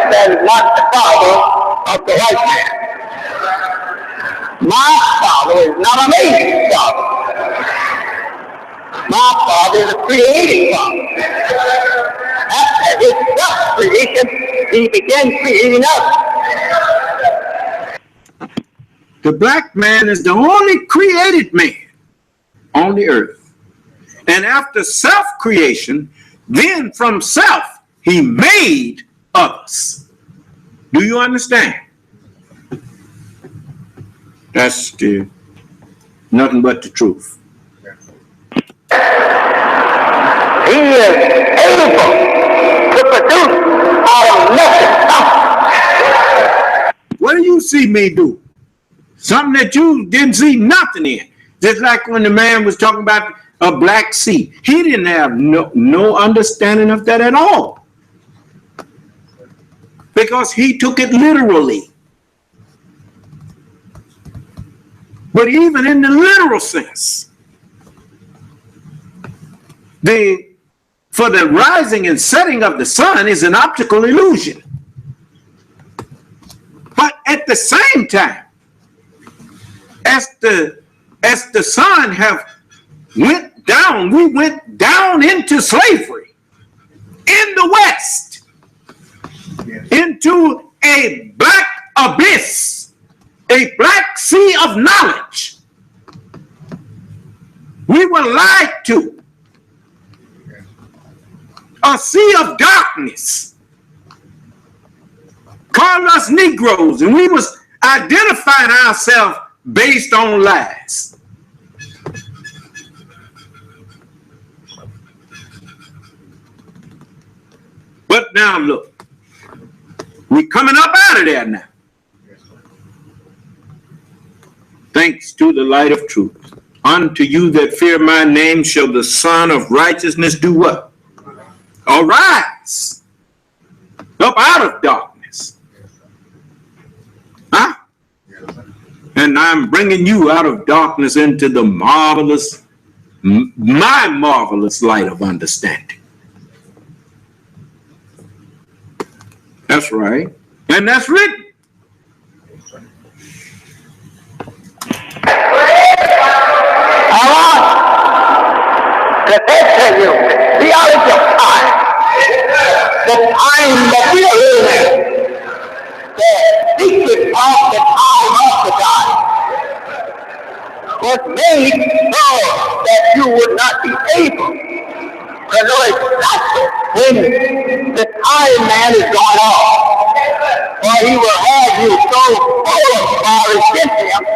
that is not the father of the white man. My father is not a made father. My father is a creating father. After his self-creation, he began creating us. The black man is the only created man on the earth. And after self-creation, then from self, he made others. Do you understand? That's nothing but the truth. He is able to produce out of nothing something. What do you see me do? Something that you didn't see nothing in. Just like when the man was talking about a black sea. He didn't have no understanding of that at all. Because he took it literally. But even in the literal sense, for the rising and setting of the sun is an optical illusion. But at the same time, as the sun went down, we went down into slavery in the West, into a black abyss, a black sea of knowledge. We were lied to. A sea of darkness. Called us Negroes, and we was identifying ourselves based on lies. But now look, we're coming up out of there now. Thanks to the light of truth. Unto you that fear my name shall the Son of Righteousness do what? Arise up out of darkness. Huh? And I'm bringing you out of darkness into the my marvelous light of understanding. That's right. And that's written. I want to tell you theology of time. The time that we are living in. The secret of the time of the time was made so that you would not be able to know exactly when the time man is going off. Or he will have you so full of resentment.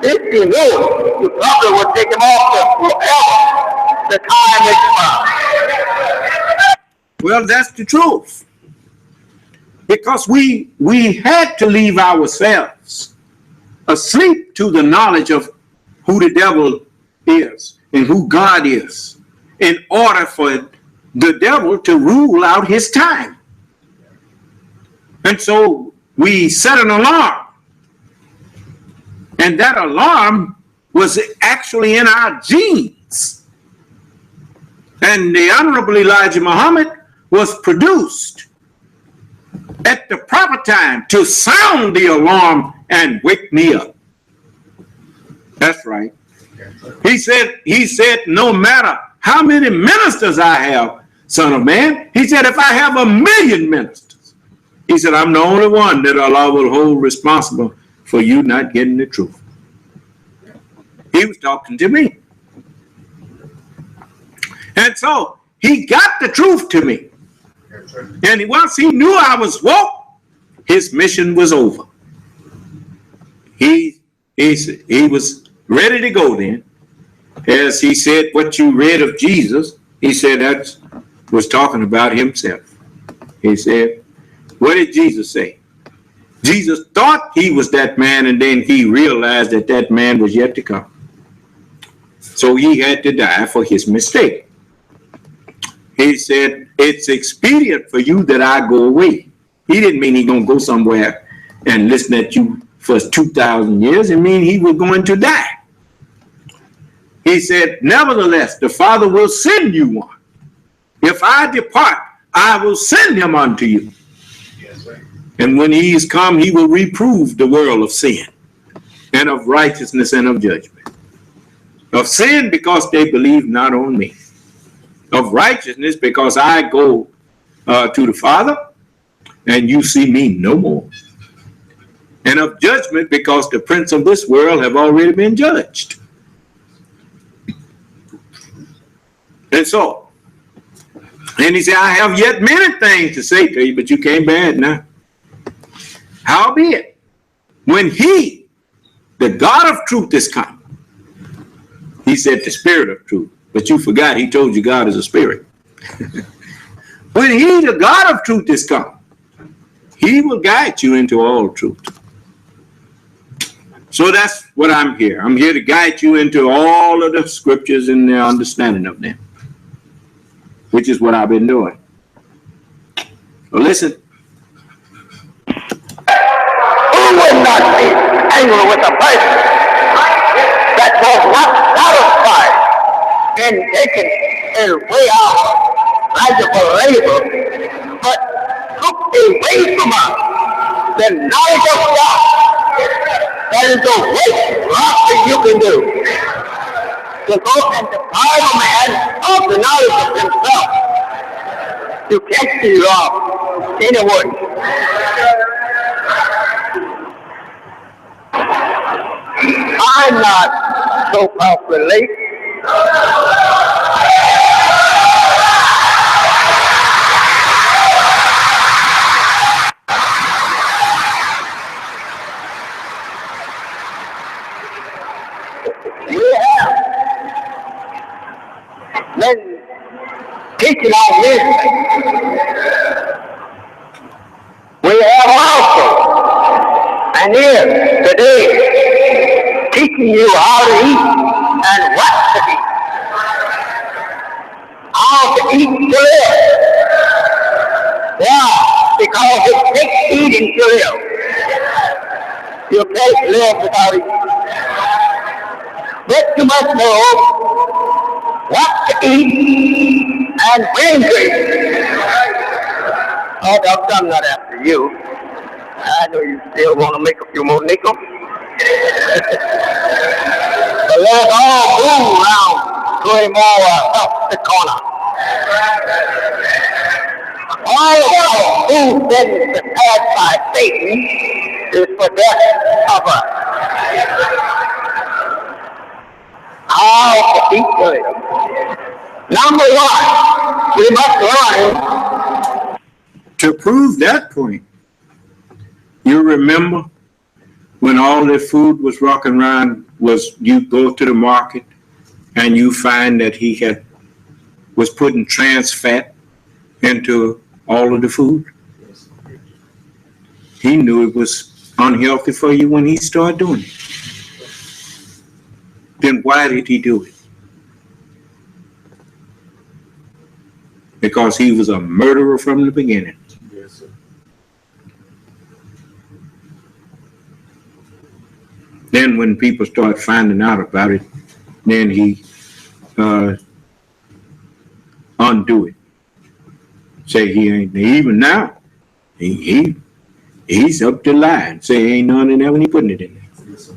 This he knew you probably would take him off to forever, the time expired. Well, that's the truth. Because we had to leave ourselves asleep to the knowledge of who the devil is and who God is in order for the devil to rule out his time. And so we set an alarm. And that alarm was actually in our genes. And the Honorable Elijah Muhammad was produced at the proper time to sound the alarm and wake me up. That's right. He said, no matter how many ministers I have, son of man, he said, if I have 1,000,000 ministers, he said, I'm the only one that Allah will hold responsible for you not getting the truth. He was talking to me. And so he got the truth to me. And once he knew I was woke, his mission was over. He was ready to go then. As he said, what you read of Jesus, he said that was talking about himself. He said, what did Jesus say? Jesus thought he was that man, and then he realized that that man was yet to come. So he had to die for his mistake. He said, it's expedient for you that I go away. He didn't mean he's going to go somewhere and listen at you for 2,000 years. It mean he was going to die. He said, nevertheless, the Father will send you one. If I depart, I will send him unto you. Yes, sir. And when he is come, he will reprove the world of sin and of righteousness and of judgment. Of sin, because they believe not on me. Of righteousness, because I go to the Father, and you see me no more. And of judgment, because the prince of this world have already been judged. And so, and he said, I have yet many things to say to you, but you can't bear it now. Howbeit, when he, the God of truth, is come, he said the spirit of truth, but you forgot he told you God is a spirit. When he, the God of truth, is come, he will guide you into all truth. So that's what I'm here. I'm here to guide you into all of the scriptures and the understanding of them, which is what I've been doing. So listen. Who would not be angry with a person that was not satisfied in taking his way out valuable labor, but took away from us the knowledge of God? That is the worst thing you can do. To go and deprive a man of the knowledge of himself. You can't see wrong anyway. I'm not so powerfully late. We have been teaching our music. We have also, and here today, teaching you how to eat and what to eat. How to eat to live. Why? Because it takes eating to live. You can't live without eating. But you must know what to eat and when to eat. Oh, Doctor, I'm not after you. I know you still want to make a few more nickels. But let's all move around to a more healthy corner. All of our food that is prepared by Satan is for death of us. How to eat good. Number one, we must learn. To prove that point, you remember when all the food was rocking around, was you go to the market and you find that he was putting trans fat into all of the food. He knew it was unhealthy for you when he started doing it. Then why did he do it? Because he was a murderer from the beginning. Yes, sir. Then when people start finding out about it, then he undo it. Say he ain't, even now, he's up to lying. Say ain't none in there when he putting it in there. Yes, sir.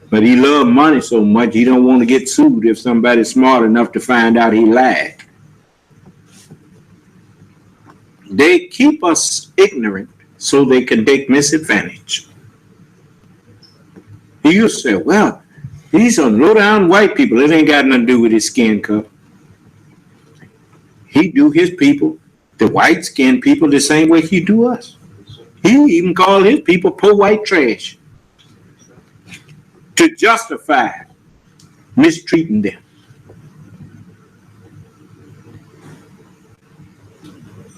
But he loved money so much, he don't want to get sued if somebody's smart enough to find out he lied. They keep us ignorant so they can take misadvantage. He used to say, well, these are low-down white people. It ain't got nothing to do with his skin color. He do his people, the white-skinned people, the same way he do us. He even called his people poor white trash to justify mistreating them.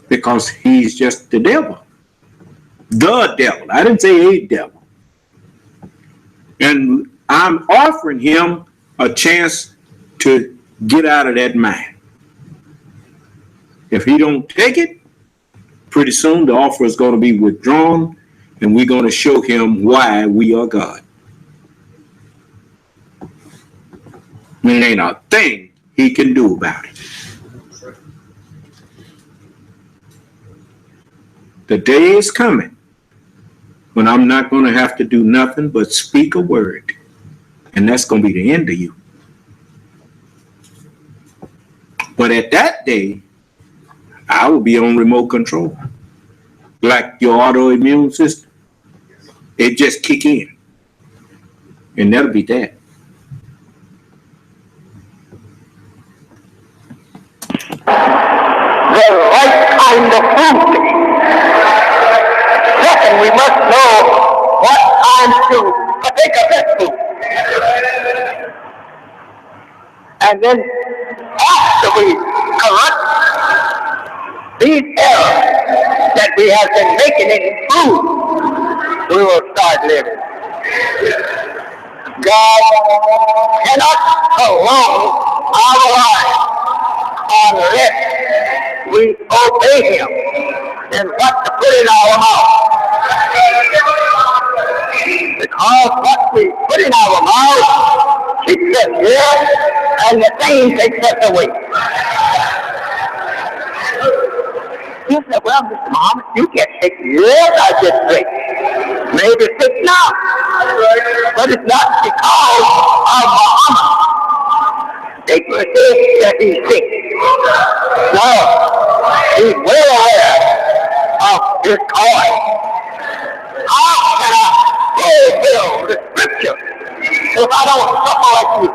Because he's just the devil. The devil. I didn't say a devil. And I'm offering him a chance to get out of that mind. If he don't take it, pretty soon the offer is going to be withdrawn, and we're going to show him why we are God. There ain't a thing he can do about it. The day is coming when I'm not going to have to do nothing but speak a word, and that's going to be the end of you. But at that day, I will be on remote control, like your autoimmune system. It just kick in, and that'll be that. The right kind of food. Second, we must know what time to partake of this food. And then after we correct these errors that we have been making in food, we will start living. God cannot prolong our lives unless we obey him in what to put in our mouth. Because what we put in our mouth keeps us here, and the thing takes us away. You said, well, Mr. Muhammad, you get sick. Yes, I get sick. Maybe sick now. But it's not because of Muhammad. People say that he's sick. No, he's well aware of his calling. How can I fulfill the scripture if I don't suffer like you?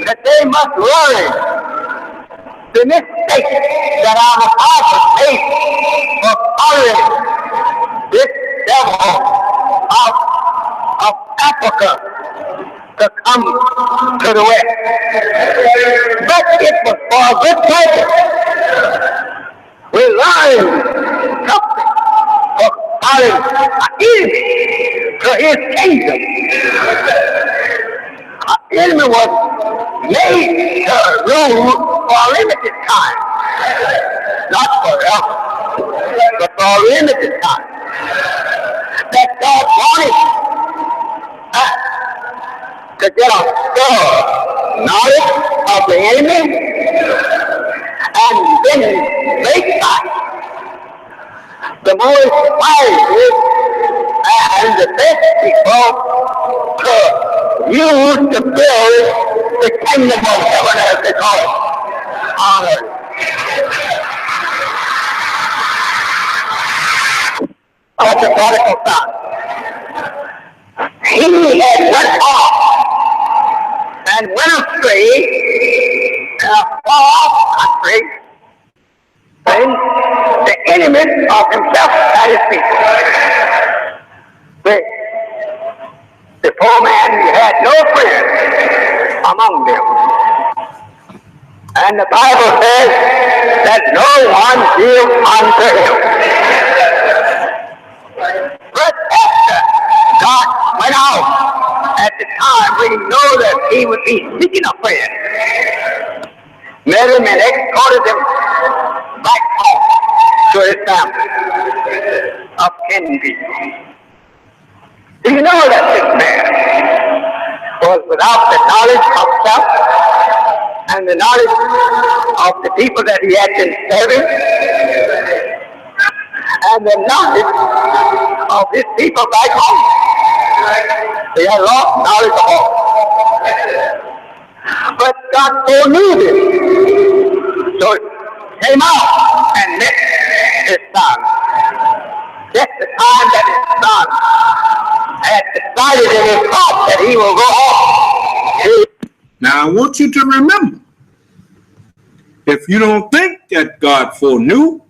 That they must learn the mistake that our apostles made of following this devil of Africa to come to the West. But it was for a good purpose. We learned something of following an enemy to his kingdom. Enemy was made to rule for a limited time. Not forever, but for a limited time. That God wanted us to get a thorough knowledge of the enemy and then make that the most wisest and the best people to use to build the kingdom of heaven, as they call it, on earth. But the prodigal son, he he had went off and went astray in a far country, then the enemies of himself and his people. The poor man, he had no friend among them. And the Bible says that no one gave unto him. But after God went out at the time when he knew that he would be seeking a friend, met him and escorted him back home to his family of kin people. Do you know that this man was without the knowledge of self and the knowledge of the people that he had been serving and the knowledge of his people back home? They had lost knowledge of all. But God foreknew this. So he came out and met his son. Just the time that his son had decided in his heart that he will go home. Now I want you to remember, if you don't think that God foreknew,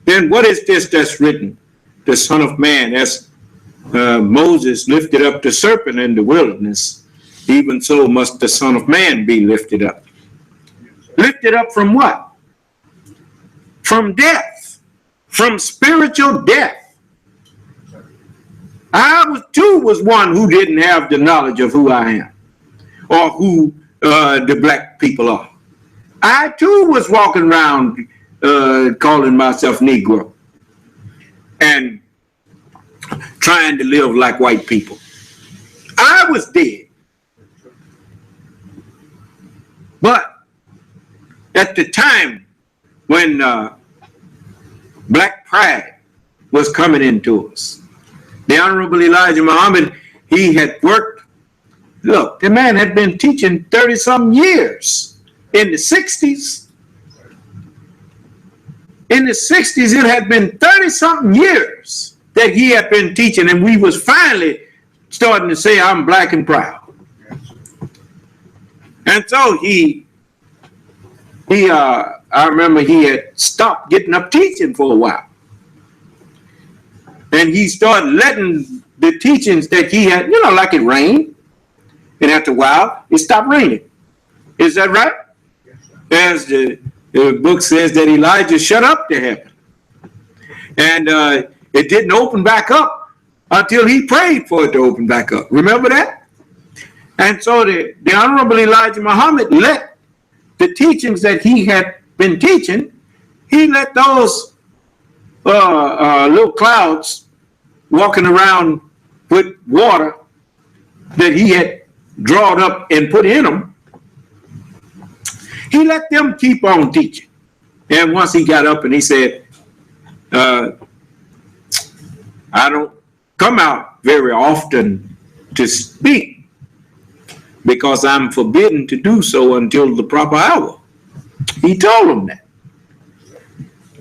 then what is this that's written? The Son of Man, as Moses lifted up the serpent in the wilderness, even so must the Son of Man be lifted up. Lifted up from what? From death, from spiritual death. I was one who didn't have the knowledge of who I am or who the black people are. I too was walking around calling myself Negro and trying to live like white people. I was dead. But at the time when black pride was coming into us, the Honorable Elijah Muhammad, he had worked. Look, the man had been teaching 30-something years. In the 60s, it had been 30-something years that he had been teaching, and we was finally starting to say, I'm black and proud. And so I remember he had stopped getting up teaching for a while. And he started letting the teachings that he had, like it rained. And after a while, it stopped raining. Is that right? As the book says that Elijah shut up to heaven. And it didn't open back up until he prayed for it to open back up. Remember that? And so the Honorable Elijah Muhammad let the teachings that he had been teaching, he let those little clouds walking around with water that he had drawn up and put in them, he let them keep on teaching. And once he got up and he said, I don't come out very often to speak because I'm forbidden to do so until the proper hour. He told them that.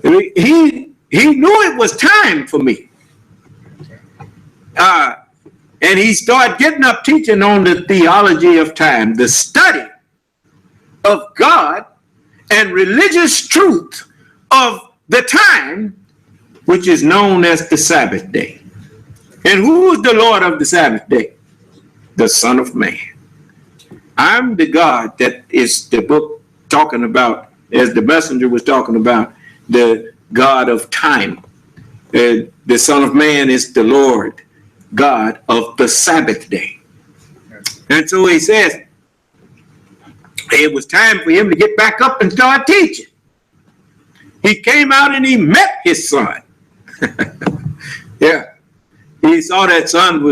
He knew it was time for me. And he started getting up teaching on the theology of time, the study of God and religious truth of the time, which is known as the Sabbath day. And who is the Lord of the Sabbath day? The Son of Man. I'm the God that is the book talking about, as the messenger was talking about, the God of time. The Son of Man is the Lord God of the Sabbath day. And so he says it was time for him to get back up and start teaching. He came out and he met his son. Yeah. He saw that son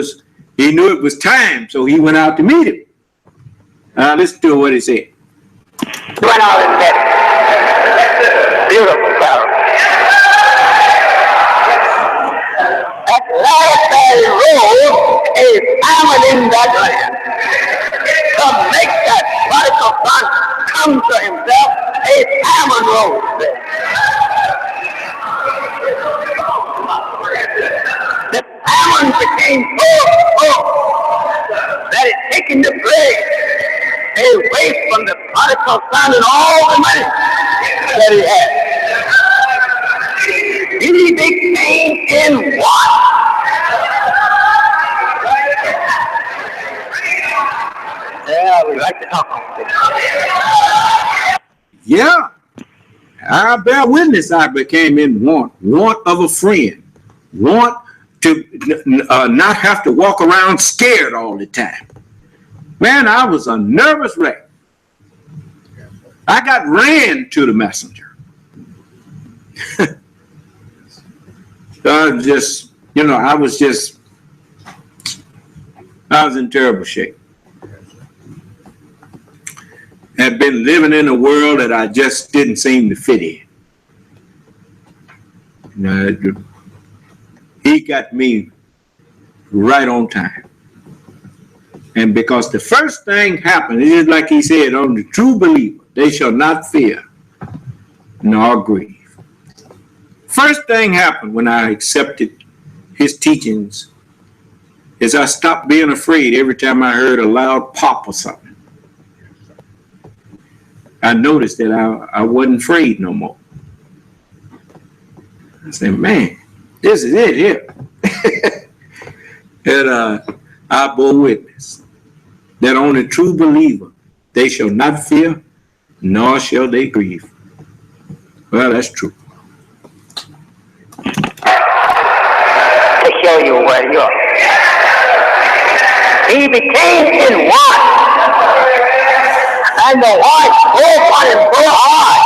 he knew it was time, so he went out to meet him. Listen to what he said. Went out and met him. Beautiful fellow. At last there rose a famine in that land. To make that prodigal son come to himself, a famine rose there. The famine became so away from the prodigal son and all the money that he had. He became in what? Yeah, we like to talk about this. Yeah, I bear witness I became in want of a friend, want to not have to walk around scared all the time. Man, I was a nervous wreck. I got ran to the messenger. I was in terrible shape. Had been living in a world that I just didn't seem to fit in. He got me right on time. And because the first thing happened, it is like he said, on the true believer, they shall not fear nor grieve. First thing happened when I accepted his teachings is I stopped being afraid every time I heard a loud pop or something. I noticed that I wasn't afraid no more. I said, man, this is it here. And I bore witness that on a true believer, they shall not fear, nor shall they grieve. Well, that's true. To show you where you are. He became in one. And the wife broke on him so hard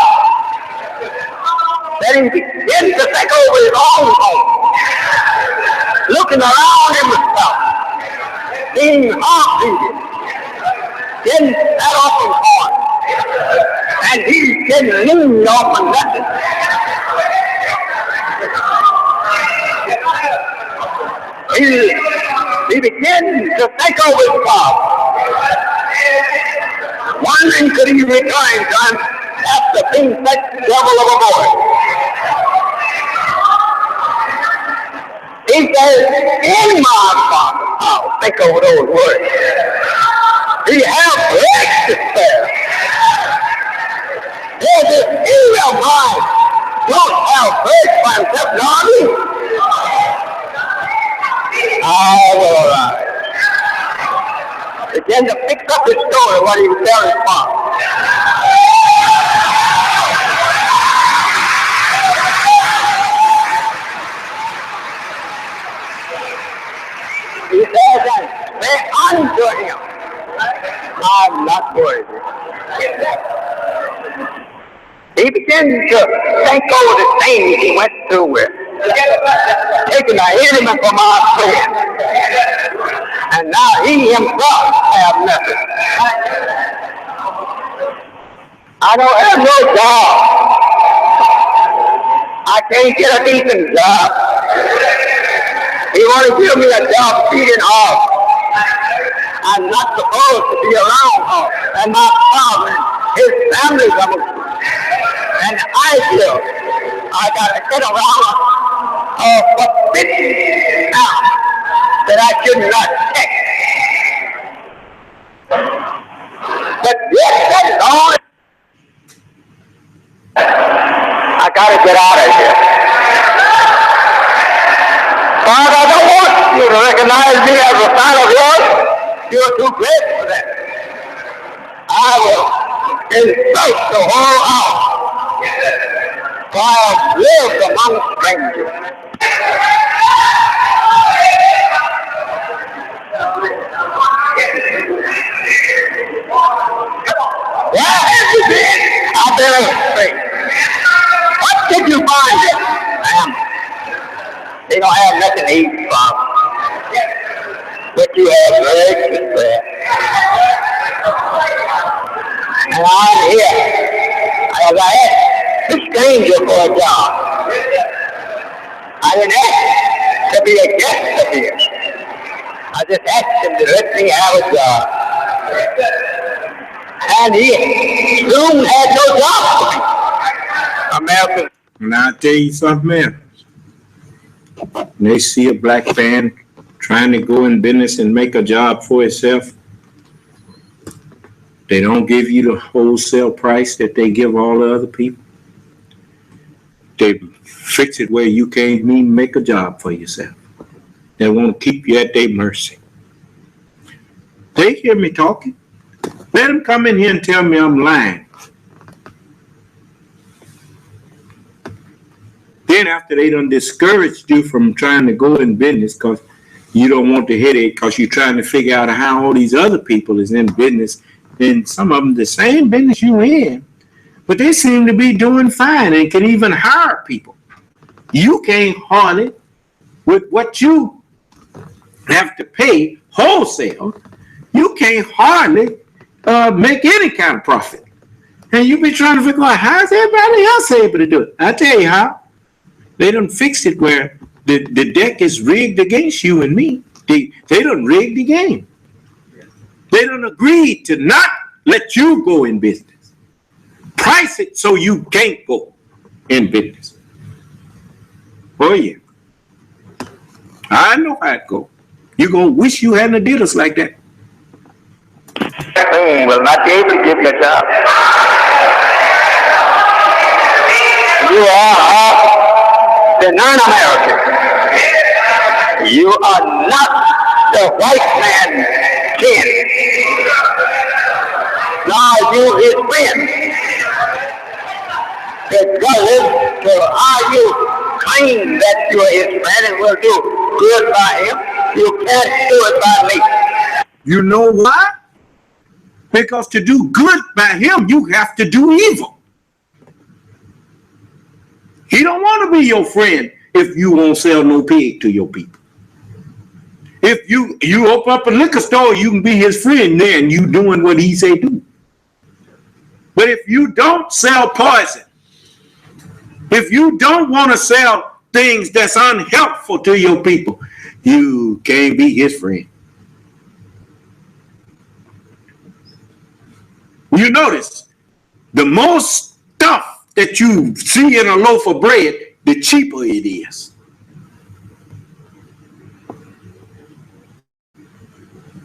that he began to take over his own home, looking around himself, being half-heated, getting fed off his horn, and he didn't lean off of nothing. He began to take over his job. Wondering could he return to him after being such devil of a boy. He says, in my Father's house, think over those words, he have bread to spare. There's this evil mind don't have bread for himself, nor me. All right. Began to fix up his story what he was telling his father. He says that say unto him, I'm not worthy. He began to think over the things he went through with, taking an enemy from our friend. And now he himself have nothing. I don't have no job. I can't get a decent job. He want to give me a job feeding off. I'm not supposed to be around her. And my father, his family's coming. And I feel I got to get around for 50 now that I should not take. But yes, that's all. I got to get out of here. God, I don't want you to recognize me as a son of yours. You're too great for that. I will insult the whole house. For I have lived among strangers. Where have you been? I've been astray. What did you find here? They don't have nothing to eat from. But you have legs to spread. And I'm here. As I asked the stranger for a job. I didn't ask to be a guest of his. I just asked him to let me have a job. And he soon had no job for me. American. And I'll tell you something else. When they see a black man trying to go in business and make a job for himself, They don't give you the wholesale price that they give all the other people. They fix it where you can't even make a job for yourself. They want to keep you at their mercy. They hear me talking. Let them come in here and tell me I'm lying. Then after they done discouraged you from trying to go in business because you don't want the headache because you're trying to figure out how all these other people is in business, and some of them the same business you in, but they seem to be doing fine and can even hire people. You can't hardly, with what you have to pay wholesale, you can't hardly make any kind of profit. And you be trying to figure out how is everybody else able to do it. I tell you how. They done fixed it where the deck is rigged against you and me. They done rigged the game. They done agreed to not let you go in business. Price it so you can't go in business. Oh yeah. I know how it go. You're going to wish you hadn't did us like that. Will not be able to give you a job. You are the non-American. You are not the white man's kin. Nor are you his friend. Regardless of how you claim that you are his friend and will do good by him, you can't do it by me. You know why? Because to do good by him, you have to do evil. He don't want to be your friend if you won't sell no pig to your people. If you open up a liquor store, you can be his friend then, you doing what he say do. But if you don't sell poison, if you don't want to sell things that's unhelpful to your people, you can't be his friend. You notice, the more stuff that you see in a loaf of bread, the cheaper it is.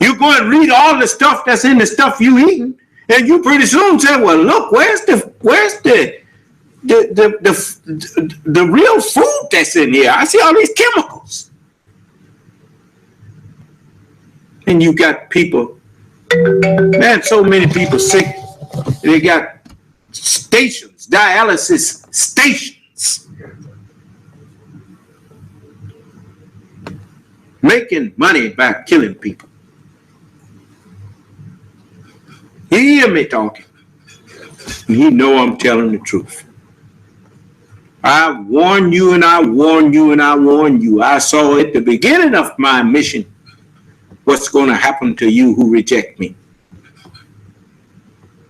You go and read all the stuff that's in the stuff you eating, and you pretty soon say, well, look, where's the real food that's in here? I see all these chemicals. And you got people, man, so many people sick. They got stations, dialysis stations, making money by killing people. He hear me talking. And he know I'm telling the truth. I warn you and I warn you and I warn you. I saw at the beginning of my mission what's going to happen to you who reject me.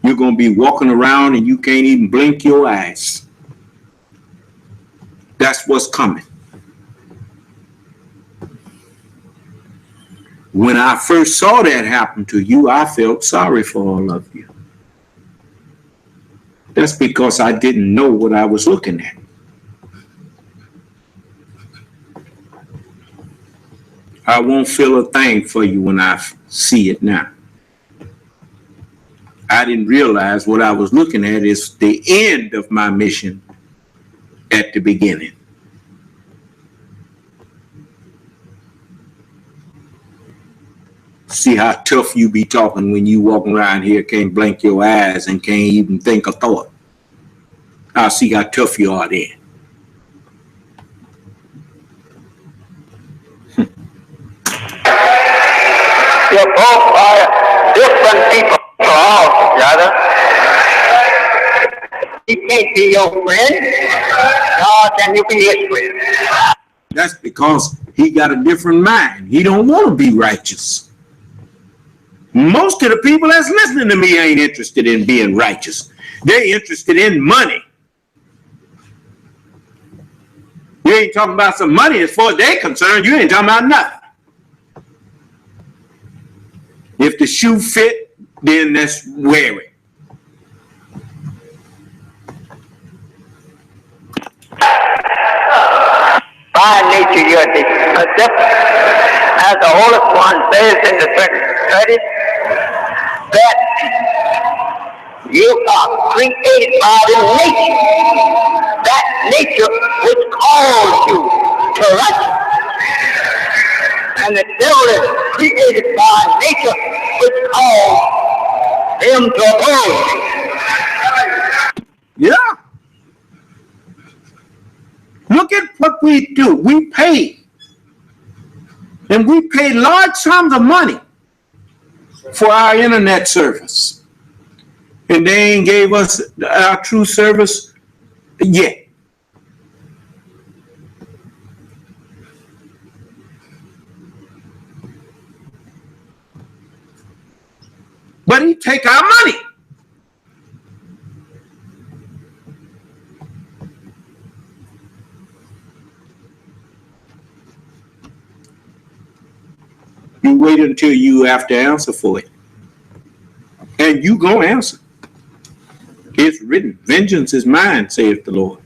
You're going to be walking around and you can't even blink your eyes. That's what's coming. When I first saw that happen to you, I felt sorry for all of you. That's because I didn't know what I was looking at. I won't feel a thing for you when I see it now. I didn't realize what I was looking at is the end of my mission at the beginning. See how tough you be talking when you walking around here, can't blink your eyes and can't even think a thought. I'll see how tough you are then. You both are different people altogether. He can't be your friend, nor can you be his friend. That's because he got a different mind. He don't want to be righteous. Most of the people that's listening to me ain't interested in being righteous. They're interested in money. You ain't talking about some money as far as they're concerned. You ain't talking about nothing. If the shoe fit, then let's wear it. By nature, you're different. As the Holy One says in the 30, that You are created by the nature. That nature which calls you to righteousness. And the devil is created by nature which calls him to oppose. Yeah. Look at what we do. We pay. And we pay large sums of money for our internet service. And they ain't gave us our true service yet. But he take our money. You wait until you have to answer for it. And you gonna answer. It's written, vengeance is mine, saith the Lord.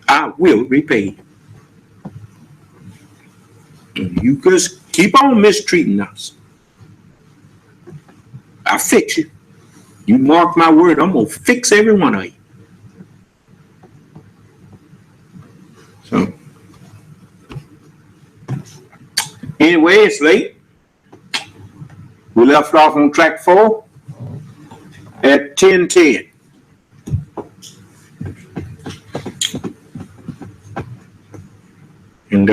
I will repay you. You just keep on mistreating us. I'll fix you. You mark my word, I'm gonna fix every one of you. So, anyway, it's late. We left off on track 4 at 10:10. And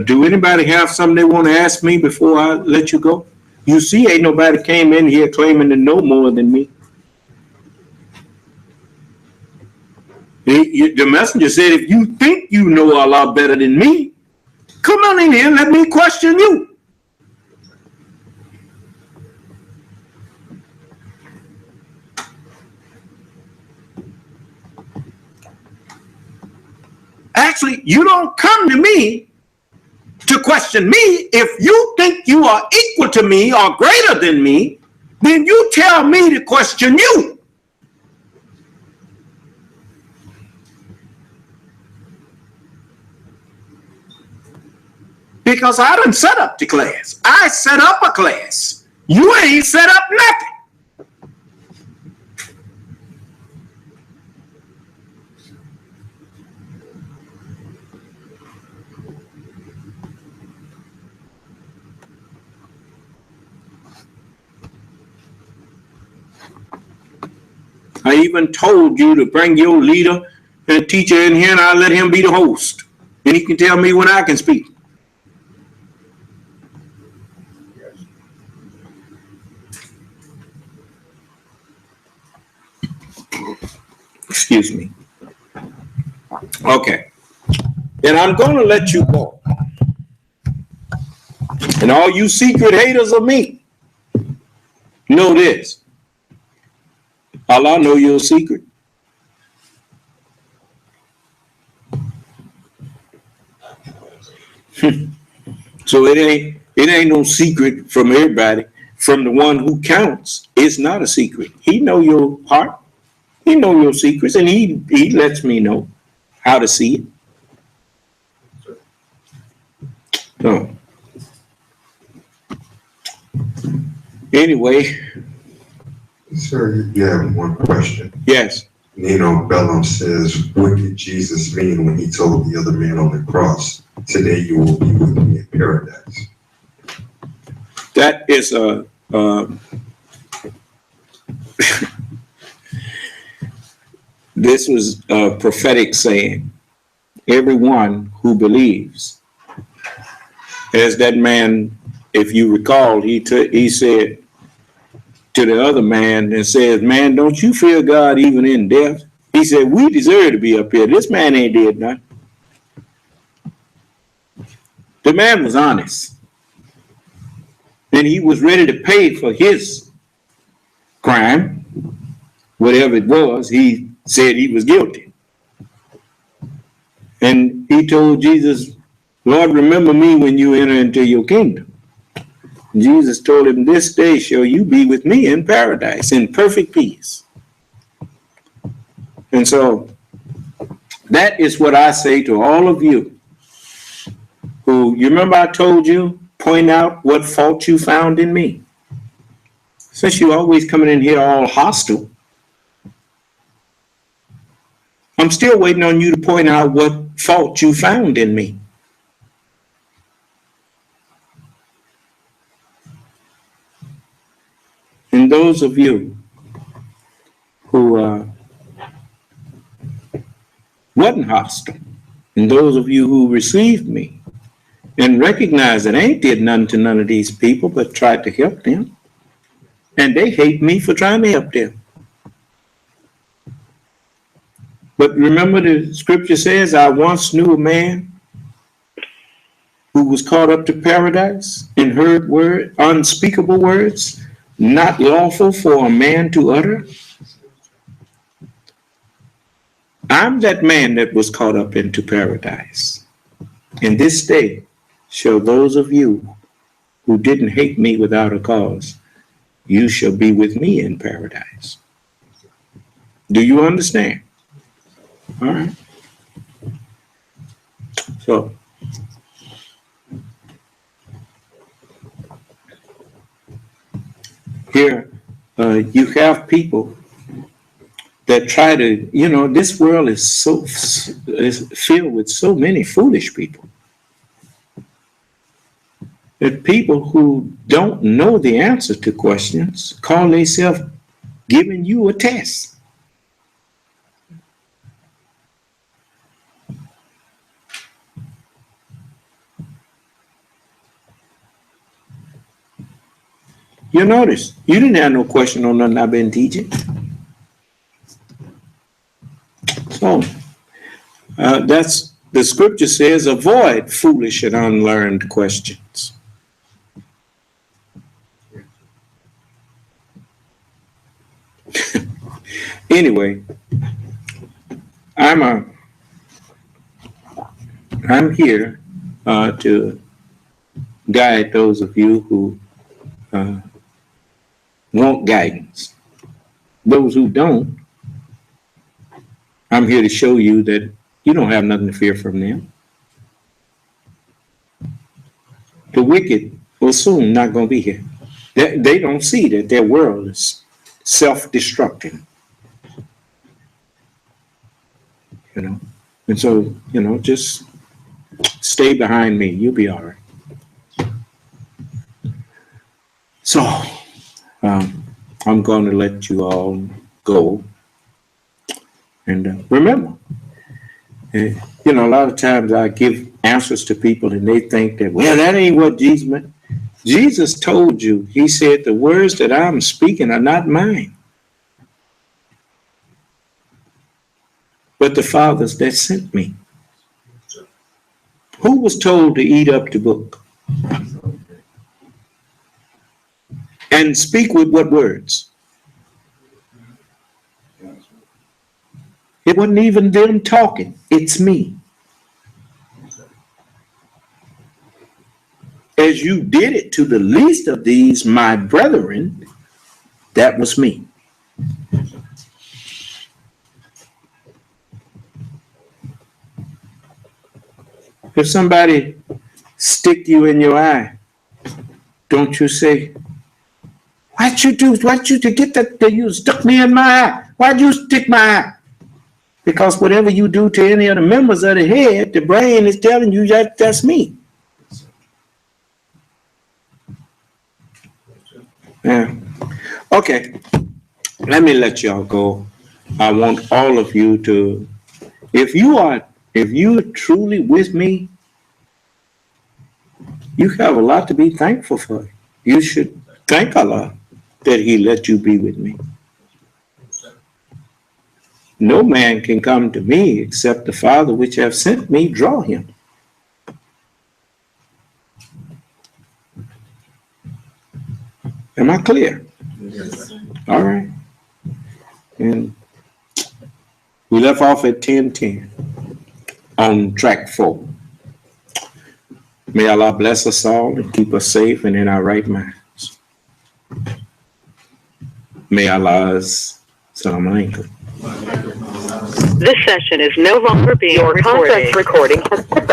do anybody have something they want to ask me before I let you go? You see, ain't nobody came in here claiming to know more than me. The messenger said, if you think you know a lot better than me, come on in here and let me question you. Actually, you don't come to me to question me. If you think you are equal to me or greater than me, then you tell me to question you. Because I done set up the class. I set up a class. You ain't set up nothing. I even told you to bring your leader and teacher in here, and I'll let him be the host. And he can tell me when I can speak. Excuse me. Okay. And I'm going to let you go. And all you secret haters of me, know this. Allah know your secret. So it ain't no secret from everybody. From the one who counts, it's not a secret. He know your heart. He know your secrets, and he lets me know how to see it. So anyway. Sir, you have one question. Yes. Nino Bellum says, what did Jesus mean when he told the other man on the cross, today you will be with me in paradise? That is this was a prophetic saying. Everyone who believes, as that man, if you recall, he said to the other man and says, man, don't you fear God even in death? He said, we deserve to be up here. This man ain't did nothing. The man was honest. And he was ready to pay for his crime, whatever it was. He said he was guilty. And he told Jesus, Lord, remember me when you enter into your kingdom. Jesus told him, this day shall you be with me in paradise, in perfect peace. And so that is what I say to all of you who, you remember I told you, point out what fault you found in me. Since you always coming in here all hostile, I'm still waiting on you to point out what fault you found in me. And those of you who wasn't hostile, and those of you who received me and recognized that I ain't did nothing to none of these people but tried to help them, and they hate me for trying to help them. But remember, the scripture says, I once knew a man who was caught up to paradise and heard unspeakable words, not lawful for a man to utter. I'm that man that was caught up into paradise. And this day shall those of you who didn't hate me without a cause, you shall be with me in paradise. Do you understand? All right. So, here you have people that try to, this world is filled with so many foolish people. That people who don't know the answer to questions call themselves giving you a test. You notice, you didn't have no question on nothing I've been teaching. So, that's the scripture says, avoid foolish and unlearned questions. Anyway, I'm here to guide those of you who want guidance. Those who don't, I'm here to show you that you don't have nothing to fear from them. The wicked will soon not going to be here. They don't see that their world is self-destructing. And so, just stay behind me. You'll be all right. So, I'm going to let you all go. And remember, a lot of times I give answers to people and they think that, well, that ain't what Jesus meant. Jesus told you, he said, the words that I'm speaking are not mine, but the Father's that sent me. Who was told to eat up the book? And speak with what words? It wasn't even them talking. It's me. As you did it to the least of these, my brethren, that was me. If somebody stick you in your eye, don't you say, why'd you get that? You stuck me in my eye. Why'd you stick my eye? Because whatever you do to any of the members of the head, the brain is telling you that that's me. Yeah. Okay. Let me let y'all go. I want all of you to, if you're truly with me, you have a lot to be thankful for. You should thank Allah that he let you be with me. No man can come to me except the Father which have sent me draw him. Am I clear? Yes. All right. And we left off at 10:10 on track 4. May Allah bless us all and keep us safe and in our right minds. May Allah's Assalamu alaikum. This session is no longer being recorded. Your conference recording has been